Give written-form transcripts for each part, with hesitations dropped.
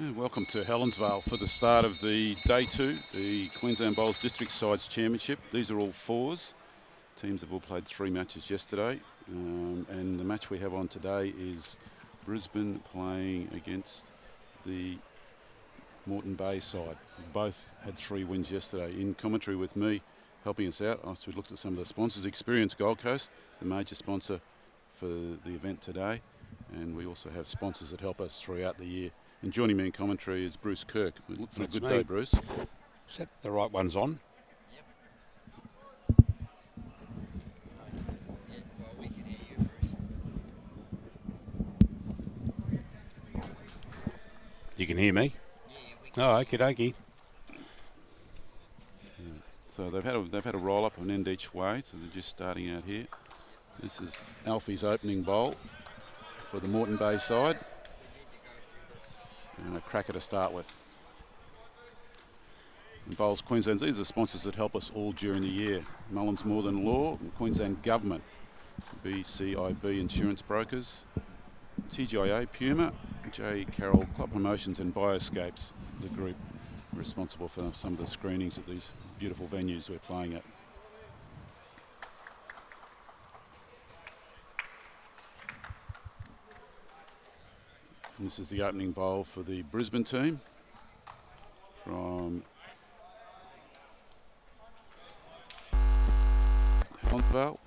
And welcome to Helensvale for the start of the Day 2, the Queensland Bowls District Sides Championship. These are all fours. Teams have all played 3 matches yesterday. And the match we have on today is Brisbane playing against the Moreton Bay side. Both had 3 wins yesterday. In commentary with me, helping us out, after we looked at some of the sponsors, Experience Gold Coast, the major sponsor for the event today. And we also have sponsors that help us throughout the year. And joining me in commentary is Bruce Kirk. We look for a good day, Bruce. Is that the right ones on? Yep. Yeah, well, we can hear you, Bruce. You can hear me? Yeah, we can. Oh, okie dokie. So they've had a roll up, an end each way, so they're just starting out here. This is Alfie's opening bowl for the Moreton Bay side. And a cracker to start with. And Bowls Queensland, these are sponsors that help us all during the year. Mullins More Than Law, Queensland Government, BCIB Insurance Brokers, TGIA Puma, J. Carroll Club Promotions and Bioscapes, the group responsible for some of the screenings at these beautiful venues we're playing at. And this is the opening bowl for the Brisbane team from Helensvale.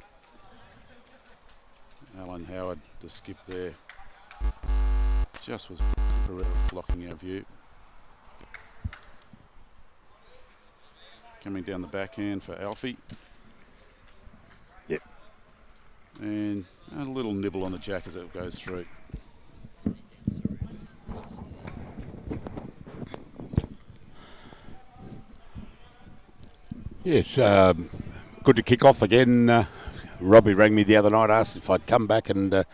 Alan Howard, the skip there, just was blocking our view. Coming down the backhand for Alfie. Yep. And a little nibble on the jack as it goes through. Yes, good to kick off again. Robbie rang me the other night, asked if I'd come back and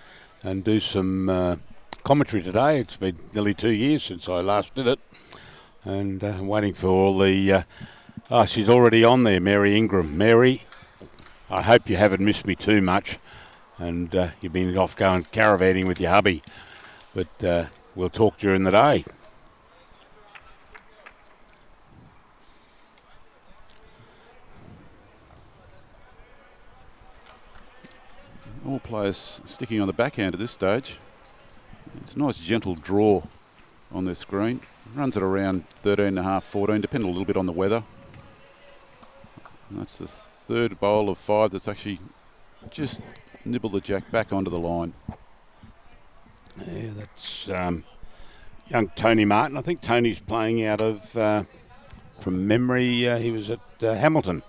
do some commentary today. It's been nearly 2 years since I last did it. And I'm waiting for all the... she's already on there, Mary Ingram. Mary, I hope you haven't missed me too much. And you've been off going caravanning with your hubby. But we'll talk during the day. All players sticking on the backhand at this stage. It's a nice gentle draw on their screen. Runs at around 13.5, 14, depending a little bit on the weather. And that's the third bowl of 5 that's actually just nibbled the jack back onto the line. Yeah, that's young Tony Martin. I think Tony's playing out of, from memory, he was at Hamilton.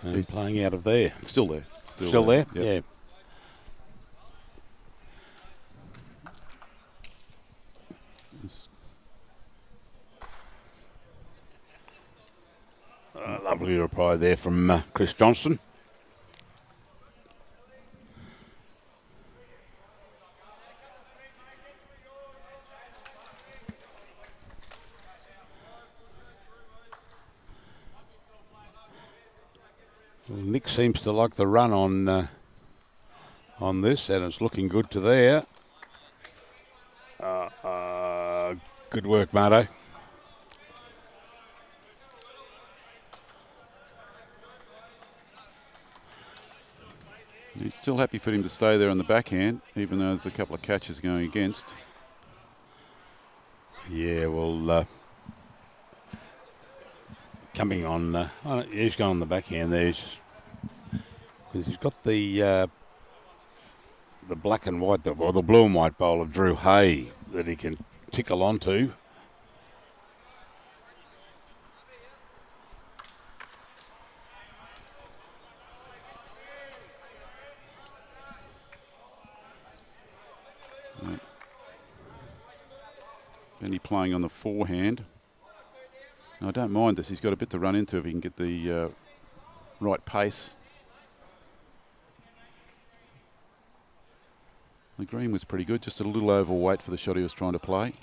Playing out of there. Still there. Still there? Yep. Yeah. Lovely reply there from Chris Johnston. Well, Nick seems to like the run on this, and it's looking good to there. Good work, Marto. He's still happy for him to stay there on the backhand, even though there's a couple of catches going against. Yeah, well, coming on, he's going on the backhand there, because he's got the black and white, or the blue and white bowl of Drew Hay that he can tickle onto. Then he's playing on the forehand. I don't mind this. He's got a bit to run into if he can get the right pace. The green was pretty good, just a little overweight for the shot he was trying to play.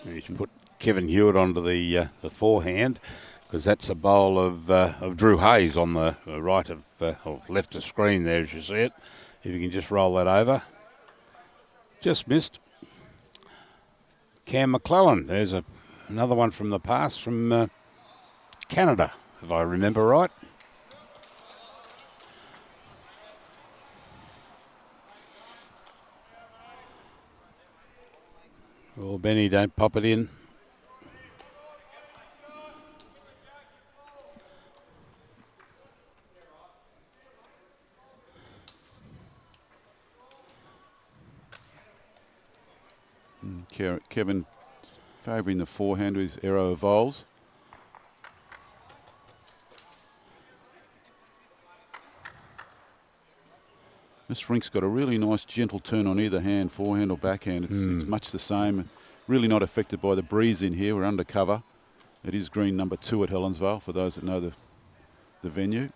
He's put Kevin Hewitt onto the forehand. because that's a bowl of Drew Hayes on the right of or left of screen there, as you see it. If you can just roll that over. Just missed. Cam McClellan, there's another one from the past from Canada, if I remember right. Well, Benny, don't pop it in. Kevin favouring the forehand with his arrow evolves. This rink's got a really nice gentle turn on either hand, forehand or backhand. It's much the same. Really not affected by the breeze in here. We're under cover. It is green number 2 at Helensvale, for those that know the venue.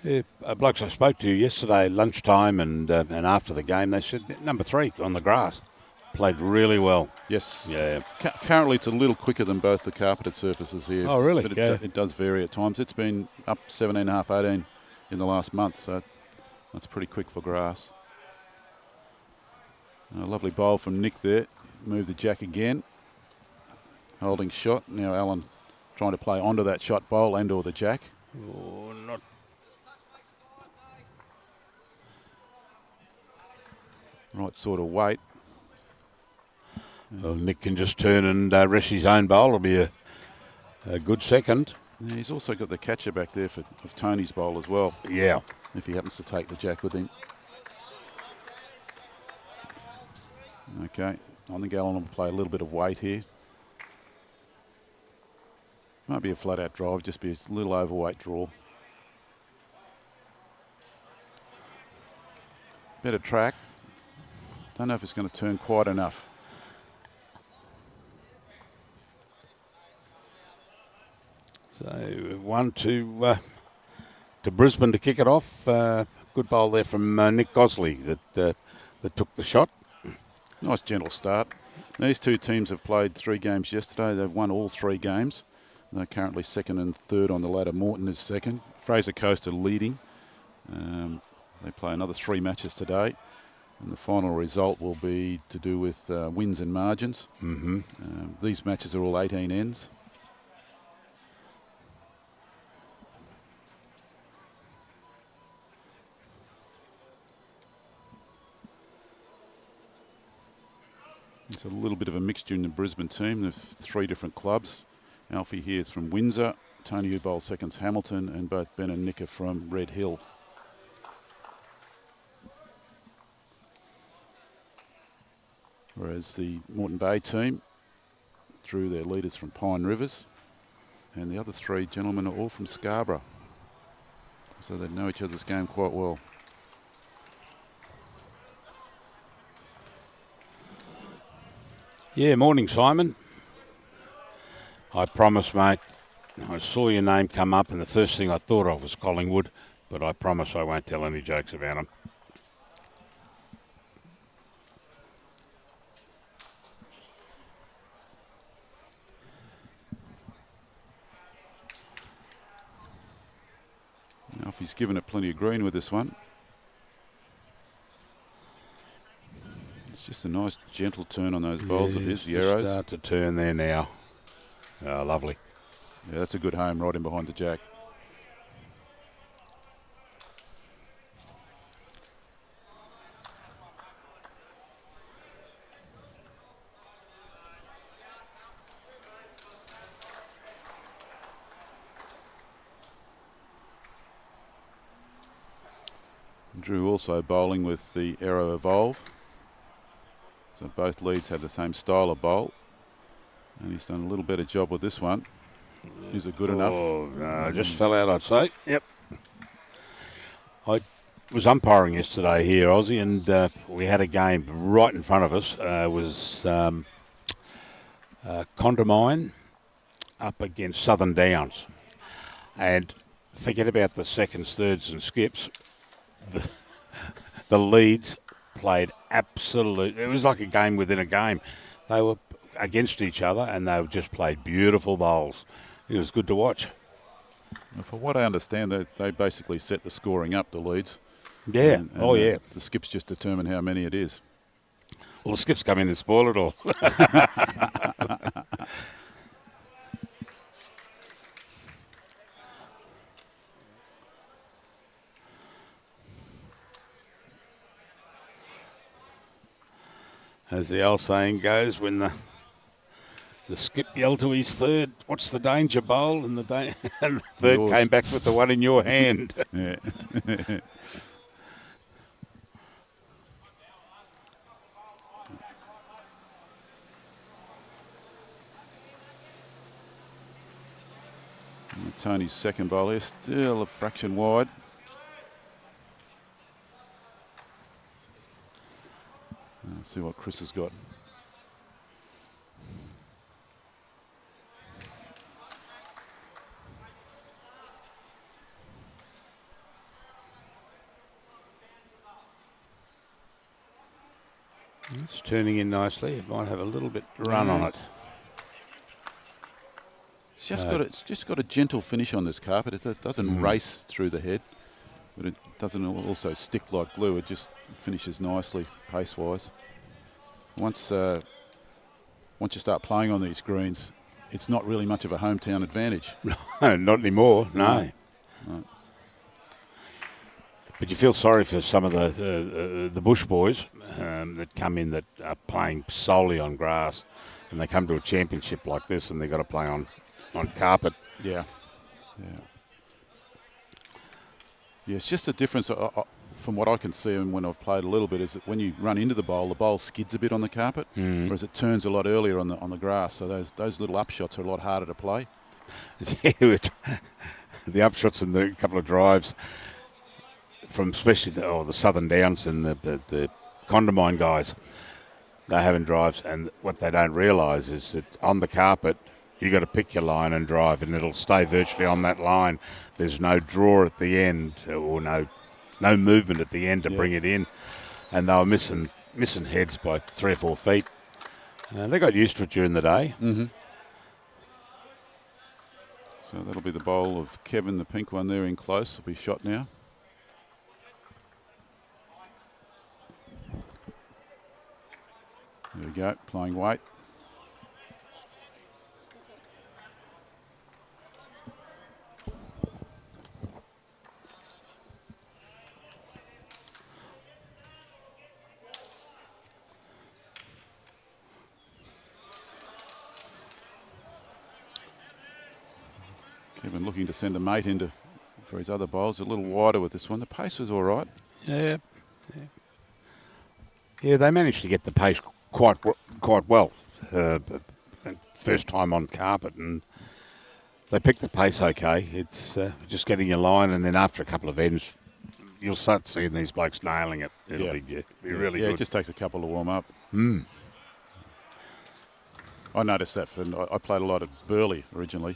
Yeah, blokes I spoke to yesterday lunchtime and after the game, they said number 3 on the grass played really well. Yes. Yeah. Currently, it's a little quicker than both the carpeted surfaces here. Oh, really? But Yeah. it does vary at times. It's been up 17.5, 18 in the last month, so that's pretty quick for grass. A lovely bowl from Nick there. Move the jack again. Holding shot. Now Alan trying to play onto that shot bowl and or the jack. Oh, not. Right sort of weight. Well, Nick can just turn and rest his own bowl. It'll be a good second. Yeah, he's also got the catcher back there of Tony's bowl as well, Yeah. if he happens to take the jack with him. Okay, I think Alan will play a little bit of weight here. Might be a flat out drive, just be a little overweight draw. Better track. Don't know if it's going to turn quite enough. So 1 to Brisbane to kick it off. Good bowl there from Nick Gosley that took the shot. Nice gentle start. These two teams have played 3 games yesterday. They've won all 3 games. They're currently 2nd and 3rd on the ladder. Morton is 2nd. Fraser Coast are leading. They play another 3 matches today. And the final result will be to do with wins and margins. These matches are all 18 ends. It's a little bit of a mixture in the Brisbane team. There's 3 different clubs. Alfie here is from Windsor. Tony who bowls second's Hamilton, and both Ben and Nick are from Red Hill. Whereas the Moreton Bay team drew their leaders from Pine Rivers, and the other 3 gentlemen are all from Scarborough. So they know each other's game quite well. Yeah, morning, Simon. I promise, mate. I saw your name come up, and the first thing I thought of was Collingwood, but I promise I won't tell any jokes about them. Alfie's given it plenty of green with this one. It's just a nice gentle turn on those bowls of his, the arrows. Start to turn there now. Oh, lovely. Yeah, that's a good home right in behind the jack. Drew also bowling with the Aero Evolve. So both leads have the same style of bowl. And he's done a little better job with this one. Is it good enough? Oh, no, just fell out, I'd say. Yep. I was umpiring yesterday here, Aussie, and we had a game right in front of us. It was Condamine up against Southern Downs. And forget about the seconds, thirds and skips. The leads played absolutely. It was like a game within a game. They were against each other and they just played beautiful bowls. It was good to watch. Well, from what I understand, they basically set the scoring up, the leads. Yeah. And Yeah. the skips just determine how many it is. Well, the skips come in and spoil it all. As the old saying goes, when the skip yelled to his third, "What's the danger, bowl?" And the third Yours. came back with the one in your hand. Yeah. Tony's second bowl here, still a fraction wide. Let's see what Chris has got. It's turning in nicely. It might have a little bit run on it. It's just got a gentle finish on this carpet. It doesn't race through the head, but it doesn't also stick like glue. It just finishes nicely pace-wise. Once you start playing on these greens, it's not really much of a hometown advantage. No, not anymore. No. But you feel sorry for some of the bush boys that come in that are playing solely on grass, and they come to a championship like this, and they've got to play on carpet. Yeah. It's just a difference from what I can see, and when I've played a little bit, is that when you run into the bowl skids a bit on the carpet, whereas it turns a lot earlier on the grass. So those little upshots are a lot harder to play. The upshots and the couple of drives from especially the Southern Downs and the Condamine guys, they're having drives, and what they don't realise is that on the carpet, you got to pick your line and drive, and it'll stay virtually on that line. There's no draw at the end, or no movement at the end to bring it in, and they were missing heads by 3 or 4 feet. They got used to it during the day. Mm-hmm. So that'll be the bowl of Kevin, the pink one there in close. Will be shot now. There we go, playing weight. Kevin looking to send a mate for his other bowls. A little wider with this one. The pace was all right. Yeah, they managed to get the pace quite well. First time on carpet, and they picked the pace okay. It's just getting your line, and then after a couple of ends, you'll start seeing these blokes nailing it. It'll be really good. Yeah, it just takes a couple to warm up. I noticed that. I played a lot at Burleigh originally,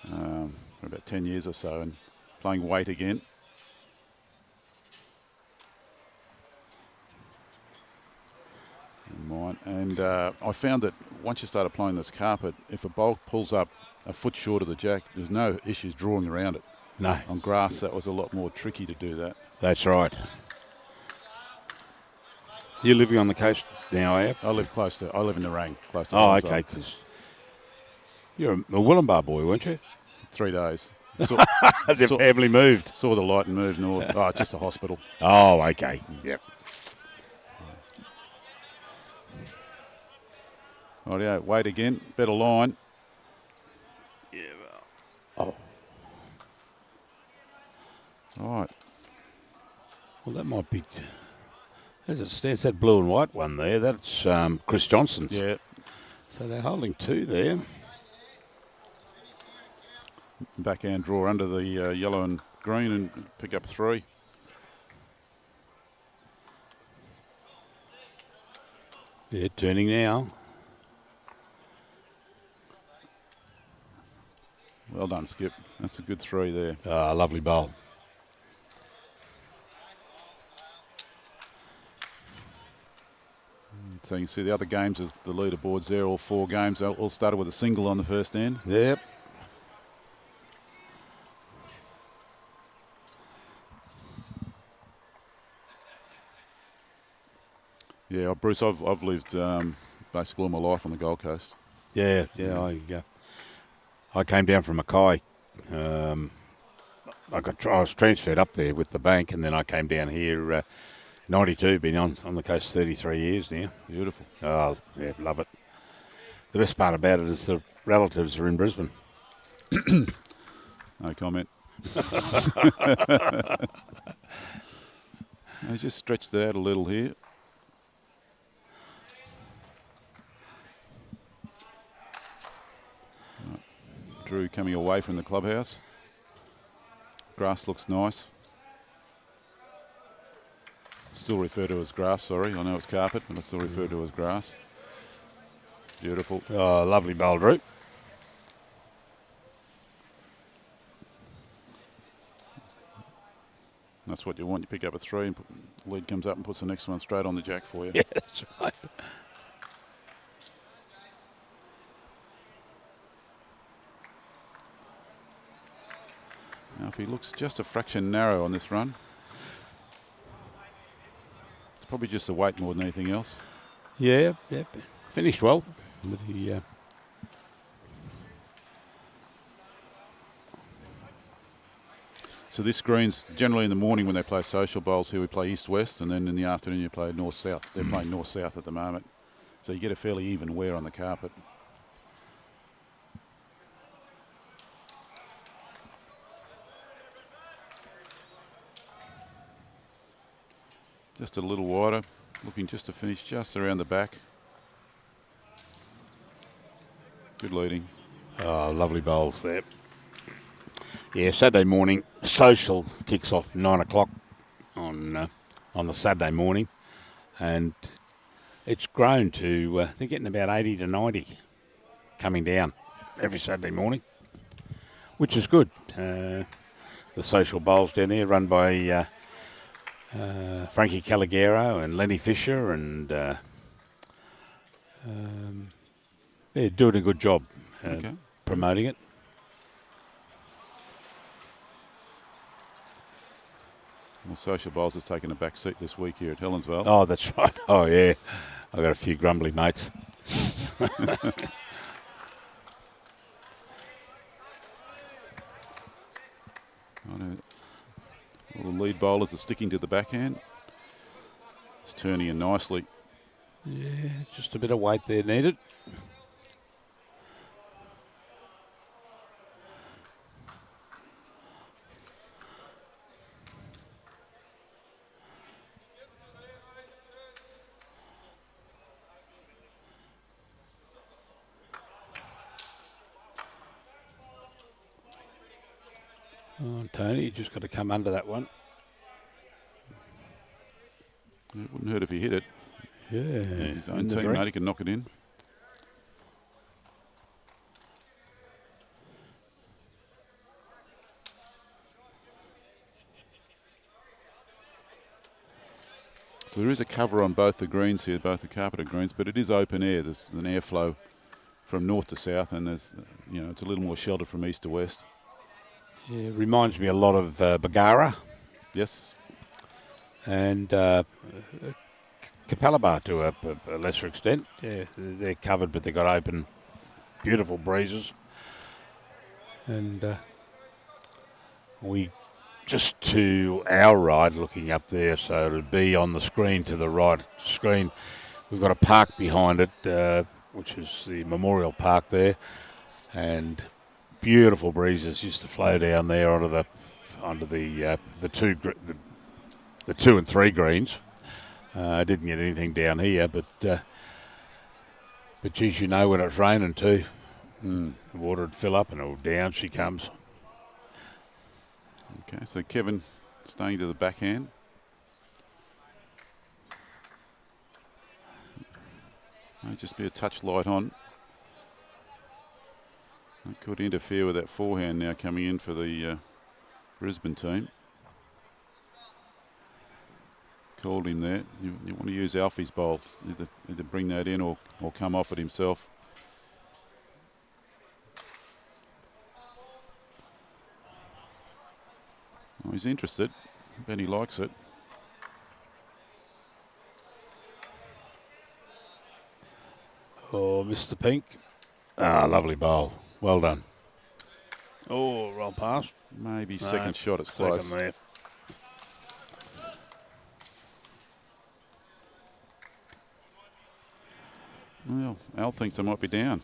for about 10 years or so, and playing weight again. And I found that once you start applying this carpet, if a bowl pulls up a foot short of the jack, there's no issues drawing around it. No. On grass, that was a lot more tricky to do that. That's right. You're living on the coast now, are you? I live in the Rang, close to Oh, Helensvale. okay, because you're a Willumbar boy, weren't you? 3 days. The family moved. Saw the light and moved north. Oh, just a hospital. Oh, okay. Yep. Rightio, wait again, better line. Yeah. Oh. All right. Well, that might be. As it stands, that blue and white one there, that's Chris Johnston's. Yeah. So they're holding 2 there. Backhand draw under the yellow and green and pick up 3. Yeah, turning now. Well done, Skip. That's a good 3 there. Lovely bowl. So you can see the other games of the leaderboards there, all 4 games, all started with a single on the first end. Yep. Yeah, Bruce, I've lived basically all my life on the Gold Coast. Yeah. I came down from Mackay. I was transferred up there with the bank, and then I came down here. 92, been on the coast 33 years now. Beautiful. Oh, yeah, love it. The best part about it is the relatives are in Brisbane. No comment. I just stretched it out a little here. Right. Drew coming away from the clubhouse. Grass looks nice. Still refer to as grass, sorry. I know it's carpet, but I still refer to as grass. Beautiful. Oh, lovely bowl, Drew. That's what you want. You pick up a 3 and lead comes up and puts the next one straight on the jack for you. Yeah, that's right. Now, if he looks just a fraction narrow on this run, it's probably just the weight more than anything else. Yeah. Finished well. But he, So this green's generally in the morning when they play social bowls here, we play east-west, and then in the afternoon you play north-south. They're playing north-south at the moment. So you get a fairly even wear on the carpet. Just a little wider, looking just to finish just around the back. Good leading. oh, lovely bowls there. Yeah, Saturday morning, social kicks off 9 o'clock on the Saturday morning. And it's grown to, they're getting about 80 to 90 coming down every Saturday morning, which is good. The social bowls down there run by Frankie Calagero and Lenny Fisher, and they're doing a good job promoting it. Well, Social Bowls has taken a back seat this week here at Helensvale. Oh, that's right. Oh, yeah. I've got a few grumbly mates. All the lead bowlers are sticking to the backhand. It's turning in nicely. Yeah, just a bit of weight there needed. Oh, Tony, you just got to come under that one. It wouldn't hurt if he hit it. Yeah. His own teammate, he can knock it in. So there is a cover on both the greens here, both the carpeted greens, but it is open air. There's an airflow from north to south, and there's, it's a little more sheltered from east to west. Yeah, it reminds me a lot of Bagara. Yes. And Capalabar to a lesser extent. Yeah, they're covered, but they've got open, beautiful breezes. And we just to our right, looking up there, so it'll be on the screen to the right screen. We've got a park behind it, which is the Memorial Park there, and beautiful breezes used to flow down there onto the 2 and 3 greens. I didn't get anything down here, but geez, when it's raining too, the water would fill up and down she comes. Okay, so Kevin staying to the backhand. Might just be a touch light on. It could interfere with that forehand now coming in for the Brisbane team. Called him there. You want to use Alfie's bowl, either bring that in or come off it himself. Well, he's interested. Bet he likes it. Oh, Mr. Pink. Ah, lovely bowl. Well done. Oh, roll past. Maybe No, second shot, it's second close. there. Well, Al thinks I might be down.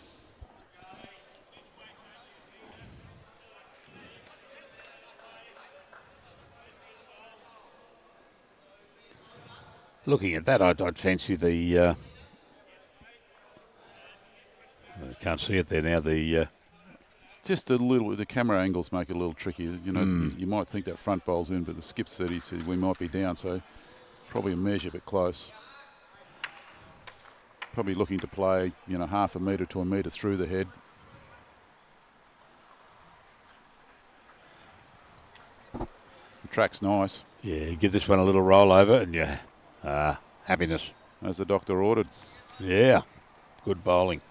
Looking at that, I'd fancy the... I can't see it there now. The Just a little, the camera angles make it a little tricky. You know, you might think that front bowl's in, but the skip said he said we might be down, so probably a measure, but close. Probably looking to play, you know, half a metre to a metre through the head. The track's nice, yeah, give this one a little roll over, and yeah, happiness. as the doctor ordered. Yeah, good bowling.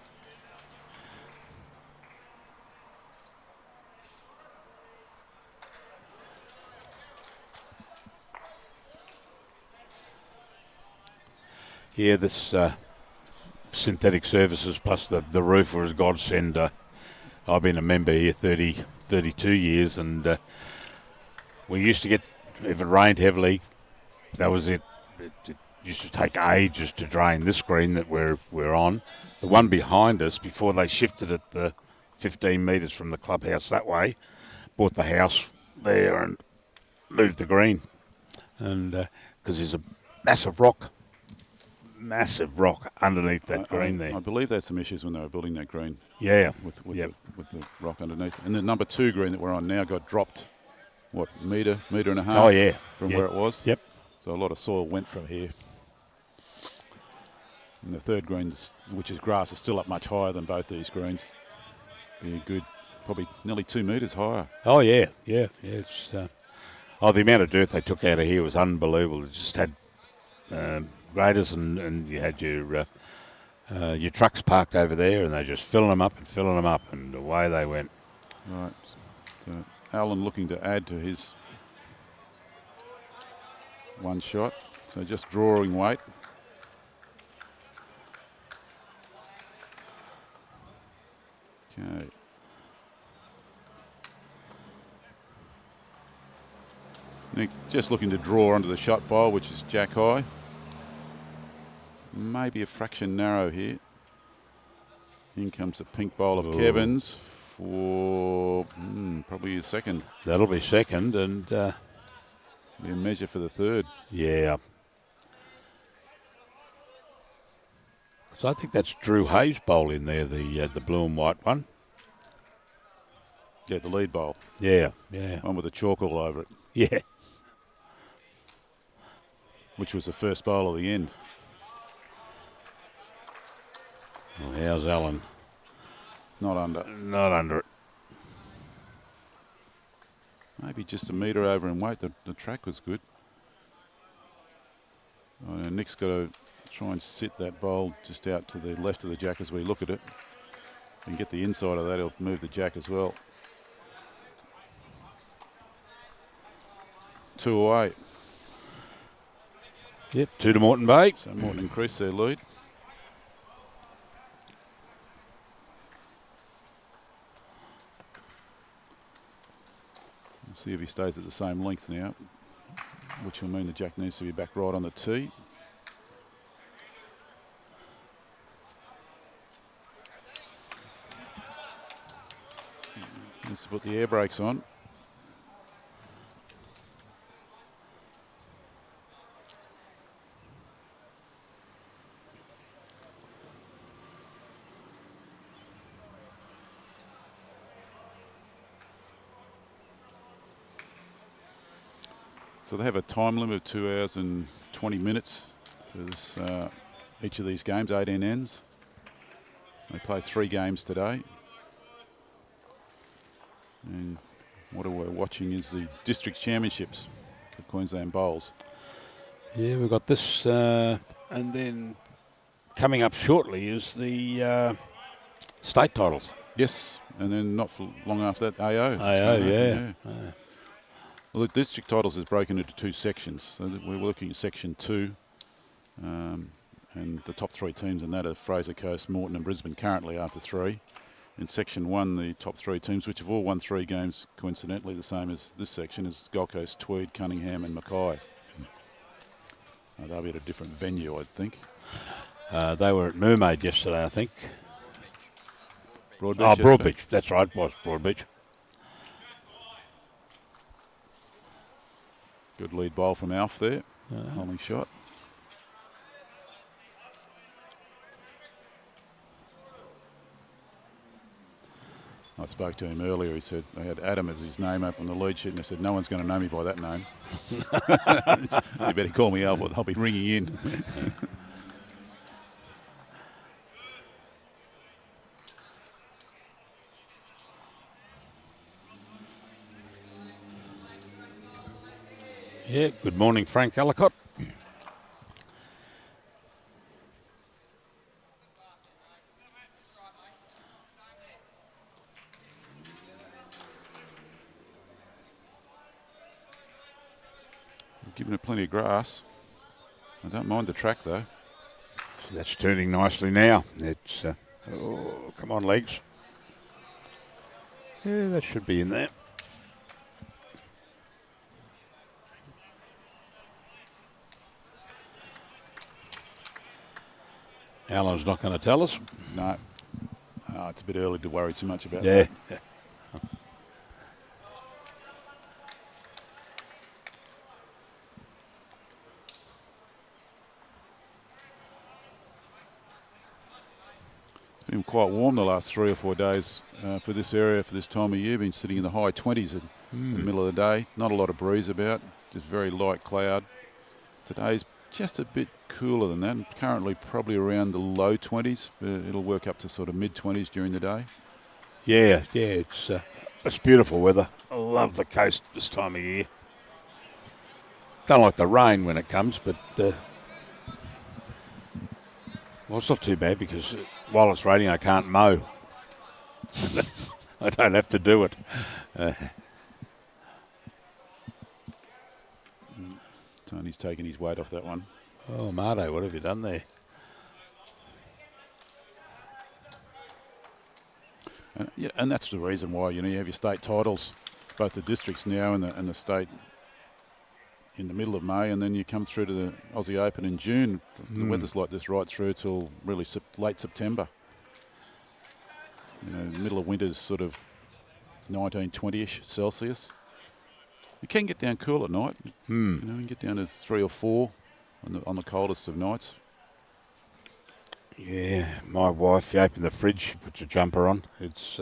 Yeah, this synthetic surfaces plus the roof were a godsend. I've been a member here 32 years, and we used to get, if it rained heavily, that was it. It used to take ages to drain this green that we're on. The one behind us, before they shifted it the 15 metres from the clubhouse that way, bought the house there and moved the green. And because there's a massive rock underneath that green there. I believe there's some issues when they were building that green. Yeah. With the rock underneath. And the number 2 green that we're on now got dropped, what, metre and a half? Oh, yeah. From Yep. where it was? Yep. So a lot of soil went from here. And the 3rd green, which is grass, is still up much higher than both these greens. Be a good, probably nearly 2 metres higher. Oh, yeah. It's the amount of dirt they took out of here was unbelievable. It just had graders and you had your trucks parked over there, and they just filling them up, and away they went. Right. So Alan looking to add to his one shot. So just drawing weight. Okay. Nick just looking to draw onto the shot bowl, which is jack high. Maybe a fraction narrow here. In comes the pink bowl of Kevin's for probably a second. That'll be second, and Be a measure for the 3rd. yeah. So I think that's Drew Hayes' bowl in there, the blue and white one. Yeah, the lead bowl. Yeah. One with the chalk all over it, Yeah. which was the first bowl of the end. Well, how's Alan? Not under. Not under it. Maybe just a metre over in weight. The track was good. Oh, now Nick's got to try and sit that bowl just out to the left of the jack as we look at it. And get the inside of that, he'll move the jack as well. 2 away. Yep, 2 to Moreton Bay. So Morton increased their lead. Let's see if he stays at the same length now, which will mean the jack needs to be back right on the tee. Needs to put the air brakes on. So they have a time limit of 2 hours and 20 minutes for this, each of these games, 18 ends. They played 3 games today. And what we're watching is the district championships for Queensland Bowls. Yeah, we've got this, and then coming up shortly is the state titles. Yes, and then not for long after that, AO. AO, yeah. Well, the district titles is broken into 2 sections. So we're looking at section 2, and the top 3 teams in that are Fraser Coast, Moreton and Brisbane currently after 3. In section 1, the top 3 teams, which have all won 3 games, coincidentally the same as this section, is Gold Coast, Tweed, Cunningham and Mackay. They'll be at a different venue, I think. They were at Mermaid yesterday, I think. Broadbeach. Broadbeach. That's right, it was Broadbeach. Good lead bowl from Alf there. Holding shot. I spoke to him earlier. He said they had Adam as his name up on the lead sheet, and I said, no one's going to know me by that name. You better call me Alf, I'll be ringing in. Yeah, good morning, Frank Ellicott. Giving it plenty of grass. I don't mind the track though. That's turning nicely now. It's, oh, come on, legs. Yeah, that should be in there. Alan's not going to tell us. No. It's a bit early to worry too much about Yeah. that. It's been quite warm the last 3 or 4 days for this area, for this time of year. Been sitting in the high 20s in the middle of the day. Not a lot of breeze about, just very light cloud. Today's just a bit cooler than that. Currently probably around the low 20s. It'll work up to sort of mid-20s during the day. Yeah, it's beautiful weather. I love the coast this time of year. Don't like the rain when it comes, but well, it's not too bad because while it's raining, I can't mow. I don't have to do it. Tony's taking his weight off that one. Oh, Mardo, what have you done there? And that's the reason why, you have your state titles, both the districts now and the state in the middle of May, and then you come through to the Aussie Open in June. The weather's like this right through till really late September. Middle of winter's sort of 19, 20-ish Celsius. You can get down cool at night. You can get down to 3 or 4 on the coldest of nights. Yeah, my wife, you open the fridge, she puts a jumper on. It's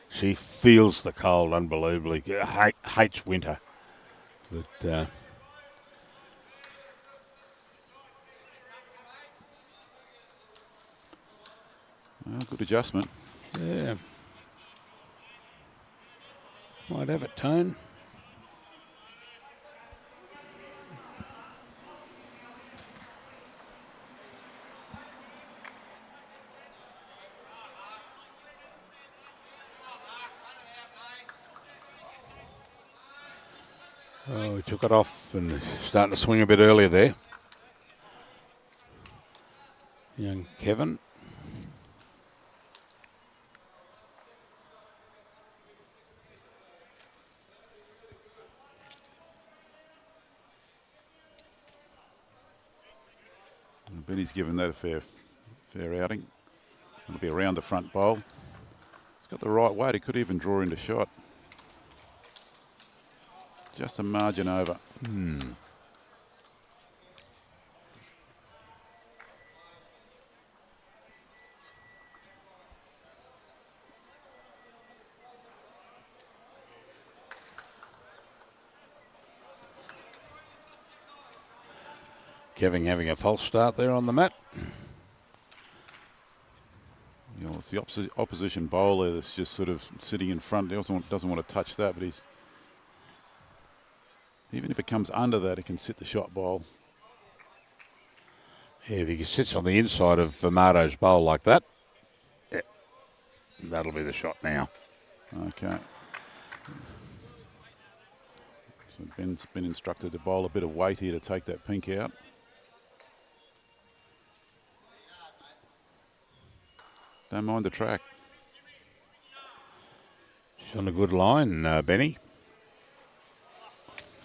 she feels the cold unbelievably. Hates winter, but Good adjustment. yeah, might have a tone. Oh, he took it off and starting to swing a bit earlier there. Young Kevin. I bet he's given that a fair outing. It'll be around the front bowl. He's got the right weight. He could even draw into shot. Just a margin over. Kevin having a false start there on the mat. You'll It's the opposition bowler that's just sort of sitting in front. He also doesn't want to touch that, but he's... Even if it comes under that, it can sit the shot bowl. Yeah, if he sits on the inside of Marto's bowl like that, yeah, that'll be the shot now. Okay. So Ben's been instructed to bowl a bit of weight here to take that pink out. Don't mind the track. She's on a good line, Benny.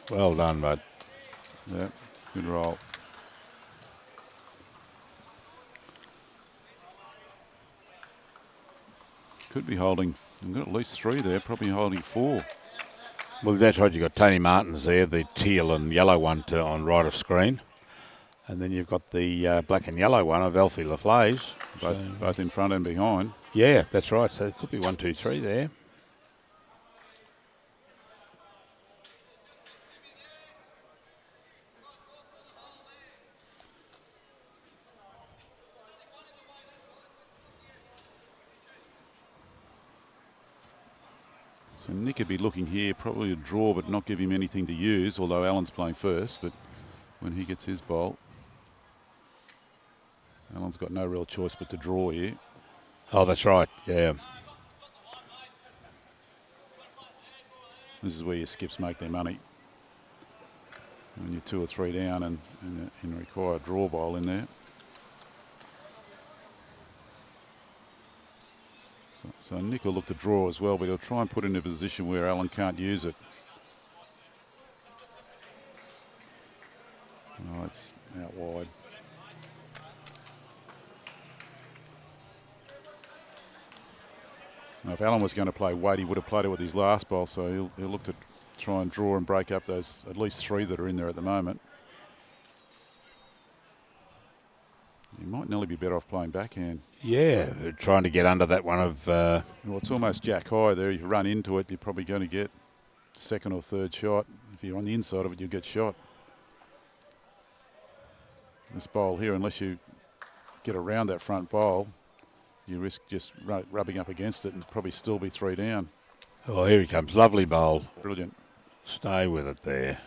Well done, bud. Yeah, good roll. Could be holding, we've got at least 3 there, probably holding 4. Well, that's right. You've got Tony Martin's there, the teal and yellow one on right of screen. And then you've got the black and yellow one of Alfie LaFlay's. Both in front and behind. Yeah, that's right. So it could be 1, 2, 3 there. So Nick would be looking here, probably a draw, but not give him anything to use, although Alan's playing first. But when he gets his bowl, Alan's got no real choice but to draw here. Oh, that's right, yeah. This is where your skips make their money. When you're 2 or 3 down and require a draw bowl in there. So Nick will look to draw as well, but he'll try and put it in a position where Alan can't use it. Oh, it's out wide. Now, if Alan was going to play weight, he would have played it with his last bowl, so he'll look to try and draw and break up those at least 3 that are in there at the moment. He might nearly be better off playing backhand. Yeah, trying to get under that one of... Well, it's almost jack high there. If you run into it, you're probably going to get 2nd or 3rd shot. If you're on the inside of it, you'll get shot. This bowl here, unless you get around that front bowl, you risk just rubbing up against it and probably still be 3 down. Oh, here he comes. Lovely bowl. Brilliant. Stay with it there.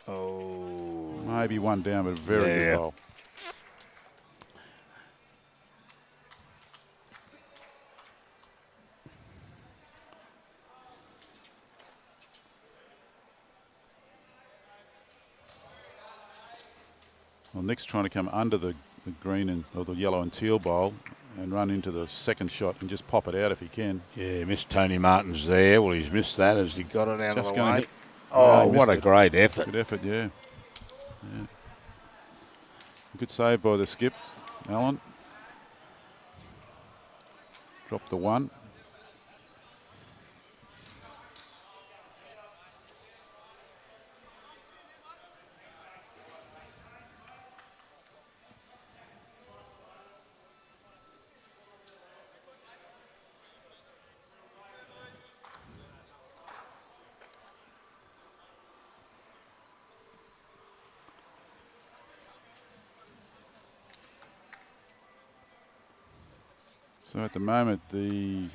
Oh. Maybe 1 down, but a very good bowl. Well, Nick's trying to come under the green or the yellow and teal bowl and run into the 2nd shot and just pop it out if he can. Yeah, missed Tony Martin's there. Well, he's missed that as he got it out Just of the way. Oh, what a great effort. Good effort, yeah. Good save by the skip, Alan. Dropped the 1. So at the moment, the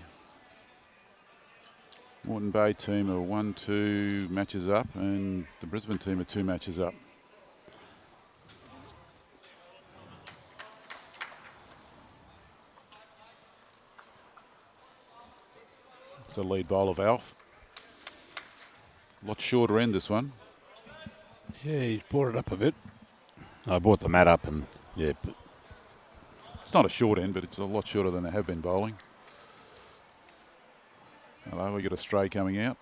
Moreton Bay team are 1-2 matches up, and the Brisbane team are 2 matches up. It's a lead bowl of Alf. A lot shorter end, this one. Yeah, he's brought it up a bit. I brought the mat up and, yeah. It's not a short end, but it's a lot shorter than they have been bowling. Hello, we got a stray coming out.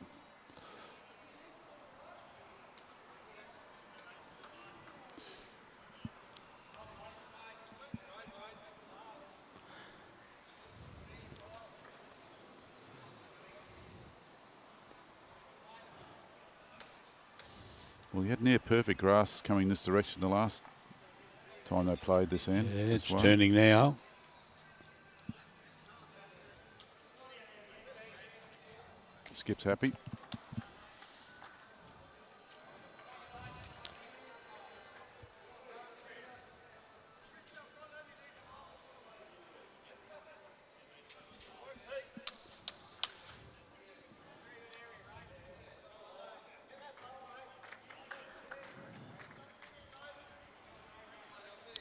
Well, you had near perfect grass coming this direction the last time they played this end. Yeah, it's turning now. Skip's happy.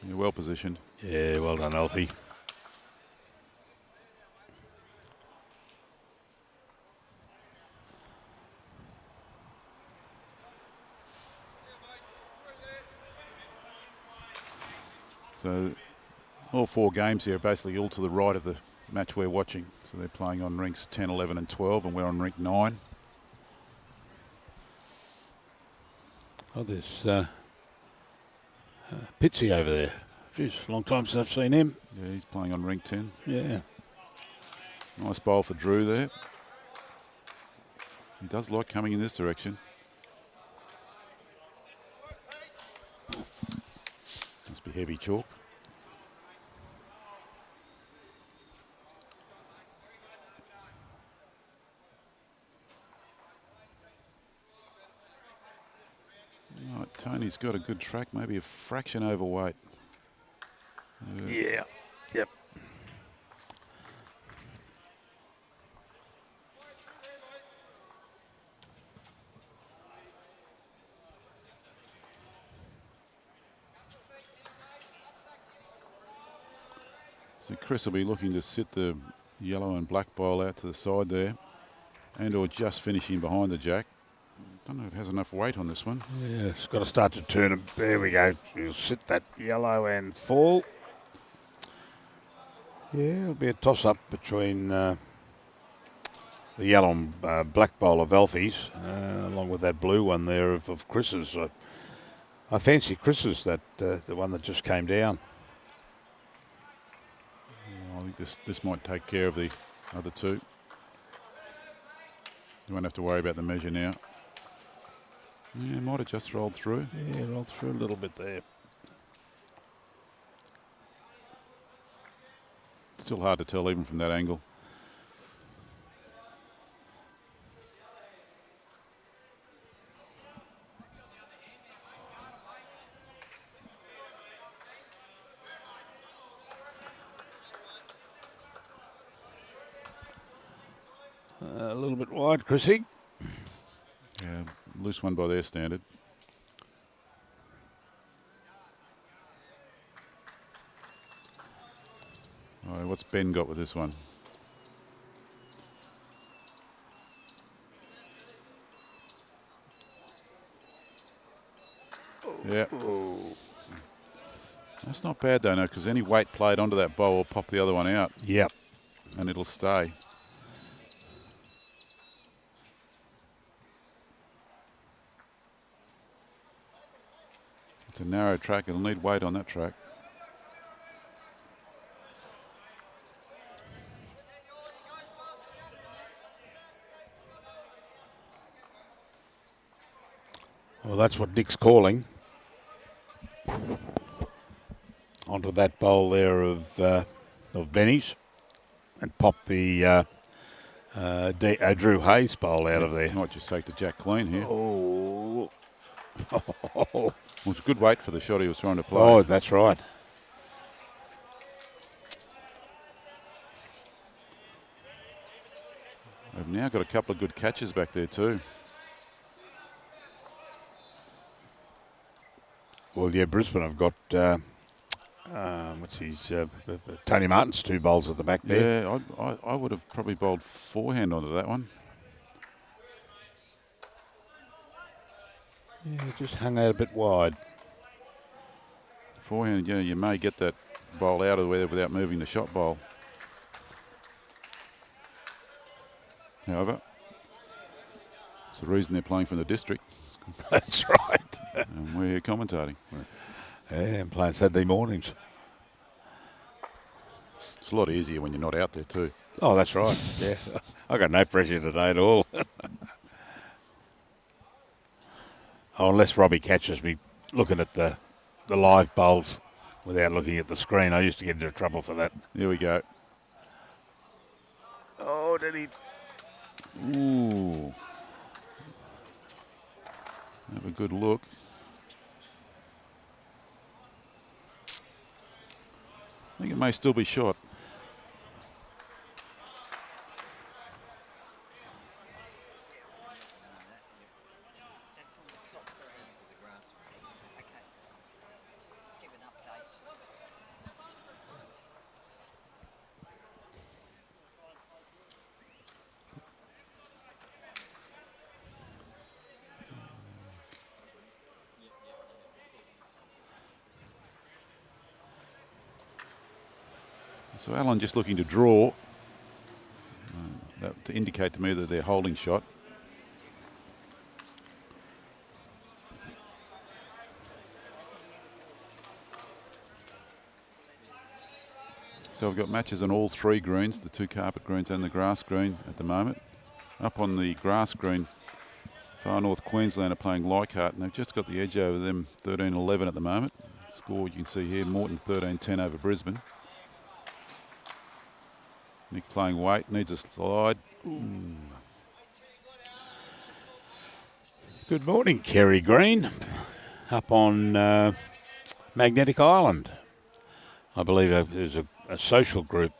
You're well positioned. Yeah, well done, Alfie. So all 4 games here are basically all to the right of the match we're watching. So they're playing on rinks 10, 11 and 12, and we're on rink 9. Oh, there's Pitsy over there. Jeez, long time since I've seen him. Yeah, he's playing on rink 10. Yeah. Nice bowl for Drew there. He does like coming in this direction. Must be heavy chalk. Right, Tony's got a good track, maybe a fraction overweight. Yeah. Yep. So Chris will be looking to sit the yellow and black bowl out to the side there, and or just finishing behind the jack. Don't know if it has enough weight on this one. Yeah, it's got to start to turn him. There we go. You'll sit that yellow and fall. Yeah, it'll be a toss-up between the yellow and black bowl of Alfie's, along with that blue one there of Chris's. I fancy Chris's, that the one that just came down. I think this might take care of the other 2. You won't have to worry about the measure now. Yeah, might have just rolled through. Yeah, rolled through a little bit there. Still hard to tell even from that angle. A little bit wide, Chrissy. Yeah, loose one by their standard. All right, what's Ben got with this one? Yeah. That's not bad though, no, because any weight played onto that bowl will pop the other one out. Yep. And it'll stay. It's a narrow track. It'll need weight on that track. Well, that's what Dick's calling. Onto that bowl there of Benny's, and pop the Drew Hayes bowl out of there. Might just take the jack clean here. Oh. Well, it's a good weight for the shot he was trying to play. Oh, that's right. They've now got a couple of good catches back there too. Well, yeah, Brisbane have got Tony Martin's 2 bowls at the back there. Yeah, I would have probably bowled forehand onto that one. Yeah, just hung out a bit wide. Forehand, yeah, you may get that bowl out of the way without moving the shot bowl. However, it's the reason they're playing from the district. That's right. And we're here commentating. Yeah, and playing Saturday mornings. It's a lot easier when you're not out there too. Oh, that's right. Yeah, I got no pressure today at all. Oh, unless Robbie catches me looking at the live bowls without looking at the screen. I used to get into trouble for that. Here we go. Oh, did he? Ooh. Have a good look. I think it may still be shot. That's on the top. Okay. Let's give an update. So Alan just looking to draw. That to indicate to me that they're holding shot. So we've got matches on all three greens, the two carpet greens and the grass green at the moment. Up on the grass green, Far North Queensland are playing Leichhardt, and they've just got the edge over them, 13-11 at the moment. Score you can see here, Moreton 13-10 over Brisbane. Nick playing weight, needs a slide. Good morning, Kerry Green, up on Magnetic Island. I believe there's a social group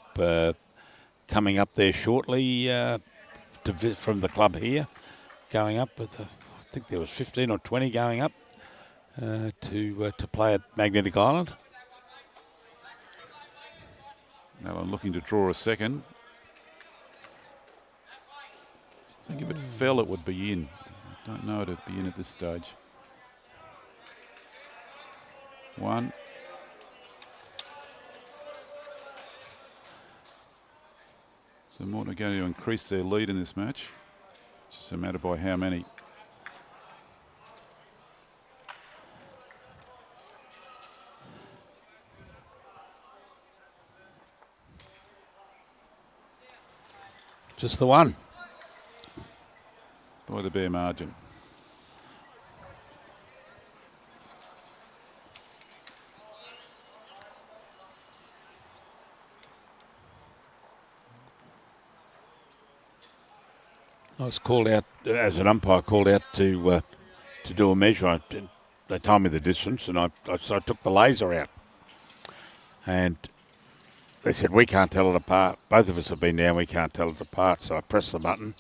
coming up there shortly from the club here, going up with, I think there was 15 or 20 going up to play at Magnetic Island. Alan looking to draw a second. I think if it fell, it would be in. I don't know it'd be in at this stage. One. So Moreton are going to increase their lead in this match. It's just a matter by how many. Just the one. By the bare margin. I was called out as an umpire, called out to do a measure. They told me the distance, and so I took the laser out, and they said we can't tell it apart. Both of us have been down. We can't tell it apart. So I pressed the button,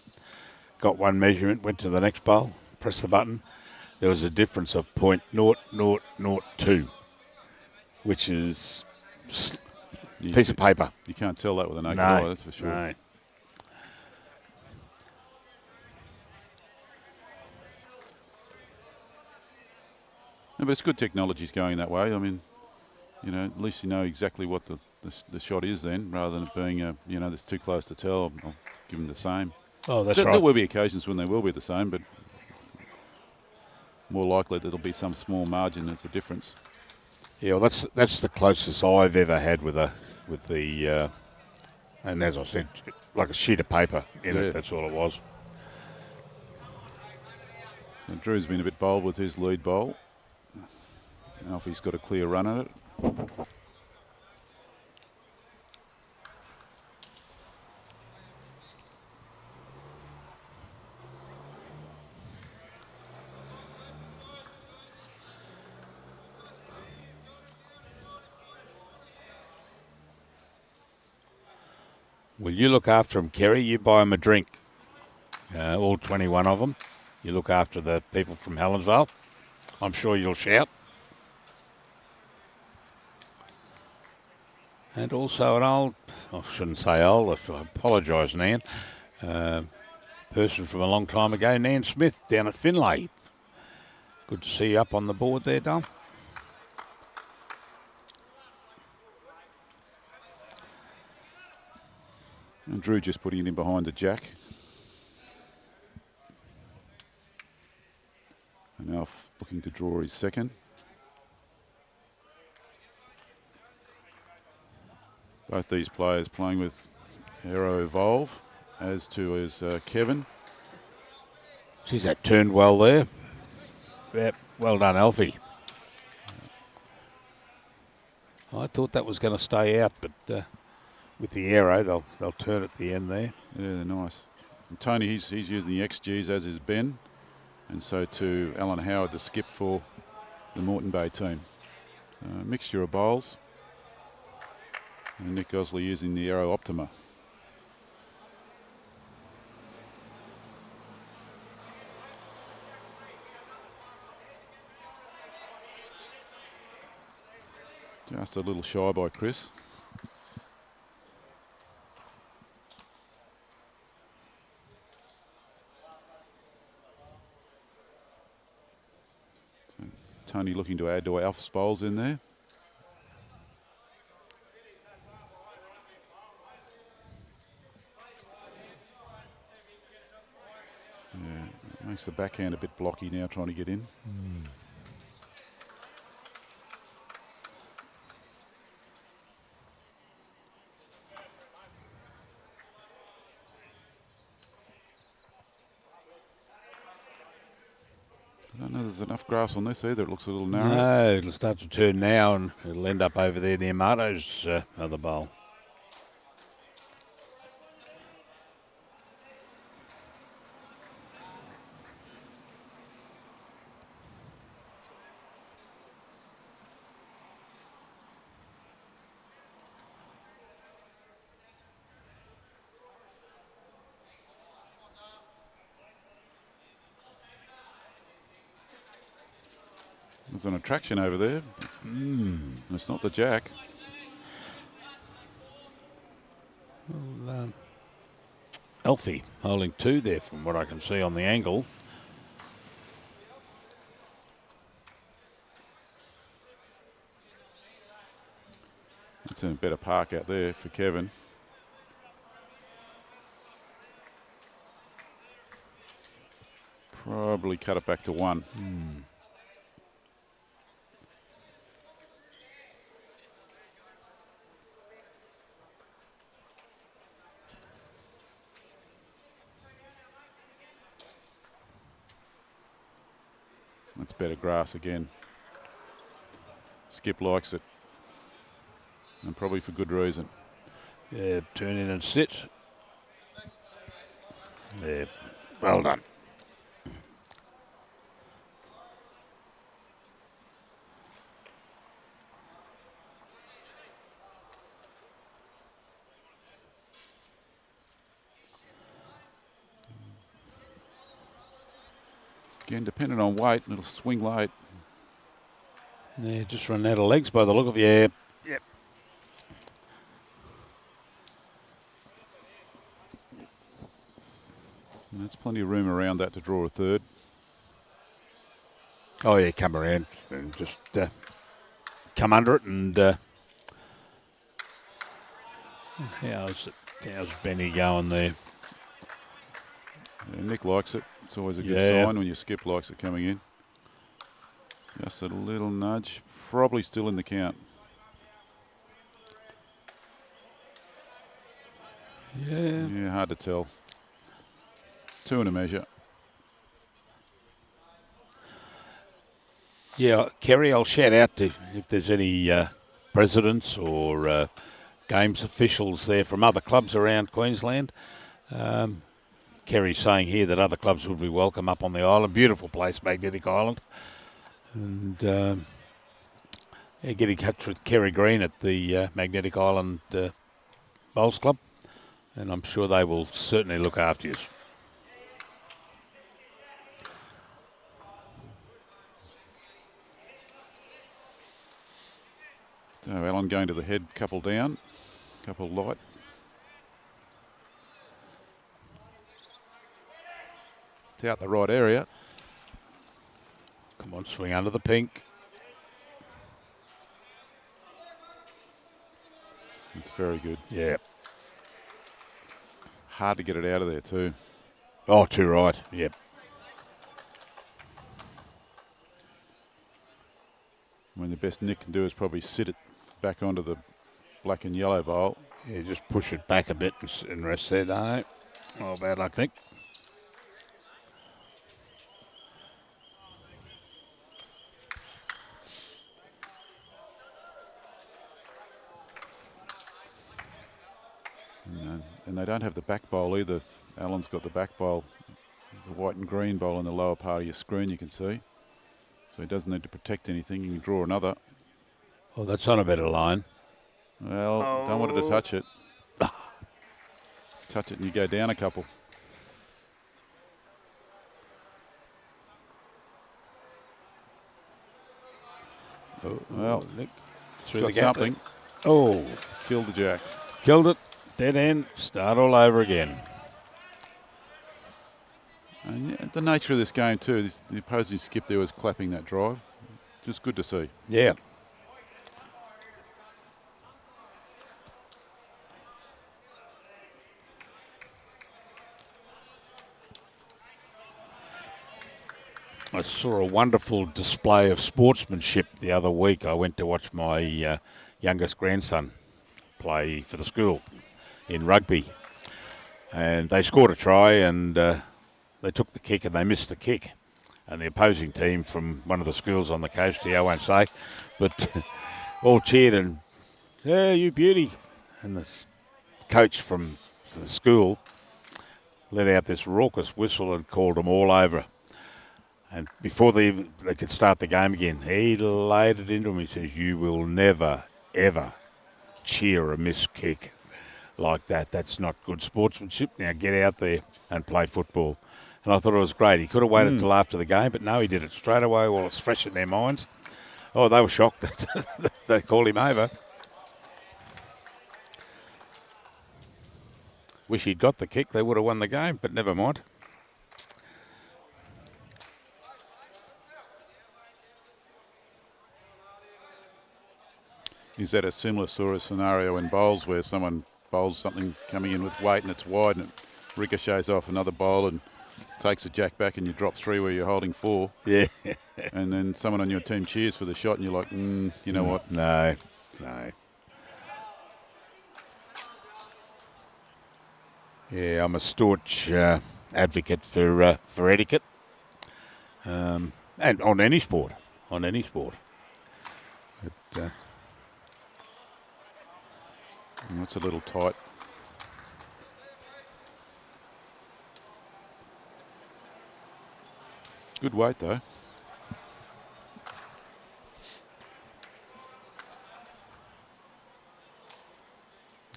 got one measurement, went to the next bowl, pressed the button. There was a difference of .0002, which is a piece of paper. You can't tell that with a naked eye, that's for sure. No. No, but it's good technology's going that way. I mean, you know, at least you know exactly what the shot is then, rather than it being you know, that's too close to tell. I'll give them the same. Oh, that's There right. will be occasions when they will be the same, but more likely there'll be some small margin that's a difference. Yeah, well, that's the closest I've ever had with the and as I said, like a sheet of paper in it. That's all it was. So Drew's been a bit bold with his lead bowl. Alfie's got a clear run at it. Well, you look after them, Kerry. You buy them a drink. All 21 of them. You look after the people from Helensvale. I'm sure you'll shout. And also an old, I shouldn't say old, I apologise, Nan, person from a long time ago, Nan Smith, down at Finlay. Good to see you up on the board there, Dom. And Drew just putting it in behind the jack. And Alf looking to draw his second. Both these players playing with Aero Evolve, as too is Kevin. Geez, that turned well there. Yep, well done, Alfie. I thought that was going to stay out, but with the Aero, they'll turn at the end there. Yeah, they're nice. And Tony, he's using the XGs, as is Ben. And so too Alan Howard, the skip for the Moreton Bay team. So a mixture of bowls. And Nick Gosley using the Aero Optima. Just a little shy by Chris. So Tony looking to add to Alf's bowls in there. Makes the backhand a bit blocky now trying to get in. I don't know there's enough grass on this either. It looks a little narrow. No, it'll start to turn now and it'll end up over there near Marto's other bowl. There's an attraction over there. It's not the jack. Well, Alfie holding 2 there from what I can see on the angle. It's in a better park out there for Kevin. Probably cut it back to 1. That's better grass again. Skip likes it. And probably for good reason. Yeah, turn in and sit. Yeah, well done. Again, depending on weight, it'll swing late. Yeah, just run out of legs by the look of it. Yeah. Yep. And there's plenty of room around that to draw a third. Oh, yeah, come around and just come under it and how's Benny going there? Yeah, Nick likes it. It's always a good sign when your skip likes it coming in. Just a little nudge. Probably still in the count. Yeah. Yeah, hard to tell. 2 and a measure. Yeah, Kerry, I'll shout out to if there's any presidents or games officials there from other clubs around Queensland. Kerry's saying here that other clubs would be welcome up on the island. Beautiful place, Magnetic Island. And get in touch with Kerry Green at the Magnetic Island Bowls Club. And I'm sure they will certainly look after you. So Alan going to the head, couple down, couple light. It's out the right area. Come on, swing under the pink. It's very good. Yeah. Hard to get it out of there too. Oh, too right. Yep. I mean, the best Nick can do is probably sit it back onto the black and yellow bowl. Yeah, just push it back a bit and rest there. No. Oh, bad luck, Nick. And they don't have the back bowl either. Alan's got the back bowl, the white and green bowl in the lower part of your screen you can see. So he doesn't need to protect anything. He can draw another. Oh, that's on a better line. Well, don't want it to touch it. Touch it and you go down a couple. Oh, well, Nick through the gap something. There. Oh, killed the jack. Killed it. Dead end. Start all over again. And yeah, the nature of this game too, the opposing skip there was clapping that drive. Just good to see. Yeah. saw a wonderful display of sportsmanship the other week. I went to watch my youngest grandson play for the school in rugby. And they scored a try, and they took the kick and they missed the kick. And the opposing team from one of the schools on the coast here, I won't say, but all cheered and, yeah, you beauty. And the coach from the school let out this raucous whistle and called them all over. And before they could start the game again, he laid it into him. He says, you will never, ever cheer a missed kick like that. That's not good sportsmanship. Now get out there and play football. And I thought it was great. He could have waited till after the game, but no, he did it straight away while it's fresh in their minds. Oh, they were shocked that they called him over. Wish he'd got the kick. They would have won the game, but never mind. Is that a similar sort of scenario in bowls where someone bowls something coming in with weight and it's wide and it ricochets off another bowl and takes a jack back and you drop 3 where you're holding 4? Yeah. And then someone on your team cheers for the shot and you're like, you know what? No. Yeah, I'm a staunch advocate for etiquette, and on any sport. But, That's a little tight. Good weight though.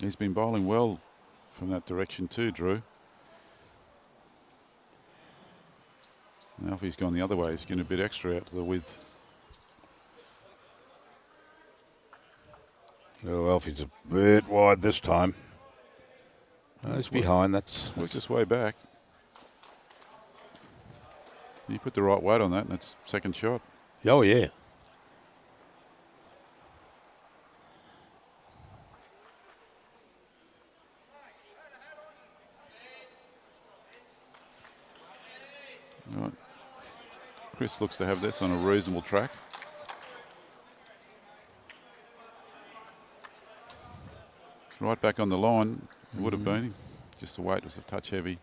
He's been bowling well from that direction too, Drew. Now if he's gone the other way, he's getting a bit extra out to the width. Oh, Alfie's a bit wide this time. He's behind. That's just way back. You put the right weight on that and it's second shot. Oh, yeah. Right. Chris looks to have this on a reasonable track. Right back on the line, would have been. Just the weight was a touch heavy.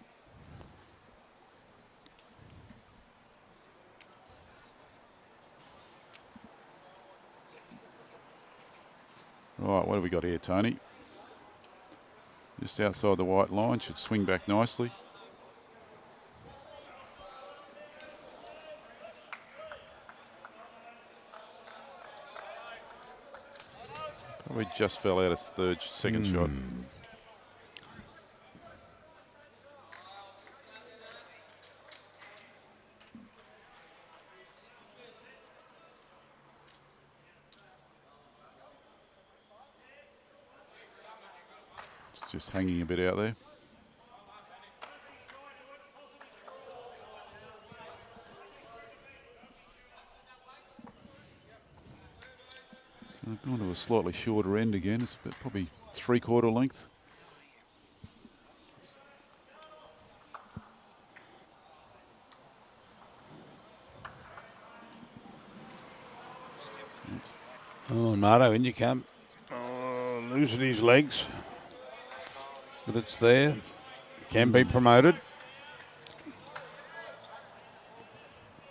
Right, what have we got here, Tony? Just outside the white line, should swing back nicely. Probably just fell out his second shot. It's just hanging a bit out there. So I've gone to a slightly shorter end again. It's probably 3/4 length. Oh, Nardo, in you come. Oh, losing his legs. But it's there. Can be promoted.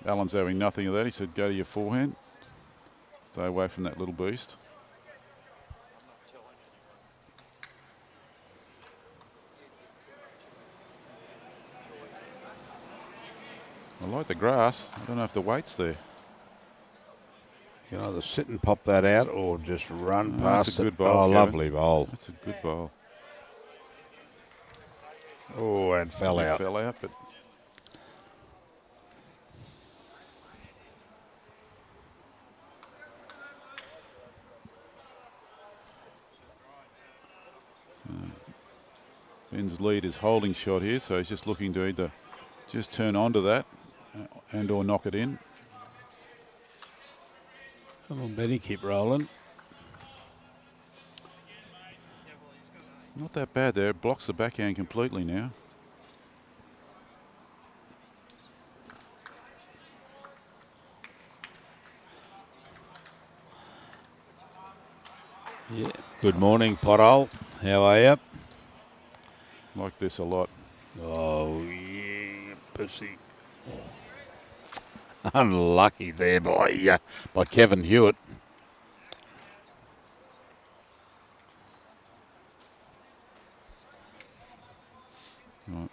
Alan's having nothing of that. He said, go to your forehand. Stay away from that little beast. I like the grass. I don't know if the weight's there. You can either sit and pop that out or just run past that's a it. good bowl, Oh, Kevin. lovely bowl. That's a good bowl. Oh, and fell out. Fell out, but Ben's lead is holding shot here, so he's just looking to either just turn onto that and or knock it in. Come on, Benny, keep rolling. Not that bad there. It blocks the backhand completely now. Yeah. Good morning, Pothole. How are you? Like this a lot. Oh, yeah, pussy. Unlucky there by Kevin Hewitt. Right.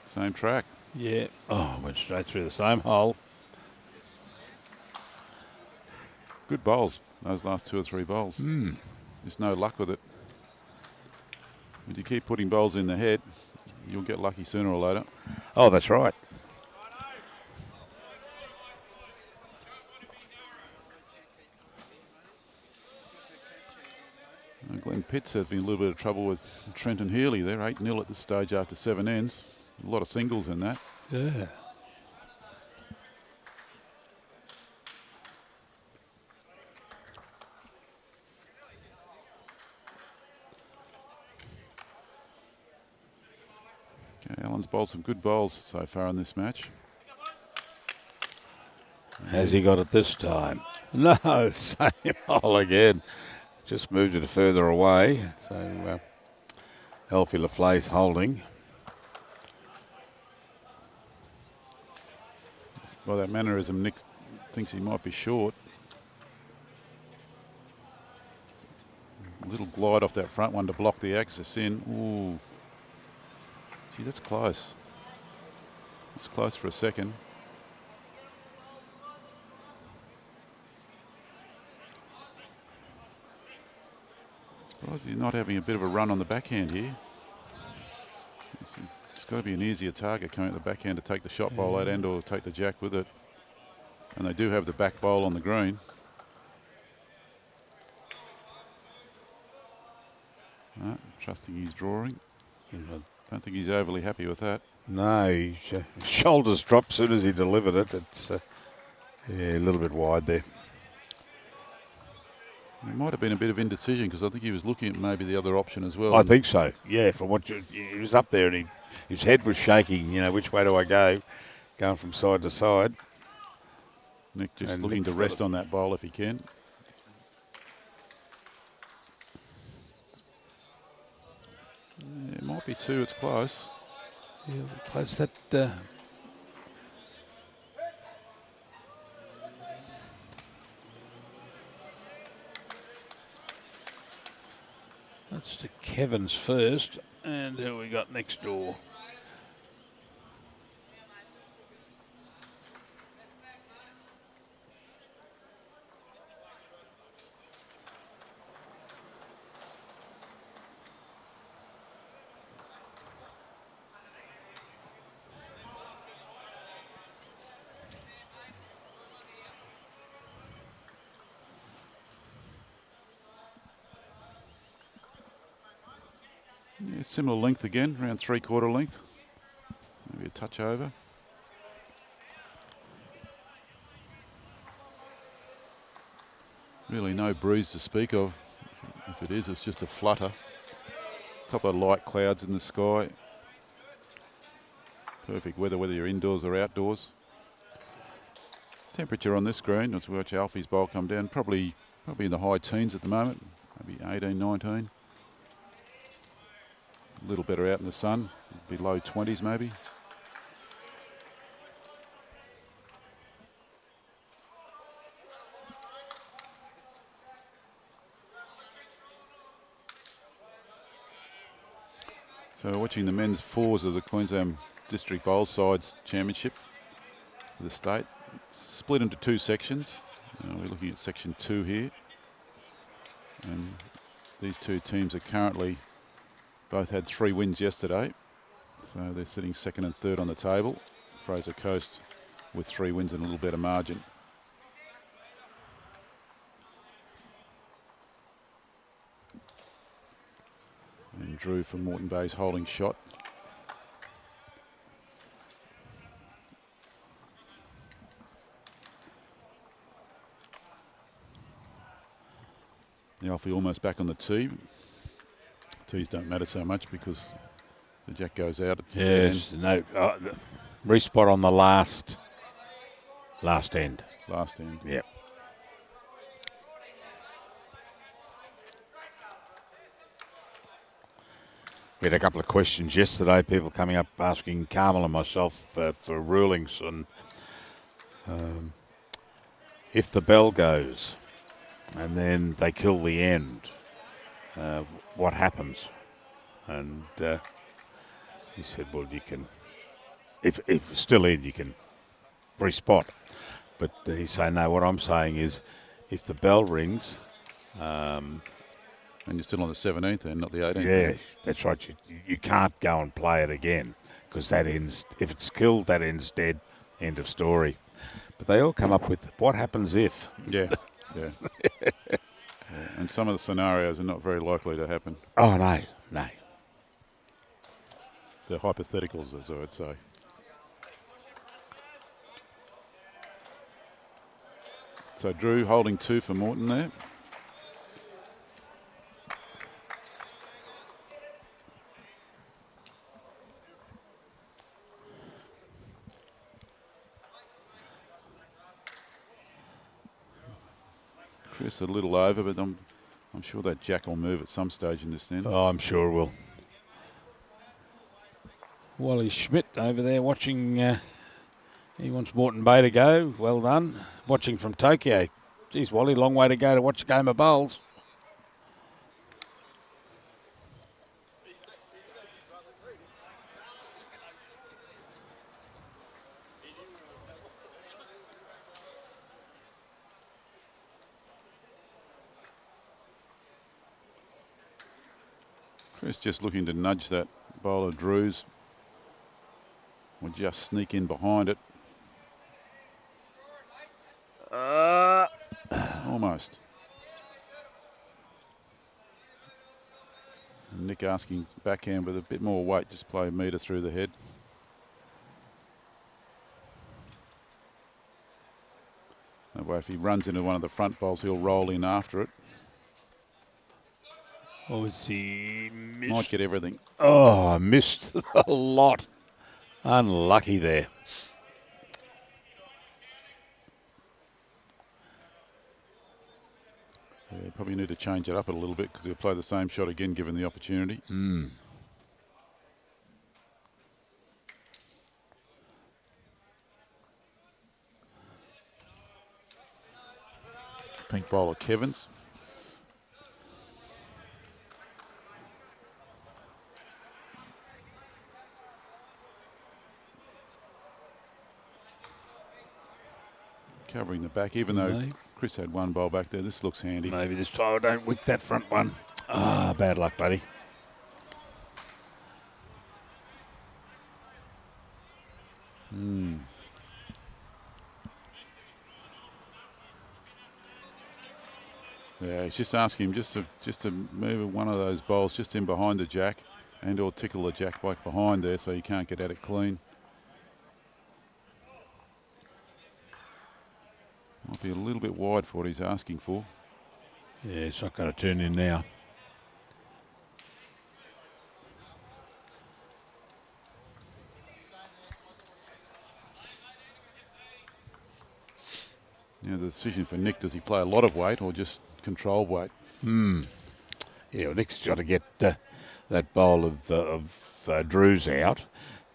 Same track. Yeah. Oh, went straight through the same hole. Good bowls, those last 2 or 3 bowls. There's no luck with it. If you keep putting bowls in the head, you'll get lucky sooner or later. Oh, that's right. Glenn Pitts has been a little bit of trouble with Trent and Healy there. 8-0 at this stage after 7 ends. A lot of singles in that. Yeah. Okay, Allen's bowled some good bowls so far in this match. Has he got it this time? No, same hole again. Just moved it further away. So Alfie Flay's holding. By that mannerism, Nick thinks he might be short. A little glide off that front one to block the axis in. Ooh. Gee, that's close. It's close for a second. Surprised he's not having a bit of a run on the backhand here. It's got to be an easier target coming at the backhand to take the shot bowl at end or take the jack with it. And they do have the back bowl on the green. Trusting his drawing. Don't think he's overly happy with that. No, his shoulders dropped as soon as he delivered it. It's yeah, a little bit wide there. There might have been a bit of indecision because I think he was looking at maybe the other option as well. I think so. Yeah, from what he was up there and his head was shaking. You know, which way do I go? Going from side to side. Nick just And looking Nick's to rest on that bowl if he can. Yeah, it might be 2. It's close. Yeah, close that. That's to Kevin's first, and who we got next door? Yeah, similar length again, around 3/4 length. Maybe a touch over. Really no breeze to speak of. If it is, it's just a flutter. A couple of light clouds in the sky. Perfect weather whether you're indoors or outdoors. Temperature on this green, let's watch Alfie's bowl come down, probably in the high teens at the moment, maybe 18, 19. A little better out in the sun, be low 20s maybe. So watching the men's 4s of the Queensland District Bowl Sides Championship for the state. It's split into 2 sections. We're looking at section 2 here. And these 2 teams are currently both had 3 wins yesterday. So they're sitting 2nd and 3rd on the table. Fraser Coast with 3 wins and a little better margin. And Drew from Moreton Bay's holding shot. Alfie almost back on the tee. Tees don't matter so much because the jack goes out. Yes, no, Respot on the last end. Last end. Yep. We had a couple of questions yesterday, people coming up asking Carmel and myself for rulings on if the bell goes and then they kill the end, what happens? And he said, well, you can, if it's still in, you can respot. But he's saying, no, what I'm saying is if the bell rings... and you're still on the 17th end, not the 18th. Yeah, that's right. You can't go and play it again because that ends, if it's killed, that ends dead, end of story. But they all come up with what happens if. Yeah, yeah. Yeah. And some of the scenarios are not very likely to happen. Oh, no, no. They're hypotheticals, as I would say. So Drew holding 2 for Morton there. Chris a little over, but I'm sure that jack will move at some stage in this end. Oh, I'm sure it will. Wally Schmidt over there watching. He wants Morton Bay to go. Well done. Watching from Tokyo. Geez, Wally, long way to go to watch a game of bowls. Chris just looking to nudge that bowler Drew's. Or just sneak in behind it. Almost. Nick asking backhand with a bit more weight, just play a metre through the head. That way if he runs into one of the front bowls, he'll roll in after it. Oh, is he missed? Might get everything. Oh, I missed a lot. Unlucky there. Yeah, probably need to change it up a little bit because he'll play the same shot again given the opportunity. Pink bowler Kevins. Covering the back, even though Chris had one bowl back there. This looks handy. Maybe this time I don't wick that front one. Ah, bad luck, buddy. Yeah, he's just asking him just to move one of those bowls just in behind the jack and or tickle the jack back behind there so you can't get at it clean. Might be a little bit wide for what he's asking for. Yeah, it's not going to turn in now. Yeah, the decision for Nick, does he play a lot of weight or just control weight? Yeah, well, Nick's got to get that bowl of Drew's out.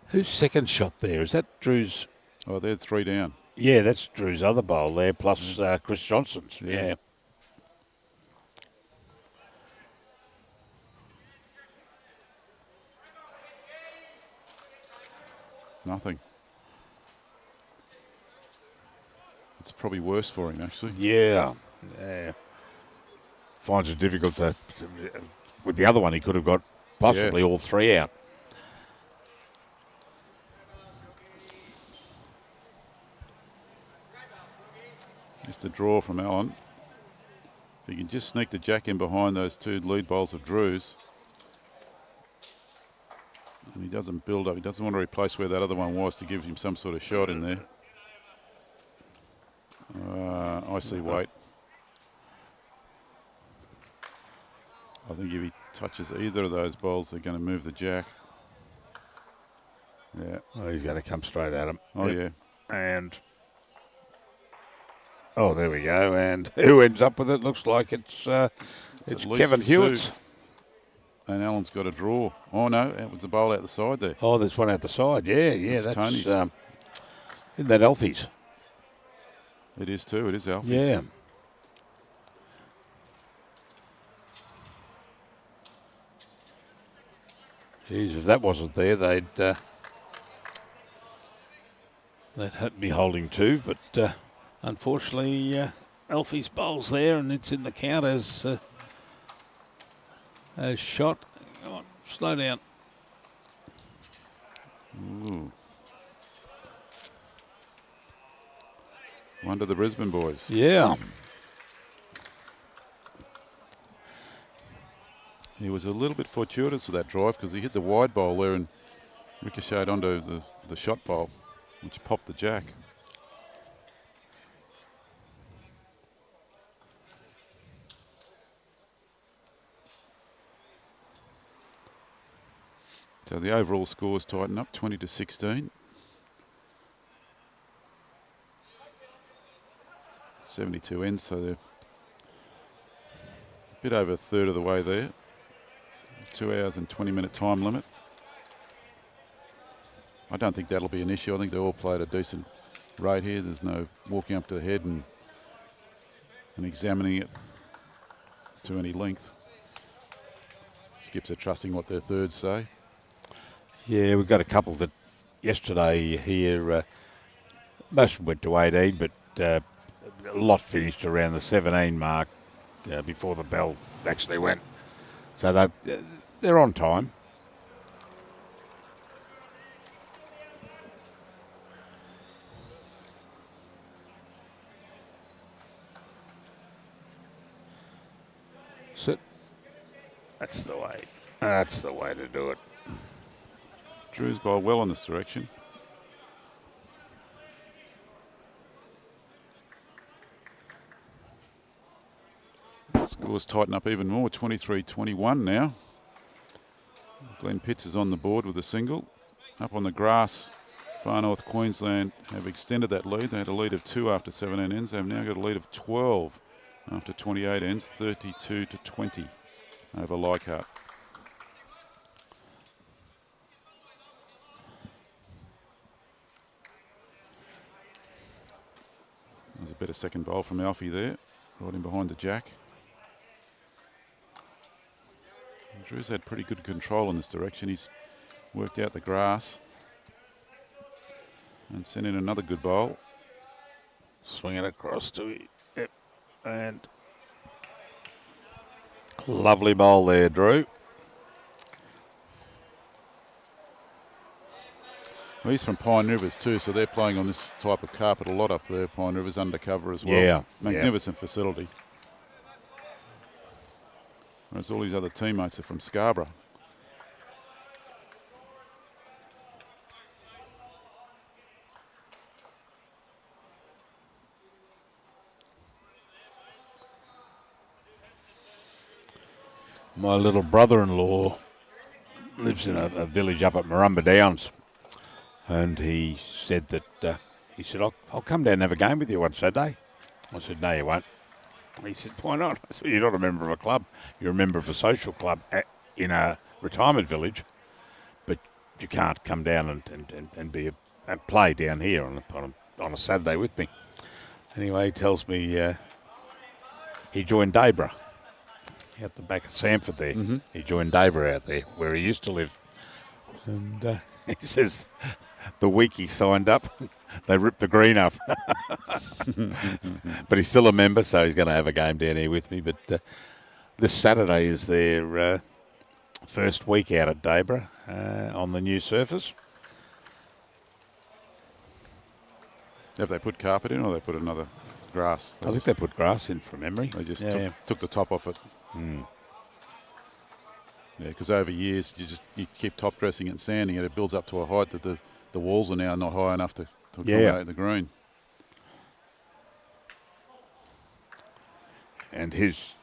Whose second shot there? Is that Drew's? Oh, they're 3 down. Yeah, that's Drew's other bowl there, plus Chris Johnston's. Yeah. Nothing. It's probably worse for him, actually. Yeah. Finds it difficult to with the other one, he could have got possibly all 3 out. Just a draw from Allen. If he can just sneak the jack in behind those 2 lead bowls of Drew's. And he doesn't build up. He doesn't want to replace where that other one was to give him some sort of shot in there. I see weight. I think if he touches either of those bowls, they're going to move the jack. Yeah. Oh, he's going to come straight at him. Oh, yeah. And, oh, there we go. And who ends up with it? Looks like it's at least Kevin Hewitt. And Alan's got a draw. Oh, no, it was a bowl out the side there. Oh, there's one out the side. Yeah, That's that's Tony's. isn't that Alfie's? It is too. It is Alfie's. Yeah. Geez, if that wasn't there, they'd be holding two. But unfortunately, Alfie's bowl's there, and it's in the count as shot. Come on, slow down. Ooh. One to the Brisbane boys. Yeah. He was a little bit fortuitous with that drive because he hit the wide bowl there and ricocheted onto the shot bowl, which popped the jack. So the overall scores tighten up 20-16. 72 ends, so they're a bit over a third of the way there. 2 hours and 20-minute time limit. I don't think that'll be an issue. I think they all played a decent rate here. There's no walking up to the head and examining it to any length. Skips are trusting what their thirds say. Yeah, we've got a couple that yesterday here, most of them went to 18, but a lot finished around the 17 mark before the bell actually went. So they're on time. Sit. That's the way. That's the way to do it. Drew's bowled well in this direction. Scores tighten up even more, 23-21 now. Glenn Pitts is on the board with a single. Up on the grass, Far North Queensland have extended that lead. They had a lead of 2 after 17 ends. They've now got a lead of 12 after 28 ends, 32-20 over Leichhardt. There's a better second bowl from Alfie there, right in behind the jack. Drew's had pretty good control in this direction. He's worked out the grass and sent in another good bowl. Swing it across to it. Yep. And lovely bowl there, Drew. Well, he's from Pine Rivers too, so they're playing on this type of carpet a lot up there. Pine Rivers undercover as well. Yeah. Magnificent facility. Whereas all his other teammates are from Scarborough. My little brother-in-law lives in a village up at Marumba Downs, and he said that I'll come down and have a game with you one Saturday. I said, no, you won't. He said, why not? I said, you're not a member of a club. You're a member of a social club in a retirement village, but you can't come down and play down here on a Saturday with me. Anyway, he tells me he joined Debra at the back of Sanford there. Mm-hmm. He joined Debra out there where he used to live. And he says the week he signed up, they ripped the green up. But he's still a member, so he's going to have a game down here with me. But this Saturday is their first week out at Debra on the new surface. Have they put carpet in or they put another grass? I think they put grass in from memory. They just Yeah. took the top off it. Mm. Yeah, because over years you keep top dressing it and sanding it. It builds up to a height that the walls are now not high enough to accommodate the green. And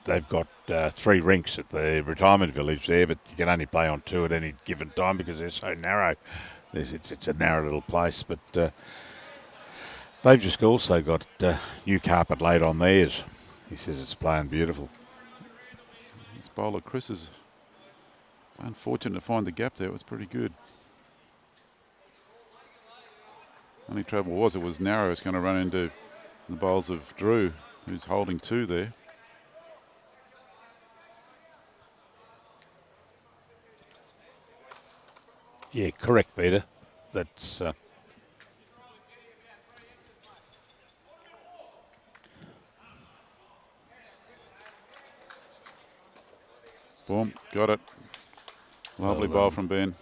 they've got 3 rinks at the retirement village there, but you can only play on 2 at any given time because they're so narrow. it's a narrow little place, but they've just also got new carpet laid on theirs. He says it's playing beautiful. This bowler, Chris, is unfortunate to find the gap there. It was pretty good. Only trouble was it was narrow. It's going to run into the bowls of Drew, who's holding 2 there. Yeah, correct, Peter. That's Boom, got it. Lovely bowl from Ben.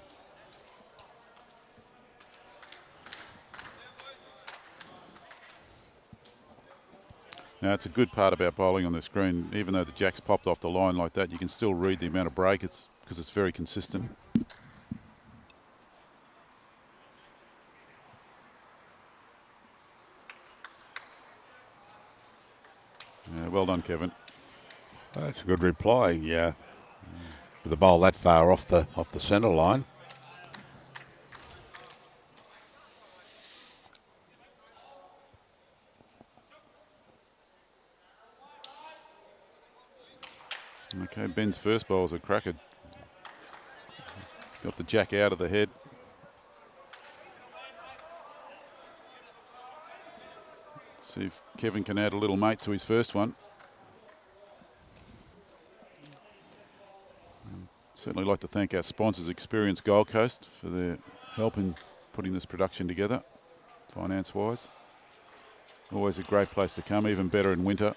Now, it's a good part about bowling on this green. Even though the jack's popped off the line like that, you can still read the amount of break. It's because it's very consistent. Yeah, well done, Kevin. that's a good reply. Yeah, with the bowl that far off the centre line. Okay, Ben's first bowl's a cracker. Got the jack out of the head. Let's see if Kevin can add a little mate to his first one. Certainly like to thank our sponsors, Experience Gold Coast, for their help in putting this production together, finance-wise. Always a great place to come, even better in winter.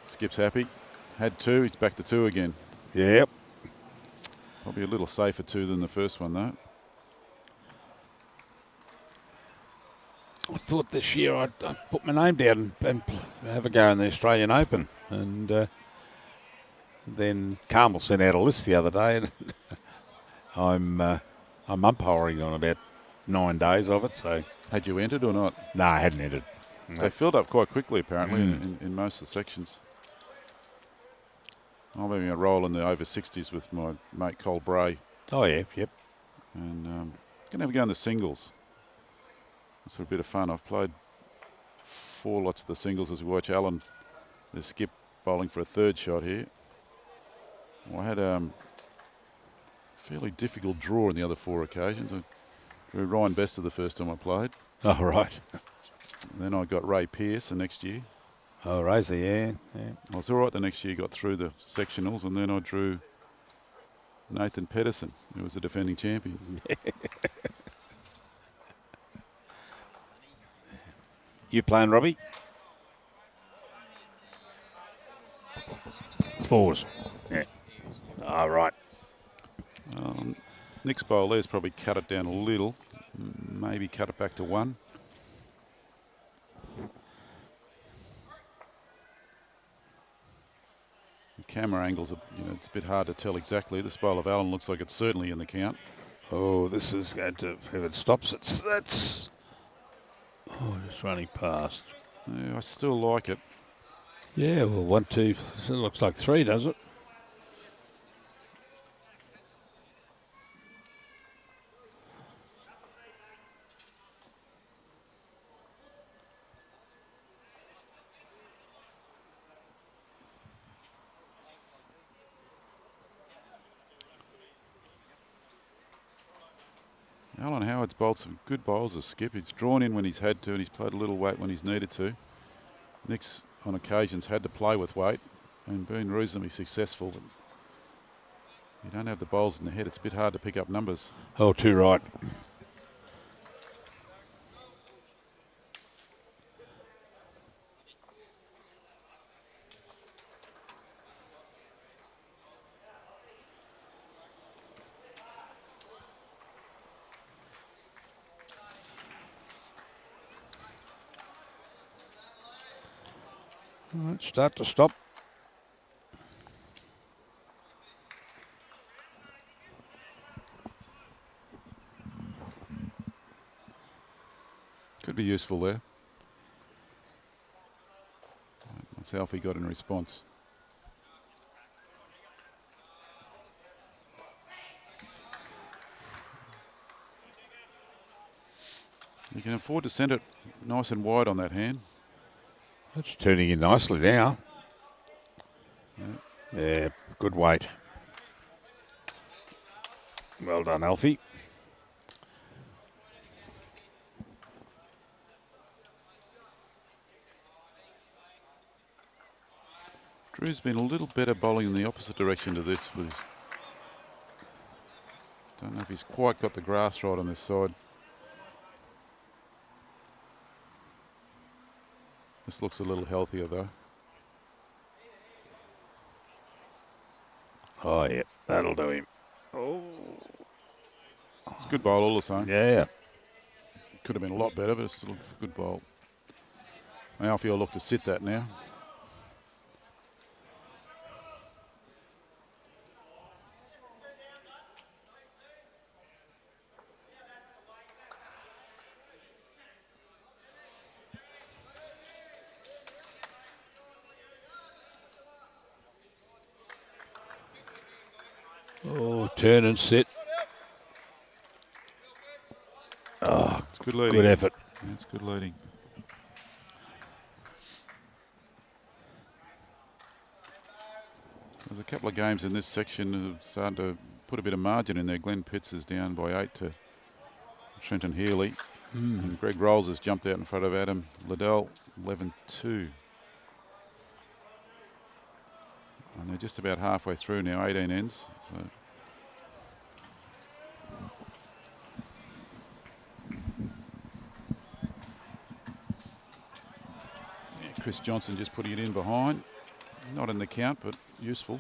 Skip's happy. Had 2, he's back to 2 again. Yep. Probably a little safer 2 than the first one, though. I thought this year I'd put my name down and have a go in the Australian Open, and then Carmel sent out a list the other day, and I'm umpiring on about 9 days of it. So, Had you entered or not? no, I hadn't entered. They filled up quite quickly, apparently, in most of the sections. I'm having a roll in the over 60s with my mate Cole Bray, Oh yeah, yep. and going to have a go in the singles. It's for a bit of fun. I've played 4 lots of the singles as we watch Alan, the skip, bowling for a 3rd shot here. Well, I had a fairly difficult draw in the other 4 occasions. I drew Ryan Bester the first time I played. Oh right. Then I got Ray Pearce the next year. Oh Razor, yeah. I was all right the next year, got through the sectionals, and then I drew Nathan Pedersen, who was the defending champion. You playing, Robbie? 4s. Yeah. All right. Nick's bowl there's probably cut it down a little, maybe cut it back to 1. The camera angles are, it's a bit hard to tell exactly. This bowl of Allen looks like it's certainly in the count. Oh, this is going to, if it stops, that's. Oh, just running past. Yeah, I still like it. Yeah, well, 1, 2, it looks like 3, does it? Alan Howard's bowled some good bowls as skip. He's drawn in when he's had to, and he's played a little weight when he's needed to. Nick's on occasions had to play with weight and been reasonably successful. But you don't have the bowls in the head, it's a bit hard to pick up numbers. Oh, 2 right. All right, start to stop. Could be useful there. That's how he got in response. You can afford to send it nice and wide on that hand. It's turning in nicely now. Yeah, good weight. Well done, Alfie. Drew's been a little better bowling in the opposite direction to this. Don't know if he's quite got the grass right on this side. This looks a little healthier though. Oh, yeah, that'll do him. It's a good bowl all the same. Yeah. Could have been a lot better, but it's still a good bowl. Alfie will look to sit that now. Oh, turn and sit. Oh, It's good leading. good effort. Yeah, it's good leading. There's a couple of games in this section that are starting to put a bit of margin in there. Glenn Pitts is down by 8 to Trenton Healy. And Greg Rolls has jumped out in front of Adam Liddell, 11-2. And they're just about halfway through now, 18 ends. So yeah, Chris Johnston just putting it in behind. Not in the count, but useful.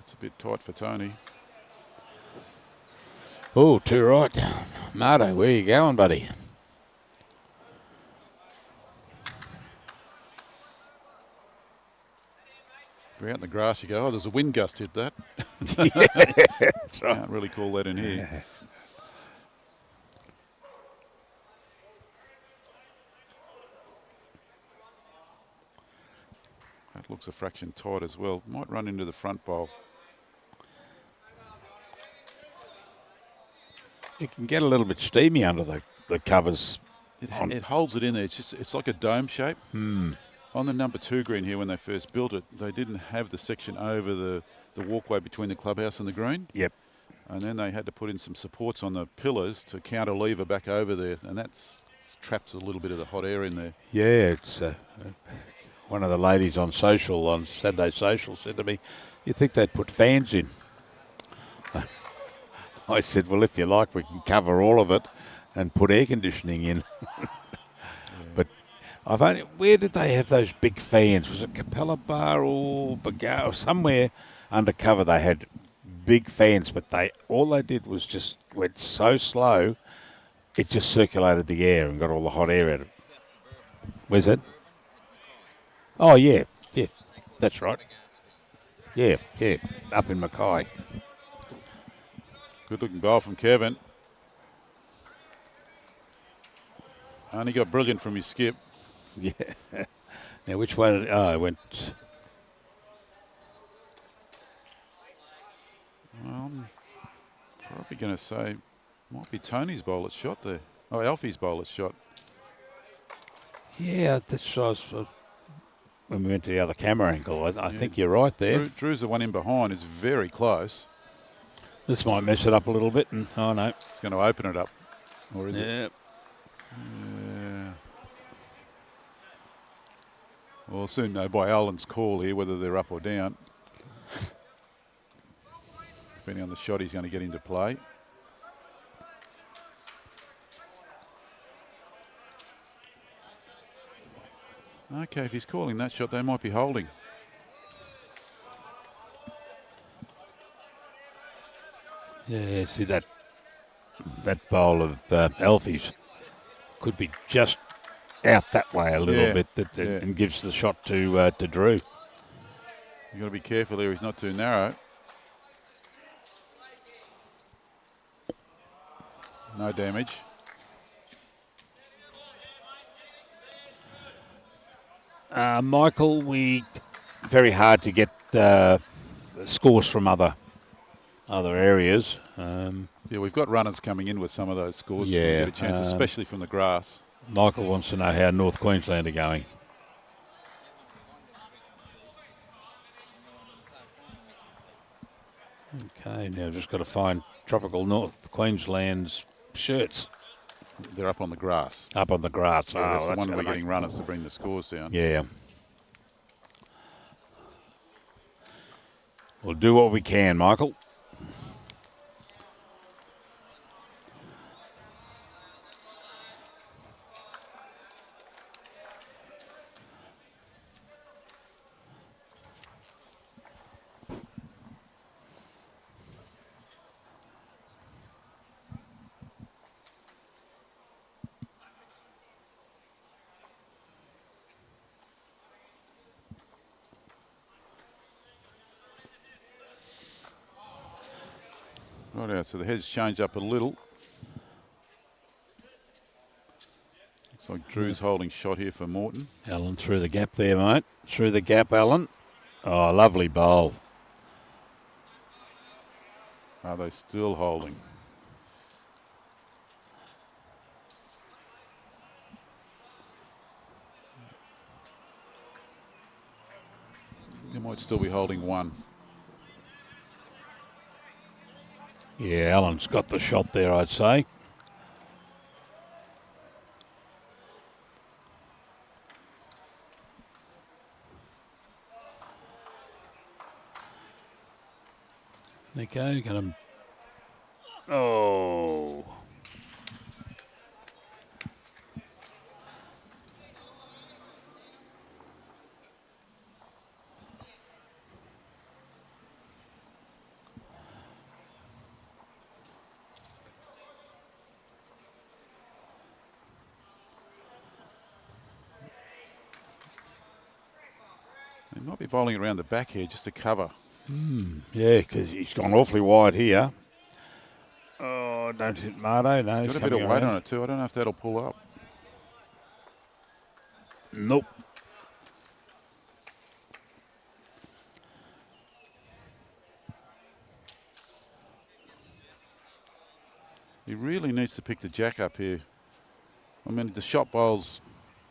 It's a bit tight for Tony. Oh, too right. Marto, where you going, buddy? If you're out in the grass, you go, oh, there's a wind gust hit that. That's right. Can't really call that in here. That looks a fraction tight as well. Might run into the front bowl. You can get a little bit steamy under the covers. It holds it in there. It's like a dome shape. On the number 2 green here, when they first built it, they didn't have the section over the walkway between the clubhouse and the green. Yep. And then they had to put in some supports on the pillars to counterlever back over there, and that traps a little bit of the hot air in there. Yeah, it's one of the ladies on Saturday Social said to me, you think they'd put fans in? I said, well, if you like, we can cover all of it and put air conditioning in. But where did they have those big fans? Was it Capella Bar or Bagar or somewhere undercover they had big fans, but all they did was just went so slow, it just circulated the air and got all the hot air out of it. Where's that? Oh, yeah, that's right. Yeah, up in Mackay. Good looking goal from Kevin. And he got brilliant from his skip. Yeah. Now, which way did it went? Well, I'm probably going to say might be Tony's bowler's shot there. Oh, Alfie's bowler's shot. Yeah, that's when we went to the other camera angle. I think you're right there. Drew's the one in behind. Is very close. This might mess it up a little bit. And oh, no. It's going to open it up. Or is it? Yeah. Yeah. We'll soon know by Alan's call here whether they're up or down. Depending on the shot he's going to get into play. Okay, if he's calling that shot, they might be holding. Yeah, see that bowl of Alfie's could be just out that way a little bit, and gives the shot to Drew. You've got to be careful here. He's not too narrow. No damage. Michael, we very hard to get scores from other areas. Yeah, we've got runners coming in with some of those scores. Yeah, We get a chance, especially from the grass. Michael wants to know how North Queensland are going. Okay, now I've just got to find Tropical North Queensland's shirts. They're up on the grass. Up on the grass. Yeah, that's the one gonna we're make- getting runners to bring the scores down. Yeah. We'll do what we can, Michael. Right, so the heads change up a little. Looks like Drew's holding shot here for Morton. Alan through the gap there, mate. Through the gap, Alan. Oh, lovely bowl. Are they still holding? They might still be holding one. Yeah, Alan's got the shot there, I'd say. Nico, gonna... Oh. They might be bowling around the back here just to cover. Yeah, because he's gone awfully wide here. Oh, don't hit Mardo. No, Got a bit of weight on it too. I don't know if that'll pull up. Nope. He really needs to pick the jack up here. I mean, the shot bowl's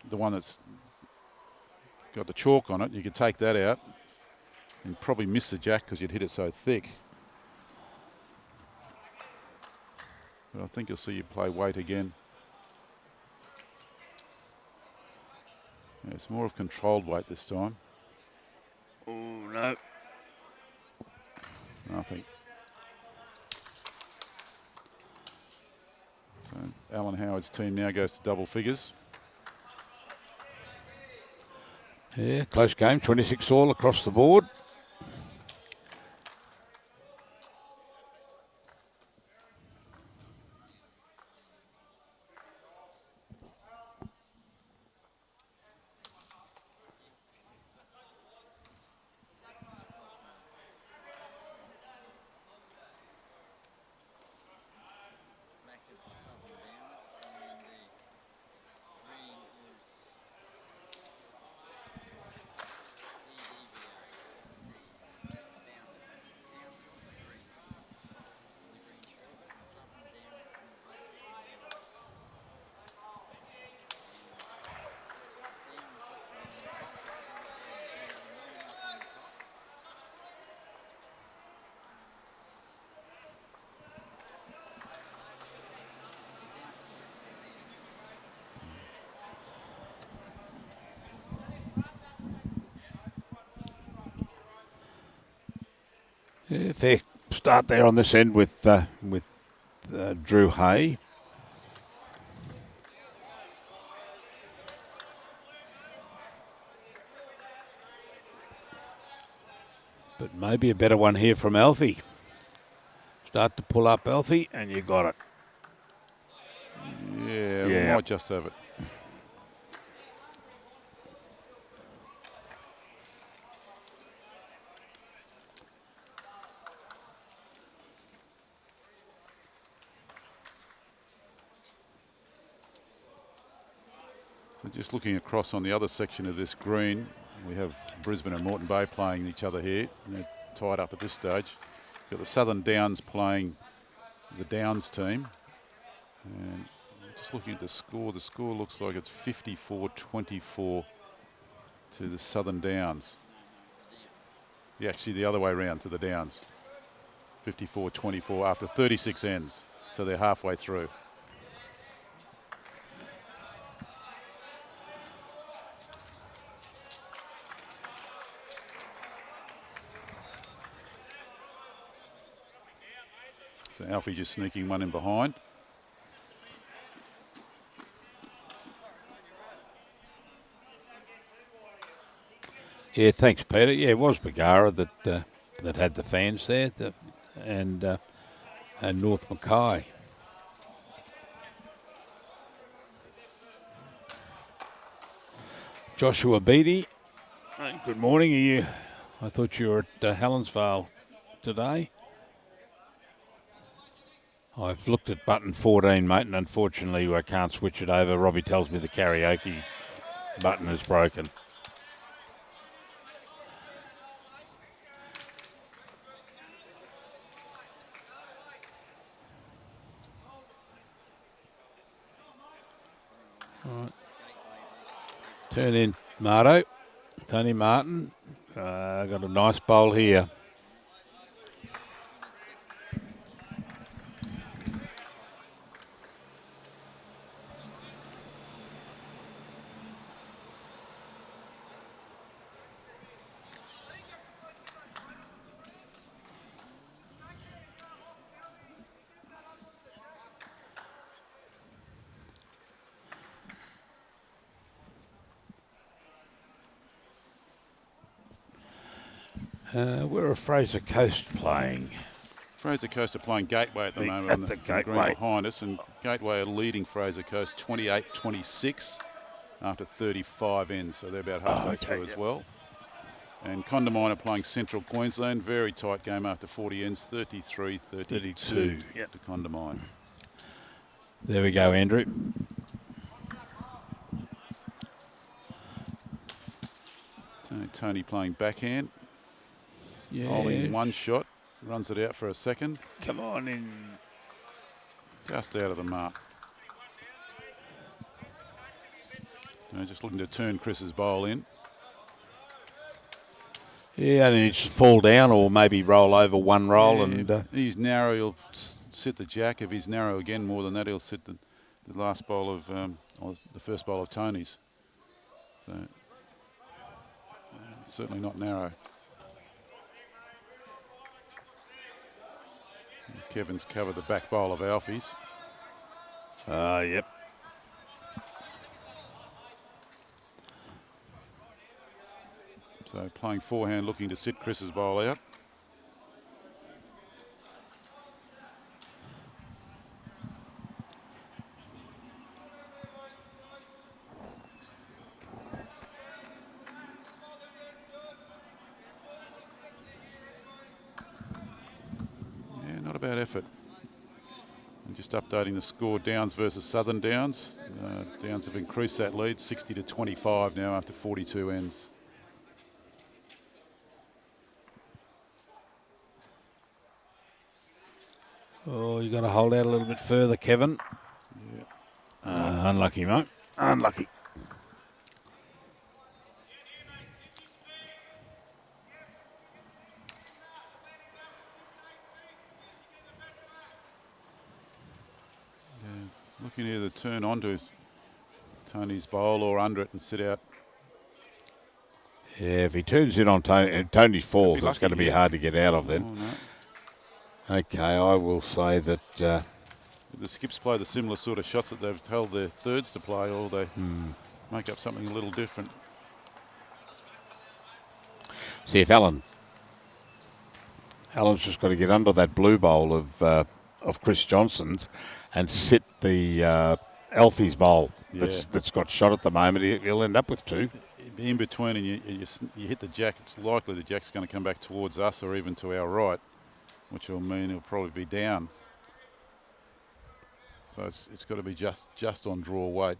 the one that's got the chalk on it. You could take that out and probably miss the jack because you'd hit it so thick. But I think you'll see you play weight again. Yeah, it's more of controlled weight this time. Oh, no. Nothing. So Alan Howard's team now goes to double figures. Yeah, close game. 26 all across the board. Yeah, fair start there on this end with Drew Hay. But maybe a better one here from Alfie. Start to pull up, Alfie, and you got it. Yeah, we Yeah. might just have it. So just looking across on the other section of this green, We have Brisbane and Moreton Bay playing each other here. And they're tied up at this stage. We've got the Southern Downs playing the Downs team. And just looking at the score looks like it's 54-24 to the Southern Downs. Yeah, actually the other way around to the Downs. 54-24 after 36 ends. So they're halfway through. So Alfie just sneaking one in behind. Yeah, thanks, Peter. Yeah, it was Bagara that had the fans there, and North Mackay. Joshua Beattie, good morning. Are you? I thought you were at Helensvale today. I've looked at button 14, mate, and unfortunately I can't switch it over. Robbie tells me the karaoke button is broken. Right. Turn in Marto, Tony Martin. Got a nice bowl here. Where are Fraser Coast playing? Fraser Coast are playing Gateway at the moment on the green behind us, and Gateway are leading Fraser Coast 28-26 after 35 ends, so they're about halfway through as well. And Condamine are playing Central Queensland, very tight game after 40 ends, 33-32 to Condamine. There we go, Andrew. Tony playing backhand. Yeah. Holding one shot, runs it out for a second. Come on in. Just out of the mark. Just looking to turn Chris's bowl in. Yeah, and he should fall down or maybe roll over one roll. Yeah, And if he's narrow, he'll sit the jack. If he's narrow again more than that, he'll sit the last bowl of, or the first bowl of Tony's. So, certainly not narrow. Kevin's covered the back bowl of Alfie's. Yep. So playing forehand, looking to sit Chris's bowl out. Yeah, not a bad effort. And just updating the score, Downs versus Southern Downs. Downs have increased that lead, 60-25 now after 42 ends. Oh, you got to hold out a little bit further, Kevin. Yeah. Unlucky, mate. Unlucky. Looking to either turn onto Tony's bowl or under it and sit out. Yeah, if he turns in on Tony falls, it's going to be hard to get out of then. Oh, no. Okay, I will say that... the skips play the similar sort of shots that they've told their thirds to play, or they make up something a little different. See if Alan's just got to get under that blue bowl of Chris Johnston's and sit the Alfie's bowl that's got shot at the moment. He'll end up with two. In between, and you hit the jack, it's likely the jack's going to come back towards us or even to our right, which will mean he'll probably be down. So it's got to be just on draw weight.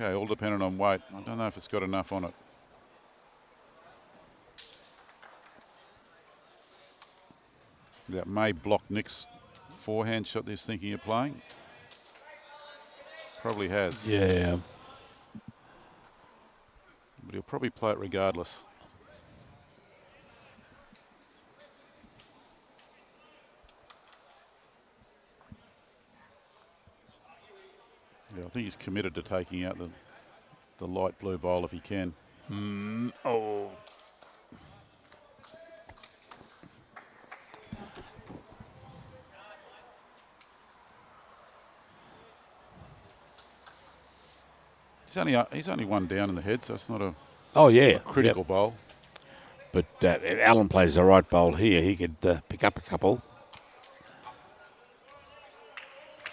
Okay, all dependent on weight. I don't know if it's got enough on it. That may block Nick's forehand shot he's thinking of playing. Probably has. Yeah. But he'll probably play it regardless. Yeah, I think he's committed to taking out the light blue bowl if he can. Oh. He's only one down in the head, so it's not a Oh, yeah. critical bowl. But if Alan plays the right bowl here, he could pick up a couple.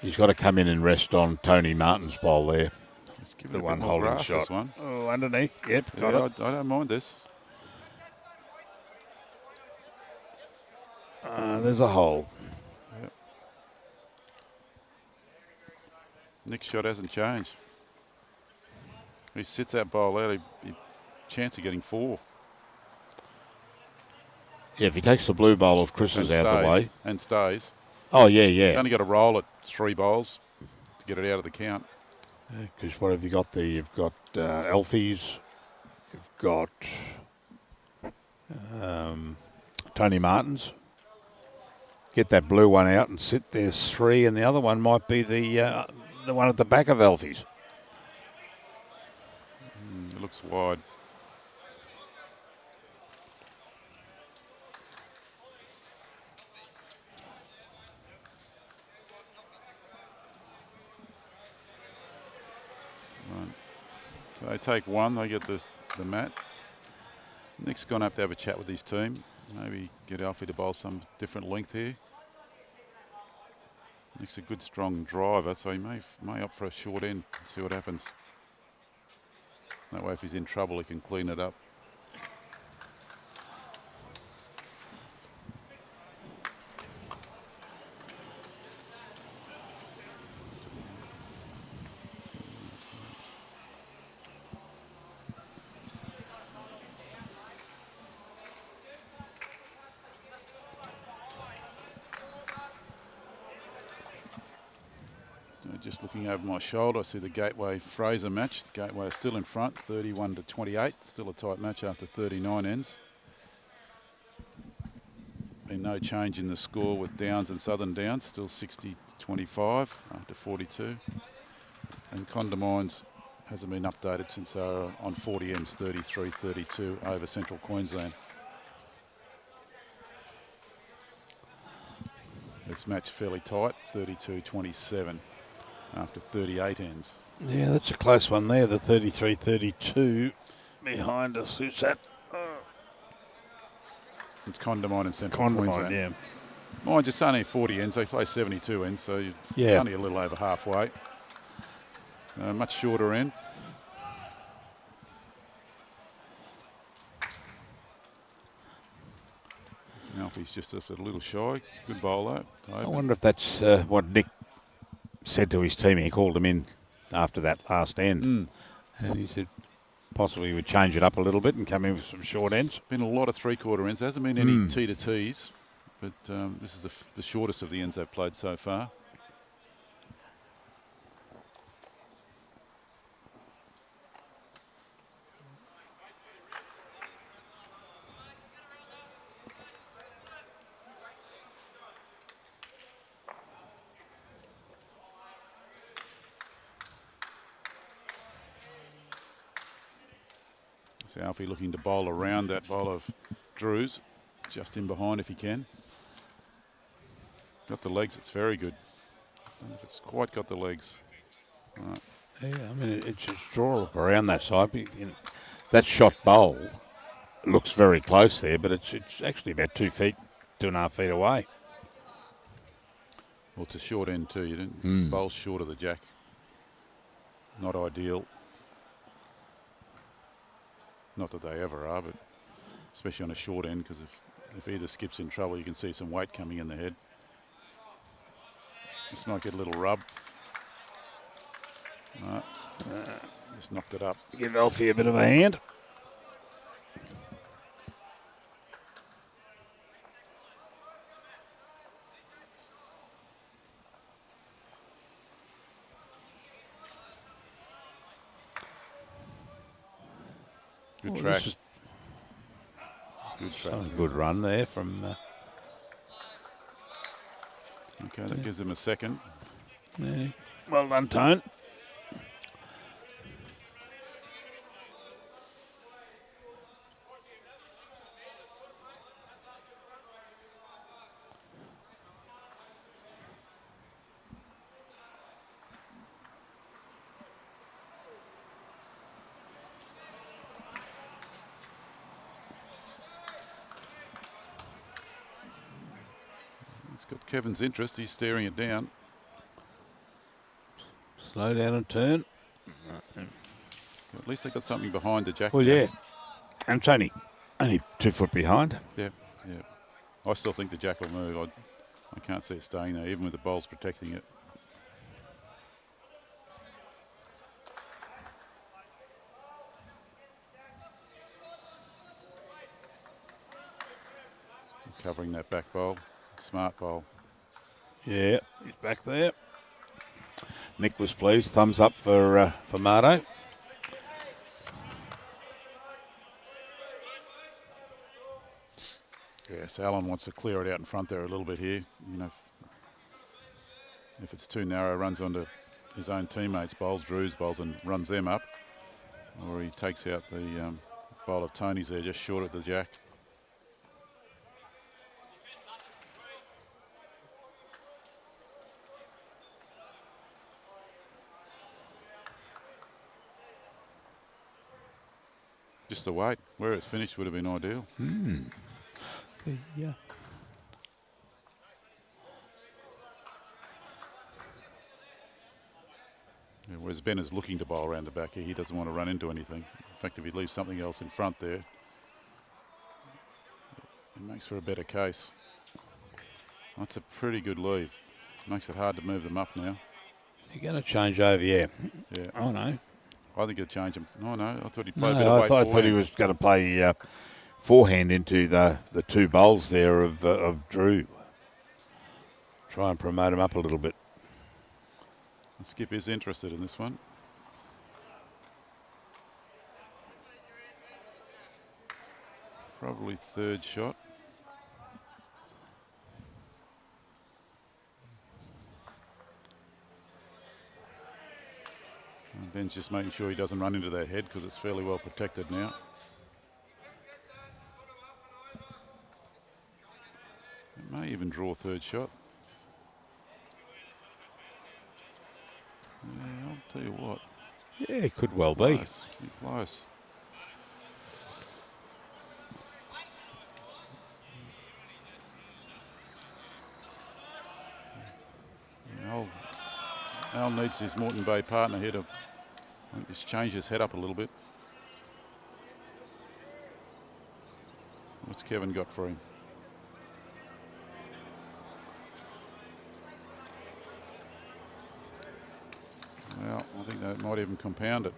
He's got to come in and rest on Tony Martin's bowl there. Let's give it The a bit one more holding grass, shot. this one. Oh, underneath. Yep, got Yeah, it. I don't mind this. There's a hole. Yep. Nick's shot hasn't changed. He sits that bowl out, he chance of getting 4. Yeah, if he takes the blue bowl of Chris's out of the way. And stays. Oh, yeah, He's yeah. only got to roll at 3 bowls to get it out of the count. Because what have you got there? You've got Alfie's. You've got Tony Martin's. Get that blue one out and sit. There's 3, and the other one might be the one at the back of Alfie's. It looks wide. Right. So they take 1, they get the mat. Nick's gone up to have a chat with his team. Maybe get Alfie to bowl some different length here. Nick's a good strong driver, so he may opt for a short end, see what happens. That way if he's in trouble he can clean it up. Just looking over my shoulder, I see the Gateway Fraser match. The Gateway is still in front, 31-28. Still a tight match after 39 ends. Been no change in the score with Downs and Southern Downs, still 60-25 after 42. And Condamines hasn't been updated since they were on 40 ends, 33-32 over Central Queensland. This match fairly tight, 32-27. After 38 ends. Yeah, that's a close one there, the 33-32 behind us. Who's that? It's Condamine and Central Queensland. yeah. Mine just only 40 ends. They play 72 ends, so you're only a little over halfway. Much shorter end. Alfie's just a little shy. Good bowler. I wonder if that's what Nick said to his team. He called him in after that last end. And he said possibly he would change it up a little bit and come in with some short ends. Been a lot of 3/4 ends. There hasn't been any T to Ts, but this is the shortest of the ends they've played so far. So Alfie looking to bowl around that bowl of Drew's, just in behind if he can. Got the legs, it's very good. Don't know if it's quite got the legs. Right. Yeah, I mean, it's a draw around that side. But, you know, that shot bowl looks very close there, but it's actually about 2 feet, 2.5 feet away. Well, it's a short end too. You didn't bowl short of the jack. Not ideal. Not that they ever are, but especially on a short end, because if either skips in trouble, you can see some weight coming in the head. This might get a little rub. Just knocked it up. Give Alfie a bit of a hand. Good Oh, track. this is Good track. some good run there from. Okay, that gives him a second. Yeah. Well done, Tone. It's got Kevin's interest. He's staring it down. Slow down and turn. At least they got something behind the jack. Well, now. yeah. And it's only 2 foot behind. Yeah, yeah. I still think the jack will move. I can't see it staying there, even with the bowls protecting it. Covering that back bowl. Smart bowl. Yeah, he's back there. Nick was pleased. Thumbs up for Marto. Yes, Alan wants to clear it out in front there a little bit here. You know, if it's too narrow, runs onto his own teammates, bowls Drew's bowls and runs them up. Or he takes out the bowl of Tony's there, just short of the jack. Just the weight. Where it's finished would have been ideal. Yeah. Yeah, whereas Ben is looking to bowl around the back here. He doesn't want to run into anything. In fact, if he leaves something else in front there, it makes for a better case. That's a pretty good leave. Makes it hard to move them up now. You're going to change over, yeah. Yeah. Oh, no. I think he'll change him. No, I thought he'd play a bit No, of I weight thought he forehand. was going to play forehand into the 2 bowls there of Drew. Try and promote him up a little bit. Skip is interested in this one. Probably third shot. And Ben's just making sure he doesn't run into that head because it's fairly well protected now. It may even draw third shot. Yeah, I'll tell you what. Yeah, it could well be. Close. Close. Al needs his Moreton Bay partner here to just change his head up a little bit. What's Kevin got for him? Well, I think that might even compound it.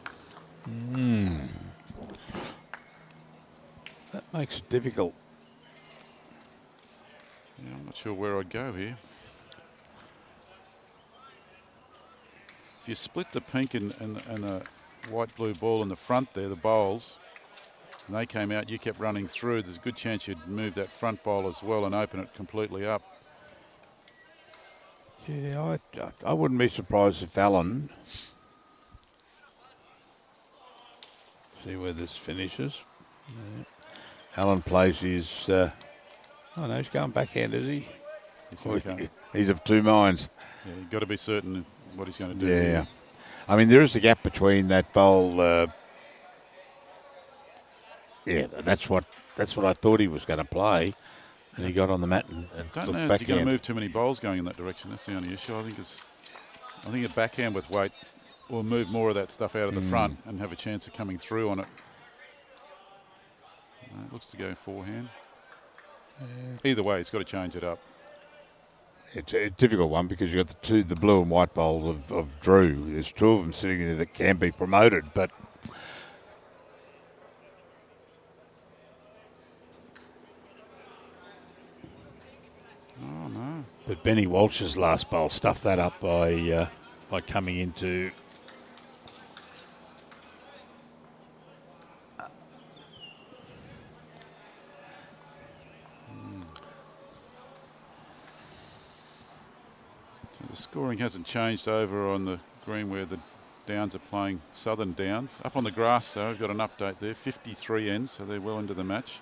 That makes it difficult. Yeah, I'm not sure where I'd go here. If you split the pink and a white-blue ball in the front there, the bowls, and they came out, you kept running through, there's a good chance you'd move that front bowl as well and open it completely up. Yeah, I wouldn't be surprised if Alan... See where this finishes. Yeah. Alan plays his... oh no, he's going backhand, is he? He's of 2 minds. Yeah, you've got to be certain what he's going to do. Yeah. Here. I mean, there is a gap between that bowl. Yeah, that's what I thought he was going to play, and he got on the mat and Don't looked know if backhand. you're going to move too many bowls going in that direction. That's the only issue. I think a backhand with weight will move more of that stuff out of the front and have a chance of coming through on it. It looks to go forehand. Either way, he's got to change it up. It's a difficult one because you've got the blue and white bowls of Drew. There's two of them sitting there that can be promoted, but Oh, no. but Benny Walsh's last bowl stuffed that up by coming into. So the scoring hasn't changed over on the green where the Downs are playing Southern Downs. Up on the grass, though, I've got an update there. 53 ends, so they're well into the match.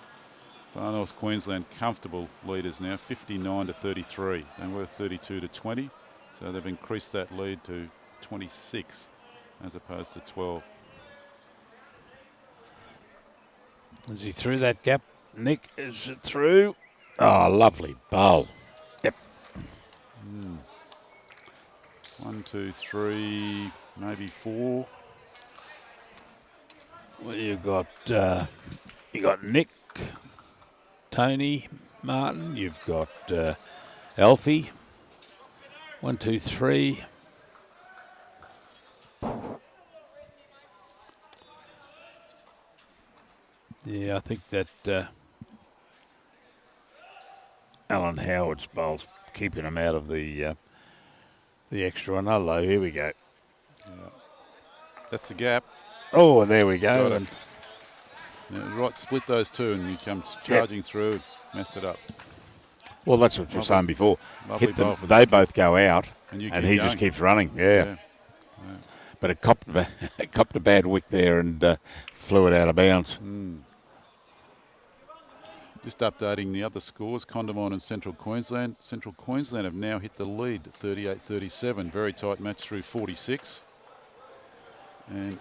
Far North Queensland comfortable leaders now, 59 to 33. They were 32 to 20, so they've increased that lead to 26 as opposed to 12. Is he through that gap? Nick, is it through? Oh, lovely bowl. Yep. 1, 2, 3, maybe 4. Well, you got Nick, Tony, Martin. You've got Alfie. 1, 2, 3. Yeah, I think that Alan Howard's bowl's keeping him out of the extra one. Hello, here we go. That's the gap. Oh, there we go. Got it. Yeah, right, split those two and you come charging through, mess it up. Well, that's what you were saying before. Lovely Hit them, bowl for they the both go out, and you and keep he going. just keeps running. Yeah. But it copped a bad wick there and flew it out of bounds. Just updating the other scores, Condamine and Central Queensland. Central Queensland have now hit the lead, 38-37. Very tight match through 46. And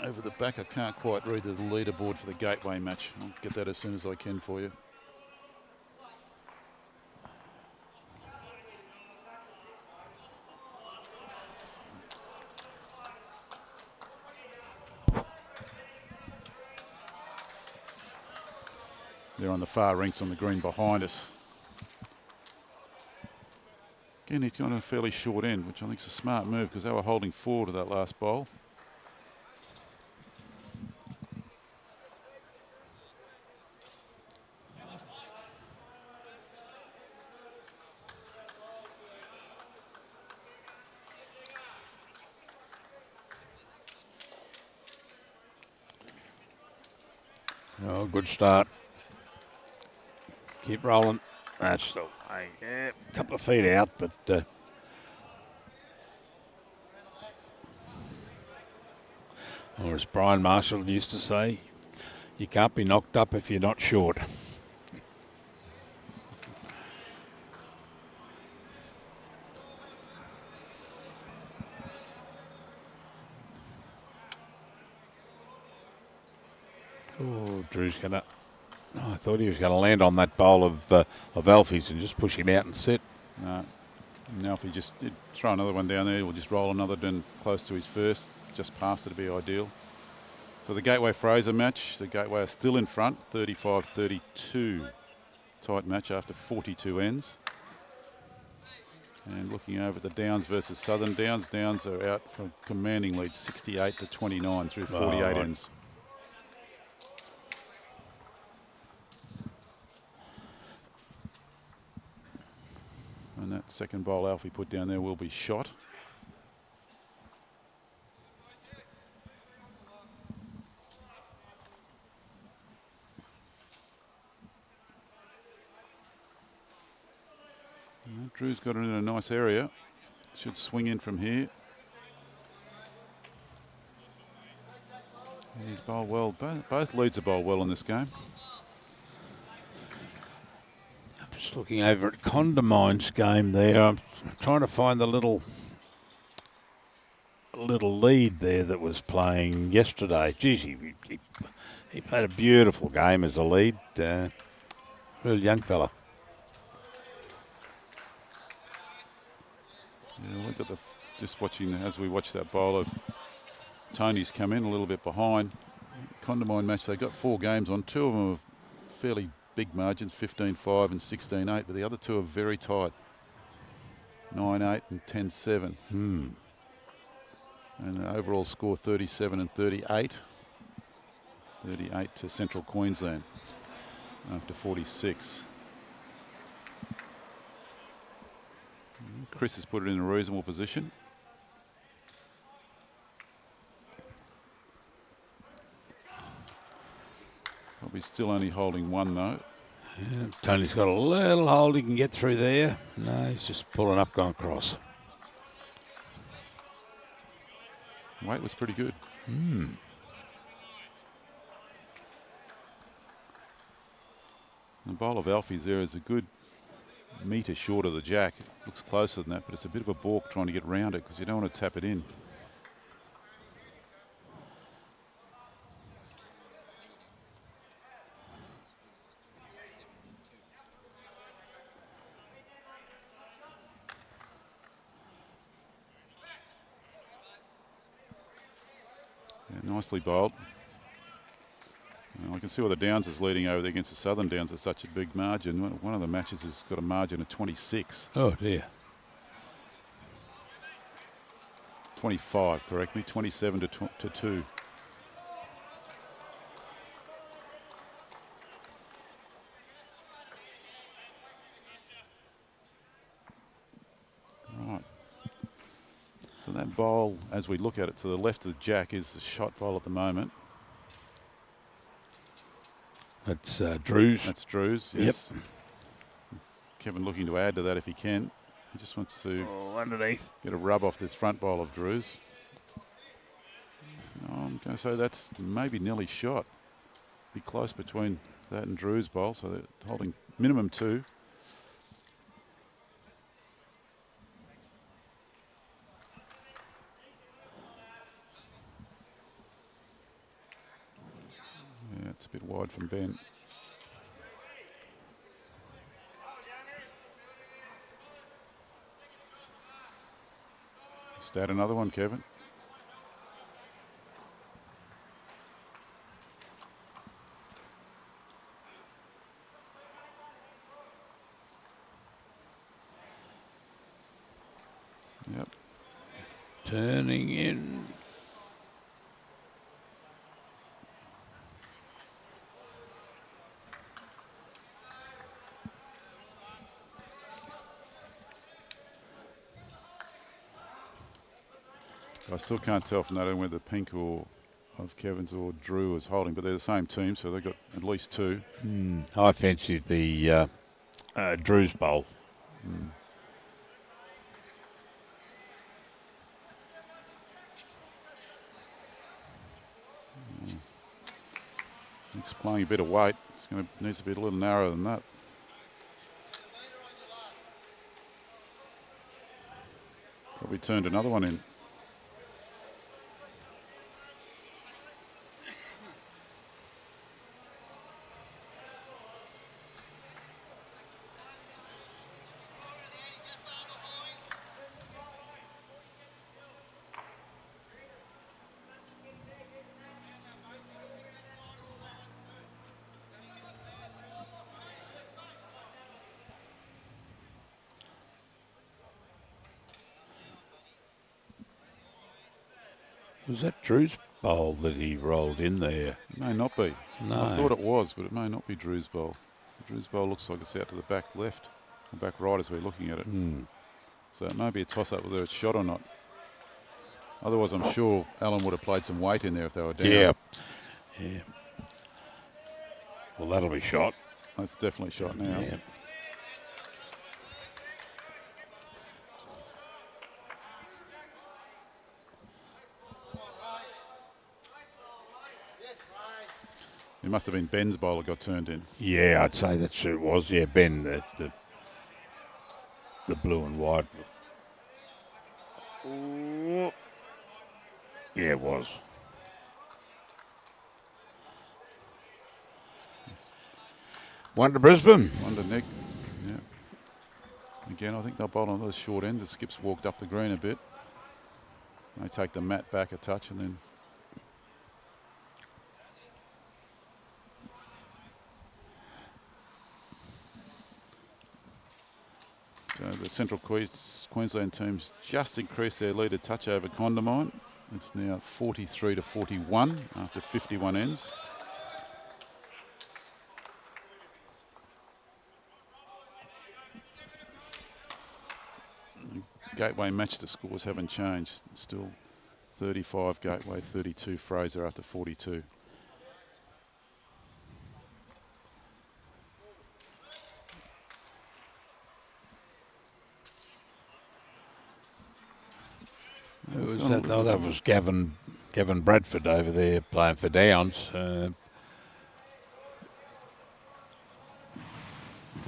over the back, I can't quite read the leaderboard for the Gateway match. I'll get that as soon as I can for you. They're on the far ranks on the green behind us. Again, he's gone a fairly short end, which I think is a smart move because they were holding forward to that last bowl. Oh, good start. Keep rolling. That's the way. Yeah, a couple of feet out, but or as Brian Marshall used to say, you can't be knocked up if you're not short. Oh, Drew's gonna. Oh, I thought he was going to land on that bowl of Alfie's and just push him out and sit. No. Now if he just did throw another one down there, we'll just roll another down close to his first. Just past it to be ideal. So the Gateway Fraser match, the Gateway are still in front, 35-32. Tight match after 42 ends. And looking over at the Downs versus Southern Downs. Downs are out for a commanding lead, 68-29 through 48 right. ends. And that second bowl Alfie put down there will be shot. And Drew's got it in a nice area. Should swing in from here. And he's bowled well. Both leads are bowled well in this game. Just looking over at Condamine's game there. I'm trying to find the little lead there that was playing yesterday. Geez, he played a beautiful game as a lead. Real young fella. Yeah, look at just watching as we watch that bowl of Tony's come in a little bit behind. Condamine match, they got 4 games on. 2 of them are fairly big margins, 15-5 and 16-8, but the other 2 are very tight. 9-8 and 10-7. Hmm. And the overall score 37 and 38. 38 to Central Queensland after 46. Chris has put it in a reasonable position. Probably still only holding one though. Yeah, Tony's got a little hold he can get through there. No, he's just pulling up, going across. Weight was pretty good. Hmm. The bowl of Alfie's there is a good metre short of the jack. It looks closer than that, but it's a bit of a balk trying to get round it because you don't want to tap it in. Yeah, nicely bowled. I can see why the Downs is leading over there against the Southern Downs at such a big margin. One of the matches has got a margin of 26. Oh, dear. 25, correct me, 27 to 2. Right. So that bowl, as we look at it to the left of the jack, is the shot bowl at the moment. That's Drew's. That's Drew's, yes. Yep. Kevin looking to add to that if he can. He just wants to underneath. Get a rub off this front bowl of Drew's. I'm going to say that's maybe nearly shot. Be close between that and Drew's bowl, so they're holding minimum 2. Yeah, it's a bit wide from Ben. Start another one, Kevin. Yep. Turning in. I still can't tell from that whether Pink or of Kevin's or Drew is holding, but they're the same team, so they've got at least 2. I fancied the Drew's bowl. It's playing a bit of weight. Needs to be a little narrower than that. Probably turned another one in. Was that Drew's bowl that he rolled in there? It may not be. No. I thought it was, but it may not be Drew's bowl. Drew's bowl looks like it's out to the back left, or back right as we're looking at it. So it may be a toss-up whether it's shot or not. Otherwise, I'm sure Alan would have played some weight in there if they were down. Yeah. Well, that'll be shot. That's definitely shot now. Yeah. It must have been Ben's bowl that got turned in. Yeah, I'd say that's who it was. Yeah, Ben, the blue and white. Yeah, it was. One to Brisbane. One to Nick. Yeah. Again, I think they'll bowl on the short end. The Skip's walked up the green a bit. They take the mat back a touch and then So the Central Queensland teams just increased their lead a touch over Condamine. It's now 43 to 41 after 51 ends. Gateway match, the scores haven't changed. Still 35 Gateway, 32 Fraser after 42. Who was that? Oh, that was Gavin Bradford over there playing for Downs.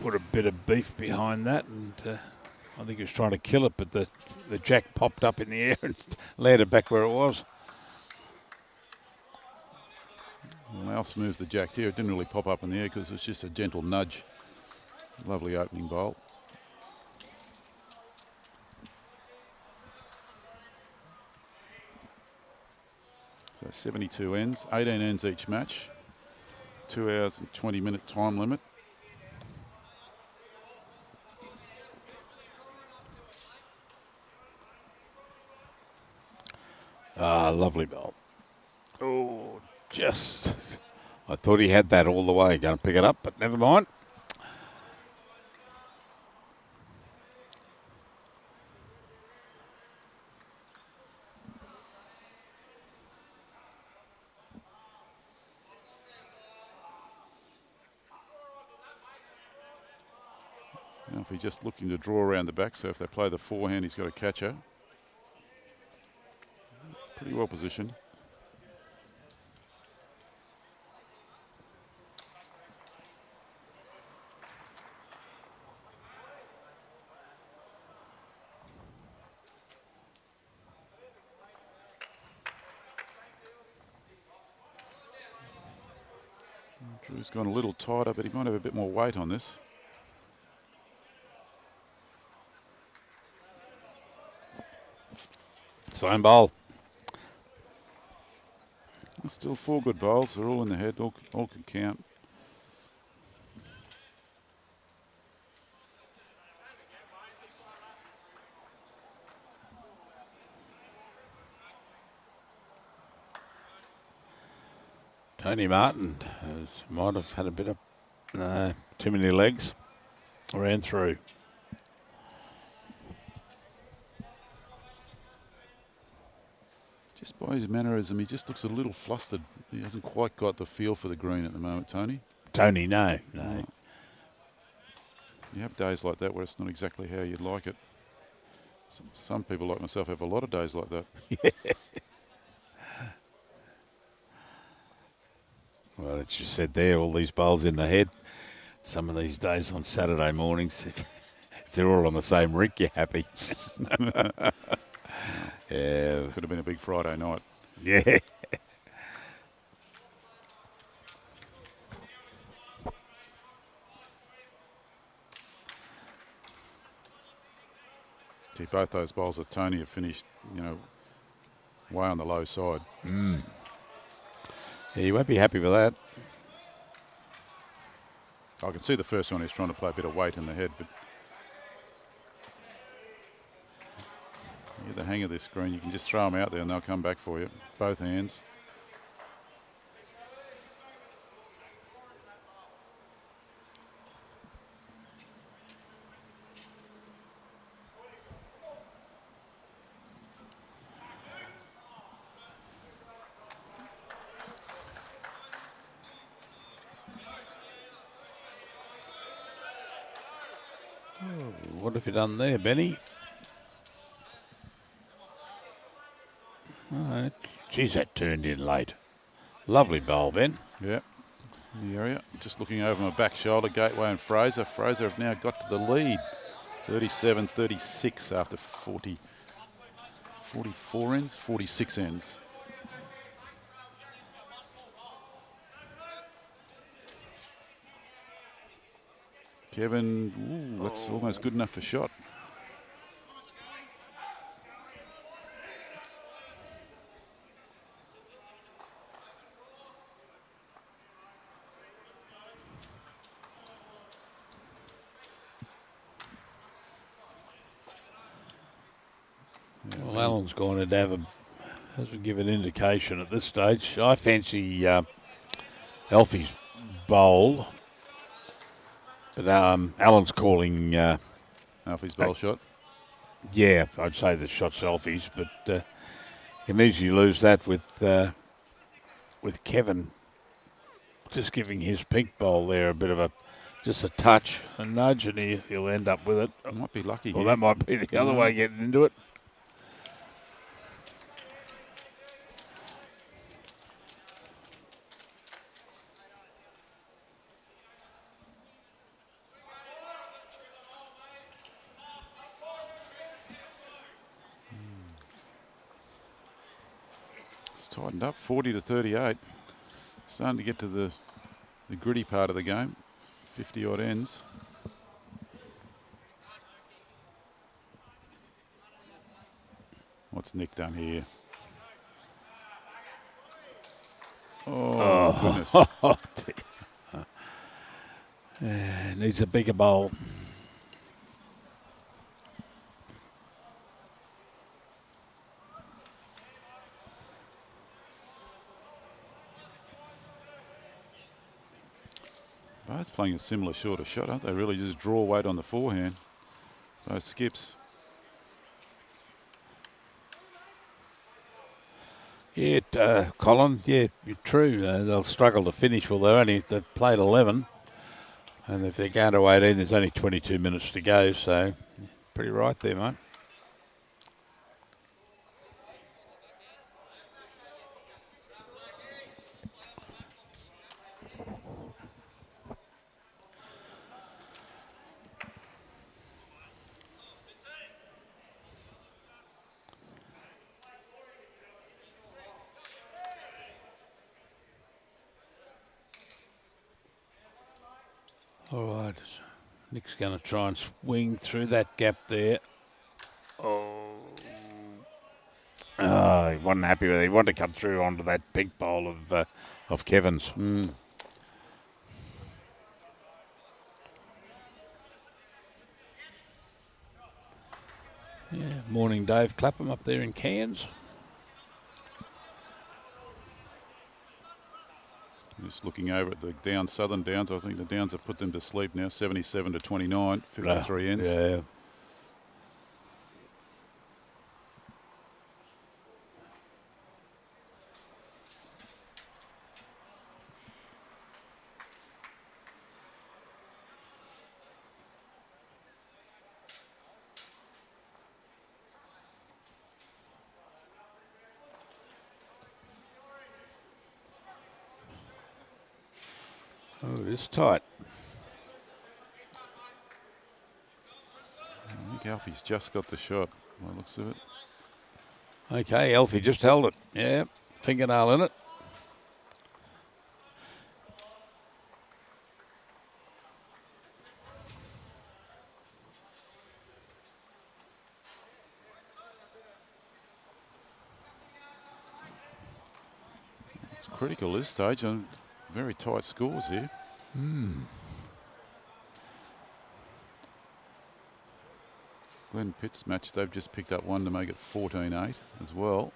Put a bit of beef behind that, and I think he was trying to kill it, but the jack popped up in the air and landed back where it was. Well, how smooth the jack here. It didn't really pop up in the air because it was just a gentle nudge. Lovely opening bowl. So 72 ends, 18 ends each match. 2 hours and 20-minute time limit. Ah, lovely bowl. Oh, just... I thought he had that all the way. Going to pick it up, but never mind. Now if he's just looking to draw around the back, so if they play the forehand, he's got a catcher. Pretty well positioned. Drew's gone a little tighter, but he might have a bit more weight on this. Same bowl. Still 4 good bowls. They're all in the head. All can count. Tony Martin might have had a bit of too many legs. Ran through. Just by his mannerism, he just looks a little flustered. He hasn't quite got the feel for the green at the moment, Tony. Tony, no. You have days like that where it's not exactly how you'd like it. Some people like myself have a lot of days like that. Well, it's just said there, all these bowls in the head. Some of these days on Saturday mornings, if they're all on the same rink, you're happy. Yeah. Could have been a big Friday night. Yeah. See, both those bowls of Tony have finished, way on the low side. Yeah, you won't be happy with that. I can see the first one he's trying to play a bit of weight in the head, but you get the hang of this green. You can just throw them out there and they'll come back for you. Both hands. What have you done there, Benny? Oh, geez, that turned in late. Lovely bowl, Ben. Yep. In the area. Just looking over my back shoulder, Gateway and Fraser. Fraser have now got to the lead. 37-36 after 44 ends, 46 ends. Kevin, ooh, that's almost good enough for shot. Well, Alan's going to have hasn't given indication at this stage. I fancy Alfie's bowl, but Alan's calling. Alfie's bowl shot. Yeah, I'd say the shot's Alfie's, but you can easily lose that with Kevin just giving his pink bowl there a bit of just a touch, a nudge, and he'll end up with it. Might be lucky. Well, here. that might be the other way getting into it. It's tightened up, 40 to 38. Starting to get to the gritty part of the game. 50 odd ends. What's Nick done here? Oh, goodness. Needs a bigger bowl. Both playing a similar shorter shot, aren't they? Really just draw weight on the forehand. Both skips. Yeah, Colin, yeah, you're true. They'll struggle to finish. Well, they've played 11. And if they're going to 18, there's only 22 minutes to go. So, pretty right there, mate. All right, Nick's going to try and swing through that gap there. He wasn't happy with it. He wanted to come through onto that pink bowl of Kevin's. Yeah, morning Dave Clapham up there in Cairns. Just looking over at the Southern Downs, I think the Downs have put them to sleep now. 77 to 29, 53 ends. Yeah. Oh, it is tight. I think Alfie's just got the shot, by the looks of it. Okay, Alfie just held it. Yeah, fingernail in it. It's critical this stage, and very tight scores here. Glenn Pitt's match, they've just picked up one to make it 14-8 as well.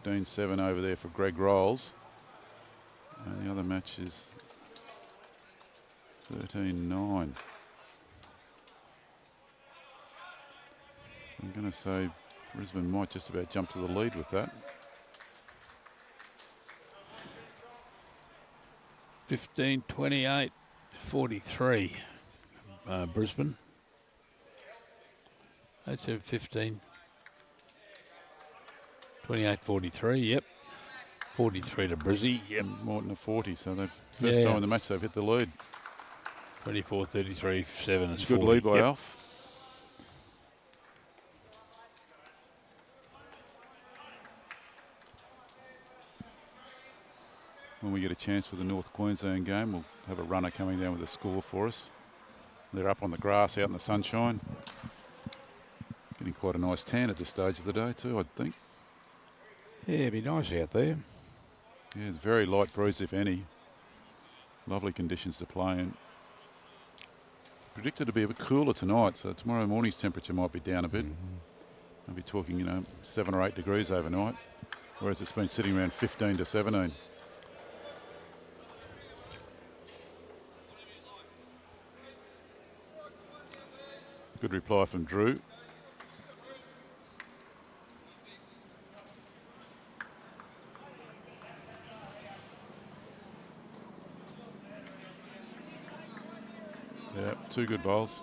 15-7 over there for Greg Rolls. And the other match is 13-9. I'm going to say Brisbane might just about jump to the lead with that. 15-28, 43. Brisbane. That's a 15. 28-43, yep. 43 to Brizzy, yep. Morton to 40, so they've first time in the match they've hit the lead. 24-33, 7 is Good 40. lead by Alf. When we get a chance with the North Queensland game, we'll have a runner coming down with a score for us. They're up on the grass out in the sunshine. Getting quite a nice tan at this stage of the day too, I think. Yeah, it'd be nice out there. Yeah, it's very light breeze, if any. Lovely conditions to play in. predicted to be a bit cooler tonight, so tomorrow morning's temperature might be down a bit. I'll be talking, 7 or 8 degrees overnight, whereas it's been sitting around 15 to 17. Good reply from Drew. Yeah, 2 good bowls.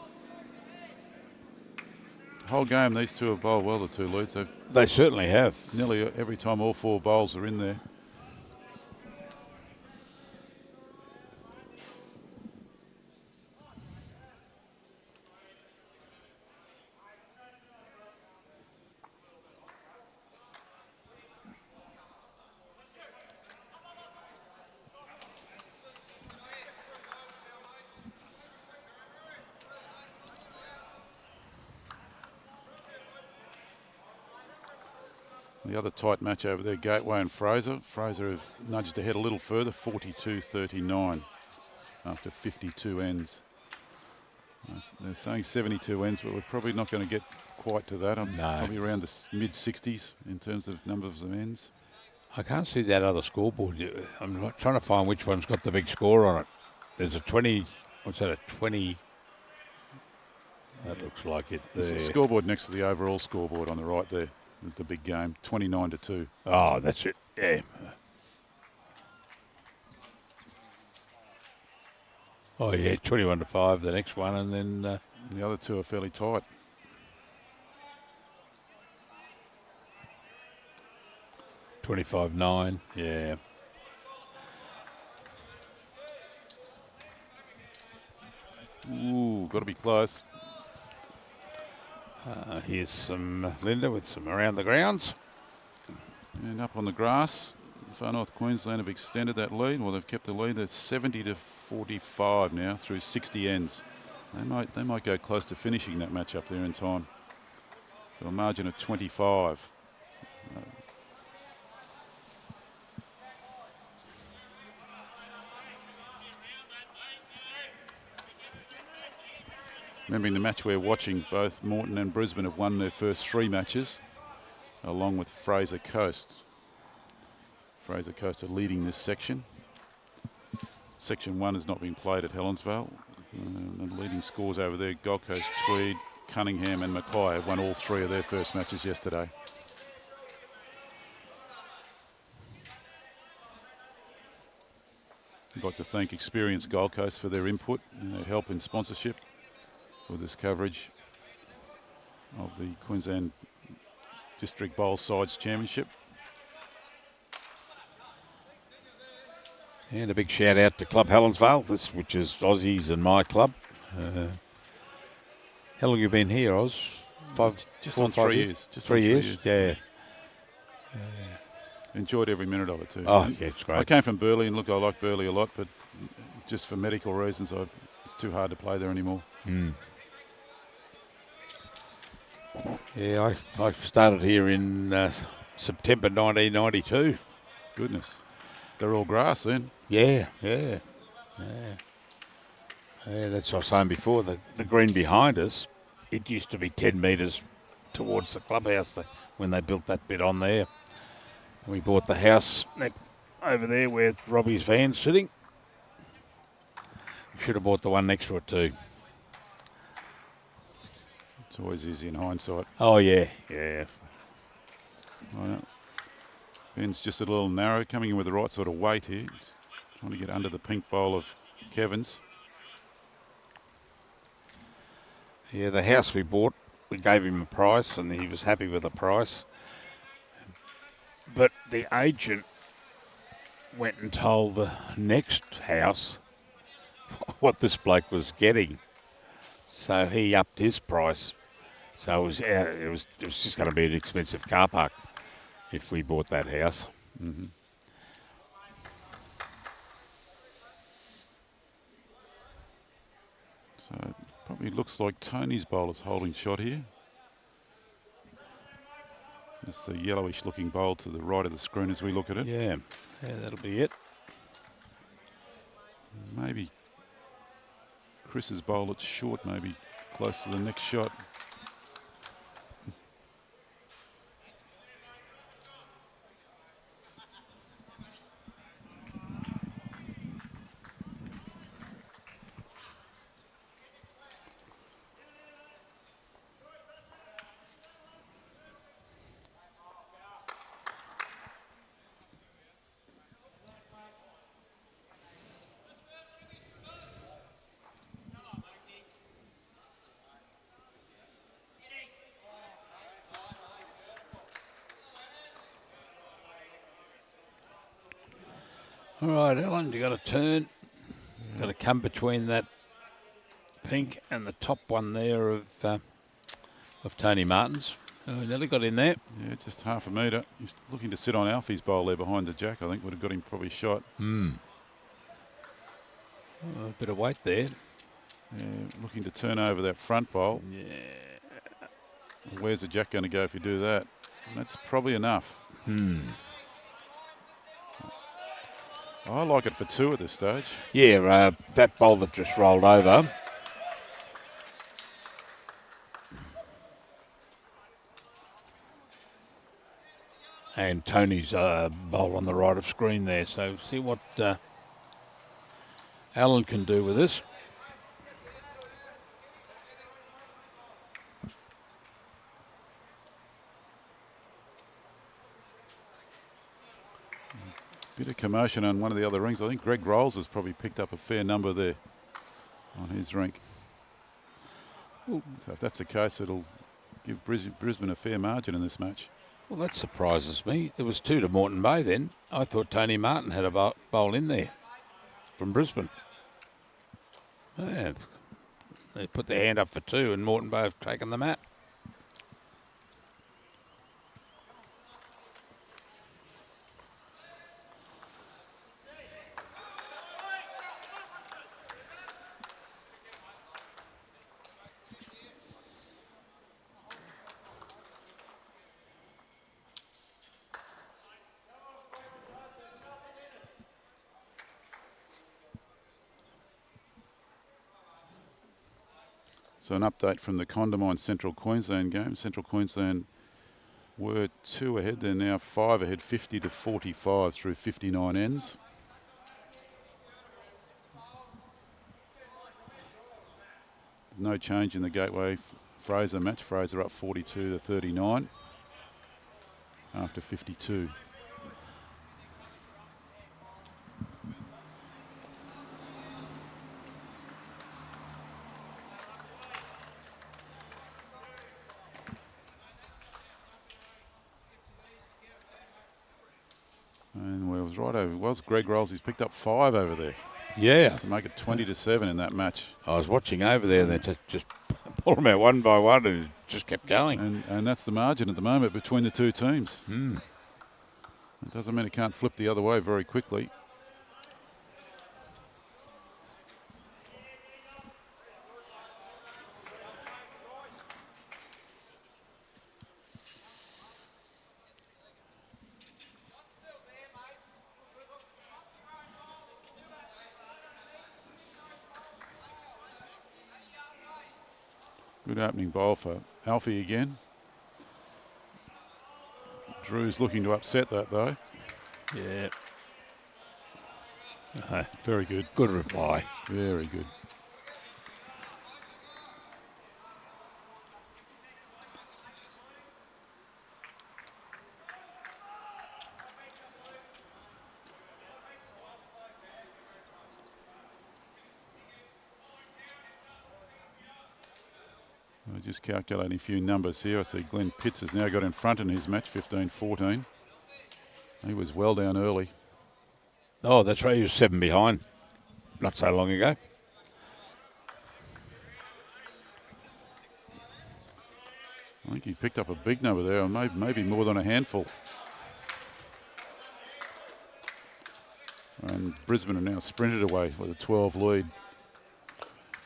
Whole game, these two have bowled well, the 2 leads. They certainly have. Nearly every time all 4 bowls are in there. The other tight match over there, Gateway and Fraser. Fraser have nudged ahead a little further, 42-39 after 52 ends. They're saying 72 ends, but we're probably not going to get quite to that. I'm probably around the mid-60s in terms of numbers of ends. I can't see that other scoreboard. I'm trying to find which one's got the big score on it. There's a 20, what's that, a 20? That looks like it. There's a scoreboard next to the overall scoreboard on the right there. The big game, 29-2. Oh, that's it. Yeah. Oh yeah, 21-5. The next one, and then the other 2 are fairly tight. $25-9. Yeah. Ooh, got to be close. Here's some Linda with some around the grounds. And up on the grass, Far North Queensland have extended that lead. Well, they've kept the lead. They're 70-45 now through 60 ends. They might go close to finishing that match up there in time. So a margin of 25. Remembering the match we're watching, both Moreton and Brisbane have won their first 3 matches, along with Fraser Coast. Fraser Coast are leading this section. Section 1 has not been played at Helensvale. The leading scores over there, Gold Coast, Tweed, Cunningham and Mackay have won all 3 of their first matches yesterday. I'd like to thank experienced Gold Coast for their input and their help in sponsorship with this coverage of the Queensland District Bowl Sides Championship. And a big shout out to Club Helensvale, which is Aussie's and my club. How long have you been here, Oz? Just on 3 years. Just 3 years? Yeah. Enjoyed every minute of it too. Oh, yeah, it's great. I came from Burleigh, and look, I like Burleigh a lot, but just for medical reasons, it's too hard to play there anymore. Yeah, I started here in September 1992. Goodness. They're all grass then. Yeah. Yeah, that's what I was saying before. The green behind us, it used to be 10 metres towards the clubhouse when they built that bit on there. And we bought the house over there where Robbie's van's sitting. We should have bought the one next to it too. It's always easy in hindsight. Oh, yeah. I know. Ben's just a little narrow, coming in with the right sort of weight here. Just trying to get under the pink bowl of Kevin's. Yeah, the house we bought, we gave him a price and he was happy with the price. But the agent went and told the next house what this bloke was getting. So he upped his price. So it was just going to be an expensive car park if we bought that house. Mm-hmm. So it probably looks like Tony's bowl is holding shot here. It's a yellowish looking bowl to the right of the screen as we look at it. Yeah, that'll be it. Maybe Chris's bowl, it's short, maybe close to the next shot. All right, Alan, you got to turn. Got to come between that pink and the top one there of Tony Martin's. Oh, nearly got in there. Yeah, just half a metre. He's looking to sit on Alfie's bowl there behind the jack. I think would have got him probably shot. A bit of weight there. Yeah, looking to turn over that front bowl. Yeah. Where's the jack going to go if you do that? That's probably enough. I like it for 2 at this stage. Yeah, that bowl that just rolled over. And Tony's bowl on the right of screen there. So see what Alan can do with this. Bit of commotion on one of the other rings. I think Greg Rolls has probably picked up a fair number there on his rink. So if that's the case, it'll give Brisbane a fair margin in this match. Well, that surprises me. There was 2 to Moreton Bay then. I thought Tony Martin had a bowl in there from Brisbane. Yeah, they put their hand up for 2 and Moreton Bay have taken the mat. So an update from the Condamine Central Queensland game. Central Queensland were 2 ahead. They're now 5 ahead, 50 to 45 through 59 ends. No change in the Gateway Fraser match. Fraser up 42 to 39 after 52. And well, it was right over. It was Greg Rolls. He's picked up 5 over there. Yeah. To make it 20 to 7 in that match. I was watching over there and they just pulled them out one by one and it just kept going. And that's the margin at the moment between the 2 teams. It doesn't mean it can't flip the other way very quickly. Good opening bowl for Alfie again. Drew's looking to upset that though. Yeah. Very good. Good reply. Very good. Just calculating a few numbers here. I see Glenn Pitts has now got in front in his match, 15-14. He was well down early. Oh, that's right. He was 7 behind not so long ago. I think he picked up a big number there, or maybe more than a handful. And Brisbane have now sprinted away with a 12 lead.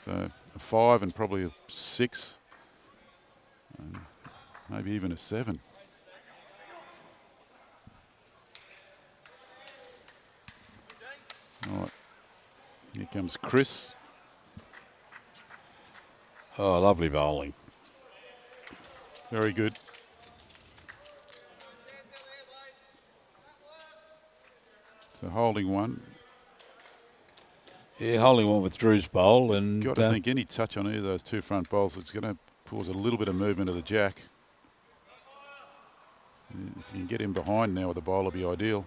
So a 5 and probably a 6. And maybe even a 7. All right. Here comes Chris. Oh, lovely bowling. Very good. So holding one. Yeah, holding one with Drew's bowl. And Got to think any touch on either of those two front bowls, it's going to cause a little bit of movement of the jack. If you can get him behind now with the bowl, it'll be ideal.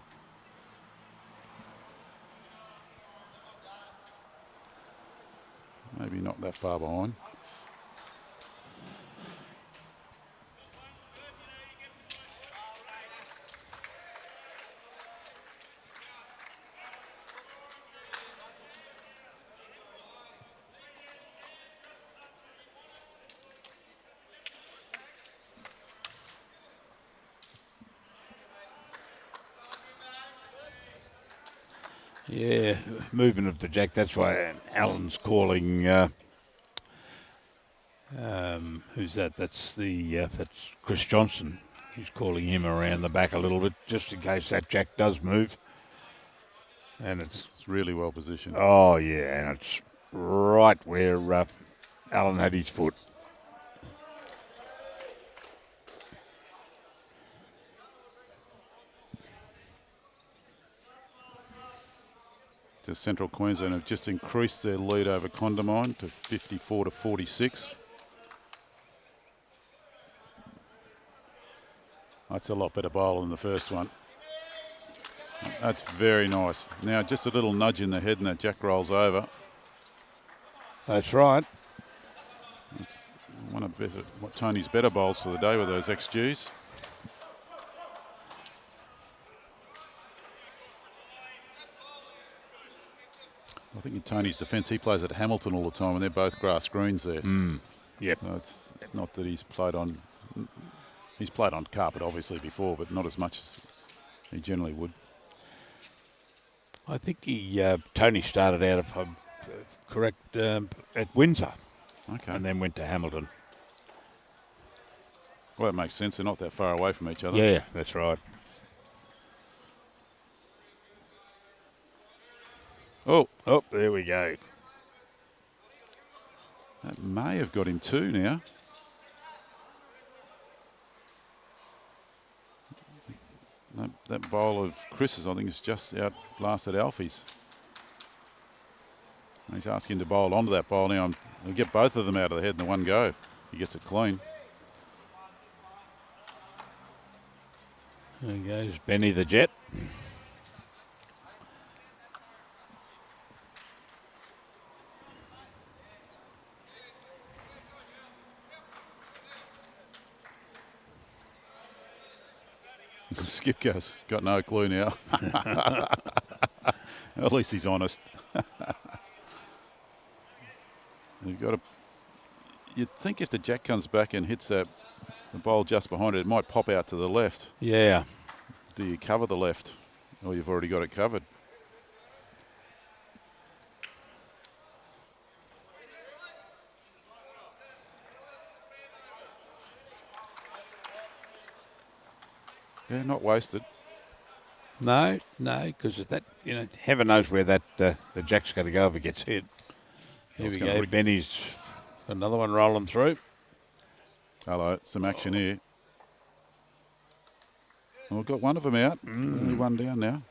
Maybe not that far behind. yeah, movement of the jack. That's why Alan's calling. Who's that? That's Chris Johnston. He's calling him around the back a little bit, just in case that jack does move. And It's really well positioned. oh yeah, and it's right where Alan had his foot. The Central Queensland have just increased their lead over Condamine to 54 to 46. That's a lot better bowl than the first one. That's very nice. Now just a little nudge in the head and that jack rolls over. That's right. It's one of Tony's better bowls for the day with those XGs. I think in Tony's defence, he plays at Hamilton all the time, and they're both grass greens there. Yep. So it's not that he's played on carpet obviously before, but not as much as he generally would. I think Tony started out, if I'm correct, at Windsor, Okay. and then went to Hamilton. Well, that makes sense. They're not that far away from each other. Yeah, that's right. Oh, Oh, there we go. that may have got him two now. That bowl of Chris's, I think, has just outlasted Alfie's. And he's asking to bowl onto that bowl now. He'll get both of them out of the head in the one go. He gets it clean. There goes Benny the Jet. Skip goes, got no clue now. At least he's honest. You've got to. You'd think if the jack comes back and hits the bowl just behind it, it might pop out to the left. Yeah. Do you cover the left? Or you've already got it covered. Yeah, not wasted. No, because that, heaven knows where that the jack's going to go if it gets hit. Here we go. Benny's another one rolling through. Hello, some action here. Well, we've got one of them out. It's only one down now.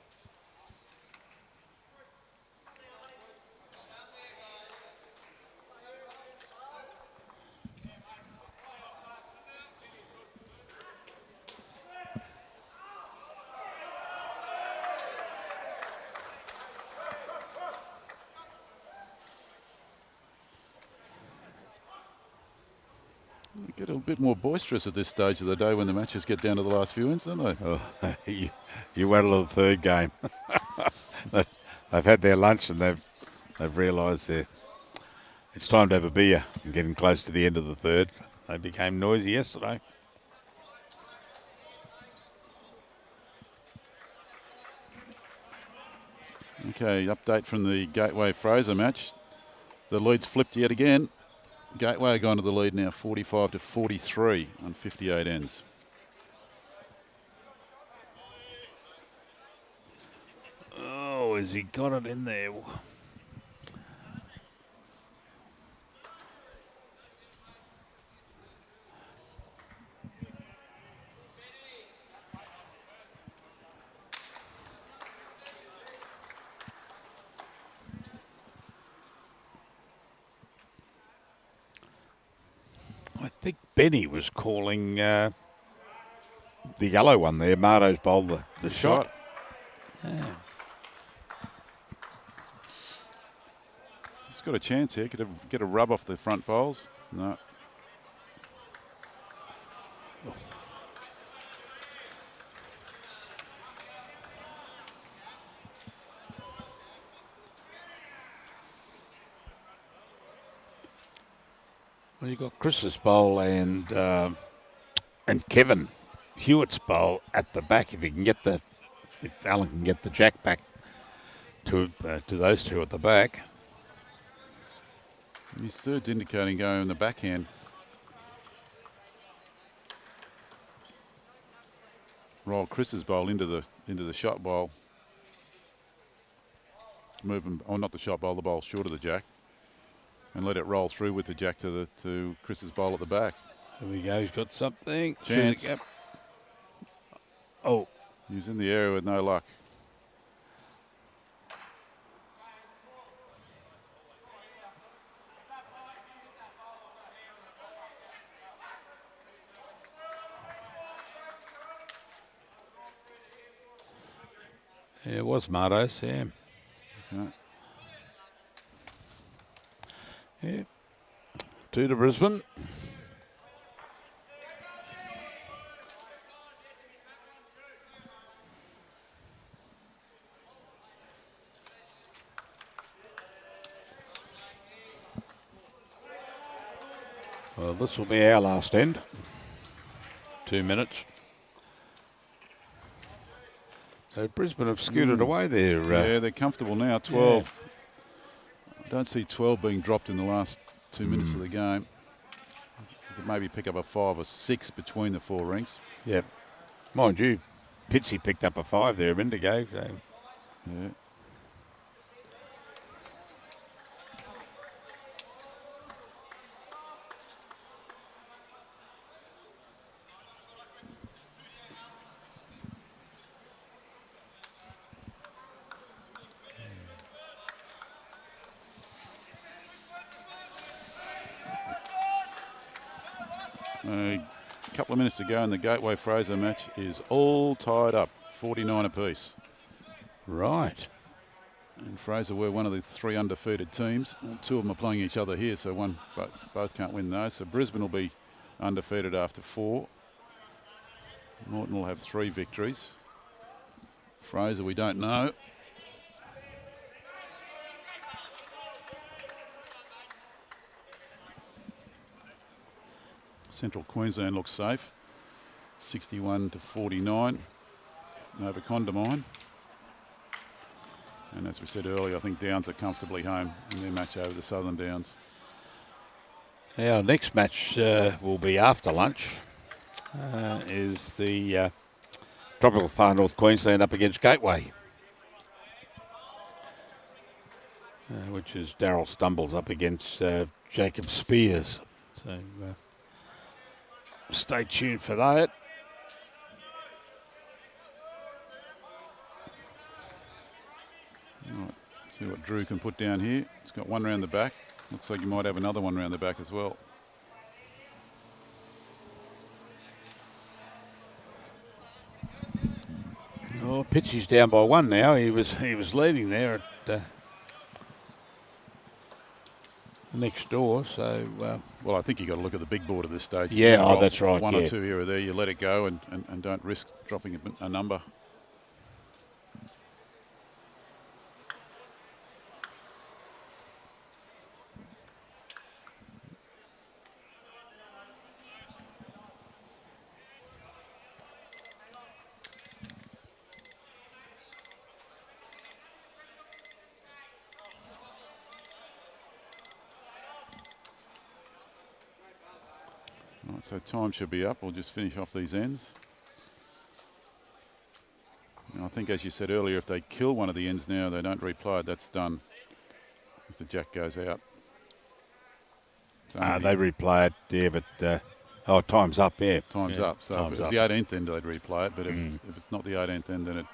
They get a bit more boisterous at this stage of the day when the matches get down to the last few ends, don't they? Oh, you wait till the third game. They've had their lunch and they've realised it's time to have a beer and getting close to the end of the third. They became noisy yesterday. Okay, update from the Gateway Fraser match. The lead's flipped yet again. Gateway gone to the lead now, 45 to 43 on 58 ends. Oh, has he got it in there? think Benny was calling the yellow one there. Marto's bowled the shot. Yeah. He's got a chance here. Could get a rub off the front bowls. No. Well, you've got Chris's bowl and Kevin Hewitt's bowl at the back. If Alan can get the jack back to those two at the back. His third's indicating going in the backhand. Roll Chris's bowl into the shot bowl. Move him, not the shot bowl, the bowl short of the jack, and let it roll through with the jack to Chris's bowl at the back. There we go. He's got something. Chance. Oh, he's in the area with no luck. Yeah, it was Marto's, yeah. Okay. Yeah. 2 to Brisbane. Well, this will be our last end. 2 minutes. So Brisbane have scooted away there. Yeah, they're comfortable now, 12. Yeah. I don't see 12 being dropped in the last 2 minutes of the game. You could maybe pick up a 5 or 6 between the 4 rings. Yep. Mind you, Pitchy picked up a 5 there a minute ago. So. Yeah. A couple of minutes to go, and the Gateway Fraser match is all tied up, 49 apiece. Right. And Fraser were one of the 3 undefeated teams. 2 of them are playing each other here, so both can't win those. So Brisbane will be undefeated after 4. Moreton will have 3 victories. Fraser, we don't know. Central Queensland looks safe. 61 to 49 over Condamine. And as we said earlier, I think Downs are comfortably home in their match over the Southern Downs. Our next match will be after lunch. Is the Tropical Far North Queensland up against Gateway. Which is Darryl Stumbles up against Jacob Spears. So stay tuned for that. Right, see what Drew can put down here. He's got 1 round the back. Looks like you might have another 1 round the back as well. Oh, Pitchy's down by 1 now. He was leading there at next door. So well, I think you got to look at the big board at this stage. Yeah, that's right. 1 or 2 here or there, you let it go and don't risk dropping a number. Right, so time should be up. We'll just finish off these ends. And I think, as you said earlier, if they kill one of the ends now, they don't replay it, that's done. If the jack goes out. They replay it, yeah, but time's up, yeah. Time's up. So if it's the 18th end, they'd replay it. But if it's not the 18th end, then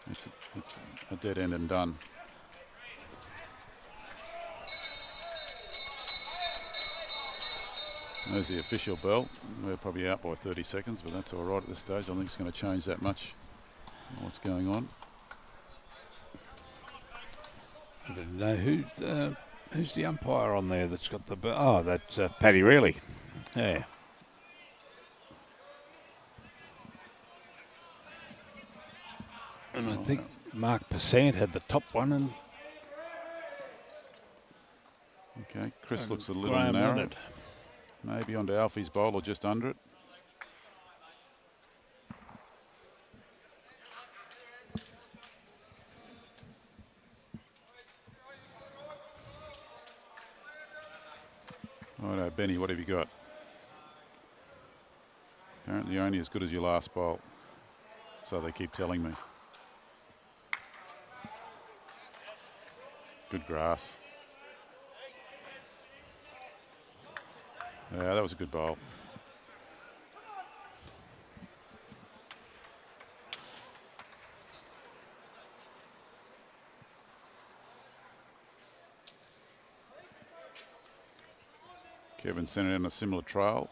it's a dead end and done. There's the official bell. We're probably out by 30 seconds, but that's all right at this stage. I don't think it's going to change that much what's going on. I don't know who's the umpire on there that's got the... Oh, that's Paddy Reilly. Yeah. And I think Mark Passant had the top one, and Okay, Chris looks a little Graham narrow. Leonard. Maybe onto Alfie's bowl or just under it. Righto, Benny, what have you got? Apparently only as good as your last bowl. So they keep telling me. Good grass. Yeah, that was a good bowl. Kevin sent it in a similar trail.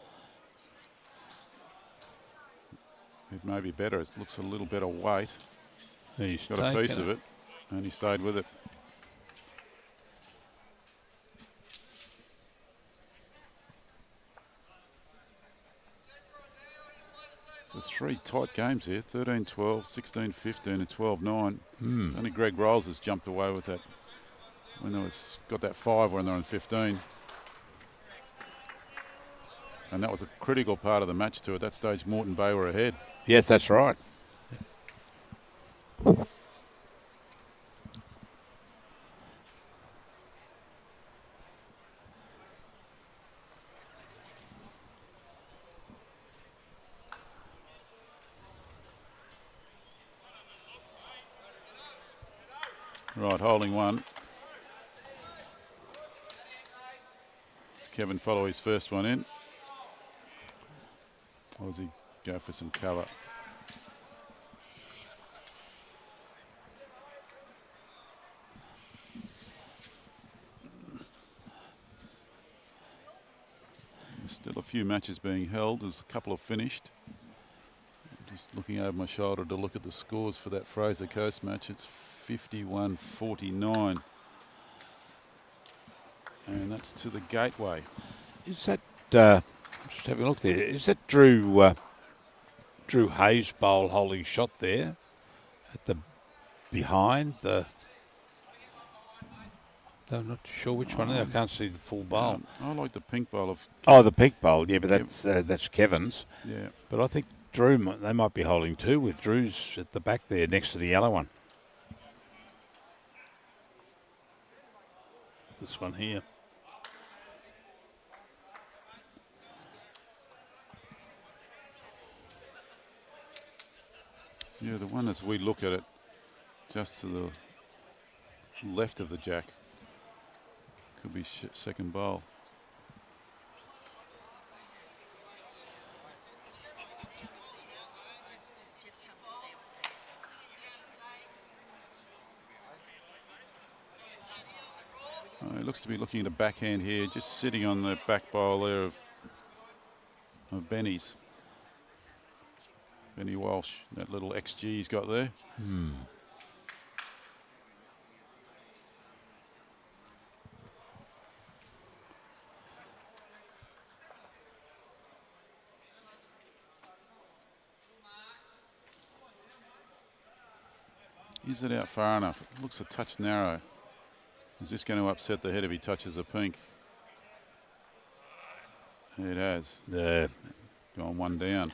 It may be better. It looks a little better weight. He's Got a piece of it, and he stayed with it. So 3 tight games here, 13-12, 16-15 and 12-9. Only Greg Rolls has jumped away with that when there was got that 5 when they're on 15. And that was a critical part of the match too. At that stage, Moreton Bay were ahead. Yes, that's right. Right, holding one. Does Kevin follow his first one in? Or does he go for some cover? There's still a few matches being held. There's a couple have finished. I'm just looking over my shoulder to look at the scores for that Fraser Coast match. It's 51-49. And that's to the Gateway. Is that... just having a look there. Is that Drew Hayes' bowl holding shot there at the behind the? I'm not sure which one. I can't see the full bowl. I like the pink bowl of. Oh, the pink bowl. Yeah, but that's Kevin's. Yeah. But I think Drew, they might be holding two with Drew's at the back there next to the yellow one. This one here. Yeah, the one as we look at it, just to the left of the jack, could be second bowl. He looks to be looking at a backhand here, just sitting on the back bowl there of Benny's. Benny Walsh, that little XG he's got there. Is it out far enough? It looks a touch narrow. Is this going to upset the head if he touches the pink? It has. Yeah. Gone one down.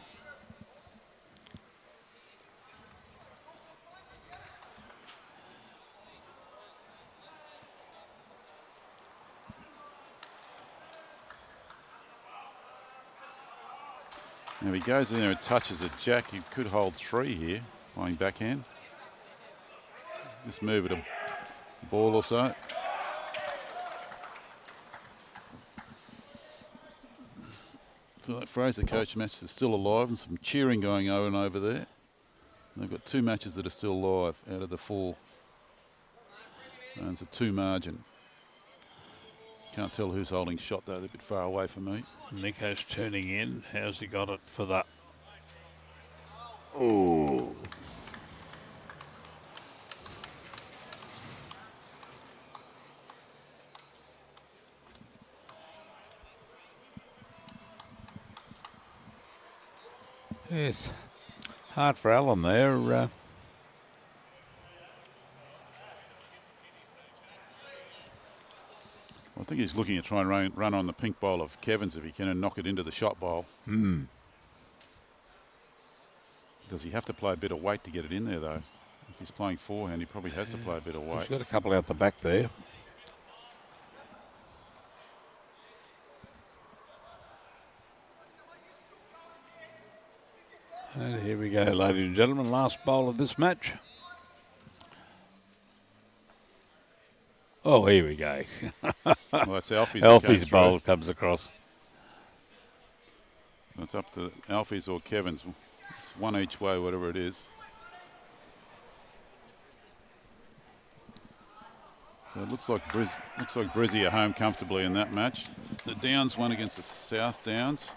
Now if he goes in there and touches a jack, he could hold 3 here, playing backhand. Just move it a ball or so. So that Fraser Coach match is still alive and some cheering going on over there. And they've got 2 matches that are still live out of the 4. And it's a 2 margin. Can't tell who's holding shot though. They're a bit far away from me. Nico's turning in. How's he got it for that? Oh. Yes. Hard for Alan there. I think he's looking to try and run on the pink bowl of Kevin's if he can and knock it into the shot bowl. Does he have to play a bit of weight to get it in there, though? If he's playing forehand, he probably has to play a bit of weight. He's got a couple out the back there. And here we go, ladies and gentlemen. Last bowl of this match. Oh, here we go. Well, that's Alfie's. Alfie's bowl comes across. So it's up to Alfie's or Kevin's. It's one each way, whatever it is. So it looks like Brizzy are home comfortably in that match. The Downs won against the South Downs.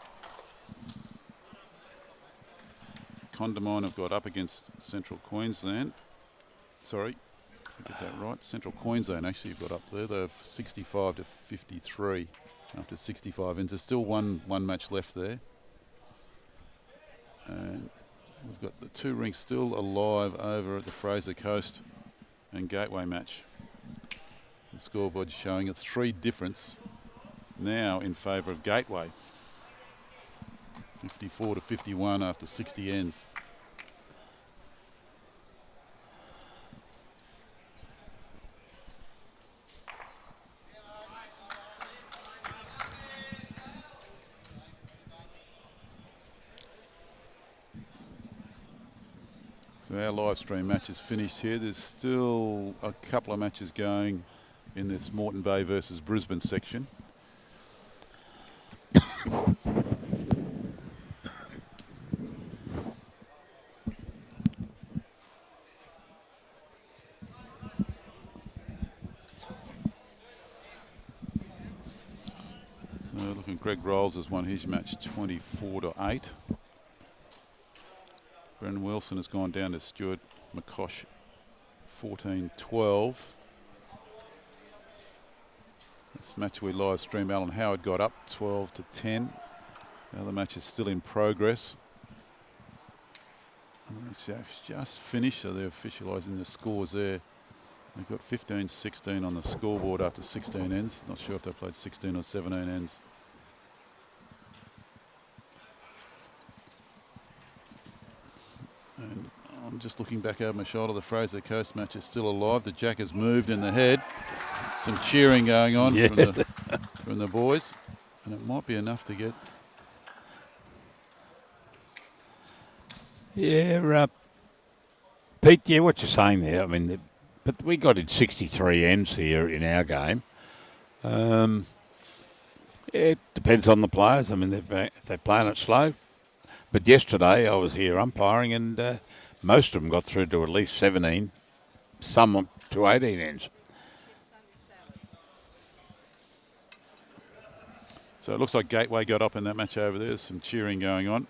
Condamine have got up against Central Queensland. Sorry, if I get that right. Central Queensland actually have got up there. They're 65 to 53 after 65 ends. There's still one match left there. And we've got the two rinks still alive over at the Fraser Coast and Gateway match. The scoreboard showing a 3 difference now in favour of Gateway. 54 to 51 after 60 ends. So our live stream match is finished here. There's still a couple of matches going in this Moreton Bay versus Brisbane section. So looking, Greg Rolls has won his match 24 to 8. Brendan Wilson has gone down to Stuart McCosh 14-12. This match we live stream, Alan Howard got up 12 to 10. The other match is still in progress. And it's just finished, so they're officialising the scores there. They've got 15-16 on the scoreboard after 16 ends. Not sure if they played 16 or 17 ends. And I'm just looking back over my shoulder. The Fraser Coast match is still alive. The jack has moved in the head. Some cheering going on from the boys. And it might be enough to get... Yeah, Pete, yeah, what you're saying there, I mean, but we got in 63 ends here in our game. It depends on the players. I mean, they're playing it slow. But yesterday I was here umpiring and most of them got through to at least 17, some to 18 ends. So it looks like Gateway got up in that match over there. There's some cheering going on.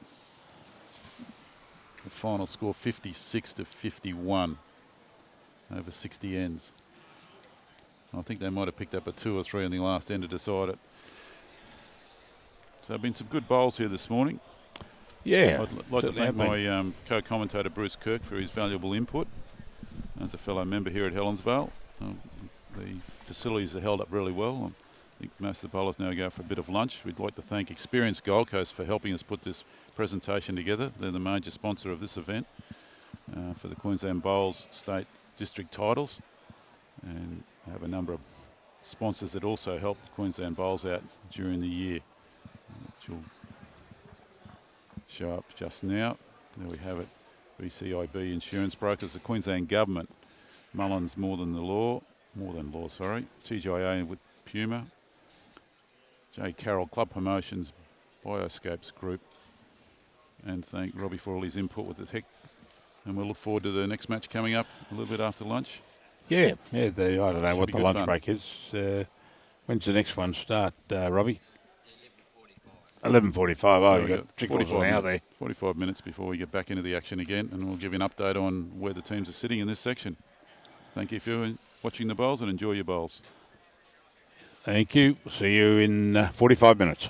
The final score 56 to 51 over 60 ends. I think they might have picked up a 2 or 3 in the last end to decide it. So there have been some good bowls here this morning. Yeah. I'd like to thank my co-commentator Bruce Kirk for his valuable input as a fellow member here at Helensvale. The facilities are held up really well. I think most of the bowlers now go for a bit of lunch. We'd like to thank Experience Gold Coast for helping us put this presentation together. They're the major sponsor of this event for the Queensland Bowls State District titles, and have a number of sponsors that also help Queensland Bowls out during the year, which will show up just now. There we have it. BCIB Insurance Brokers, the Queensland Government, Mullins More Than Law, TGIA with Puma, J. Carroll Club Promotions, Bioscapes Group, and thank Robbie for all his input with the tech. And we'll look forward to the next match coming up a little bit after lunch. Yeah, I don't know what the lunch break is. When's the next one start, Robbie? 11:45. 11:45. Oh, So you we've got 3/4 of an hour there. 45 minutes before we get back into the action again, and we'll give you an update on where the teams are sitting in this section. Thank you for watching the bowls and enjoy your bowls. Thank you. See you in 45 minutes.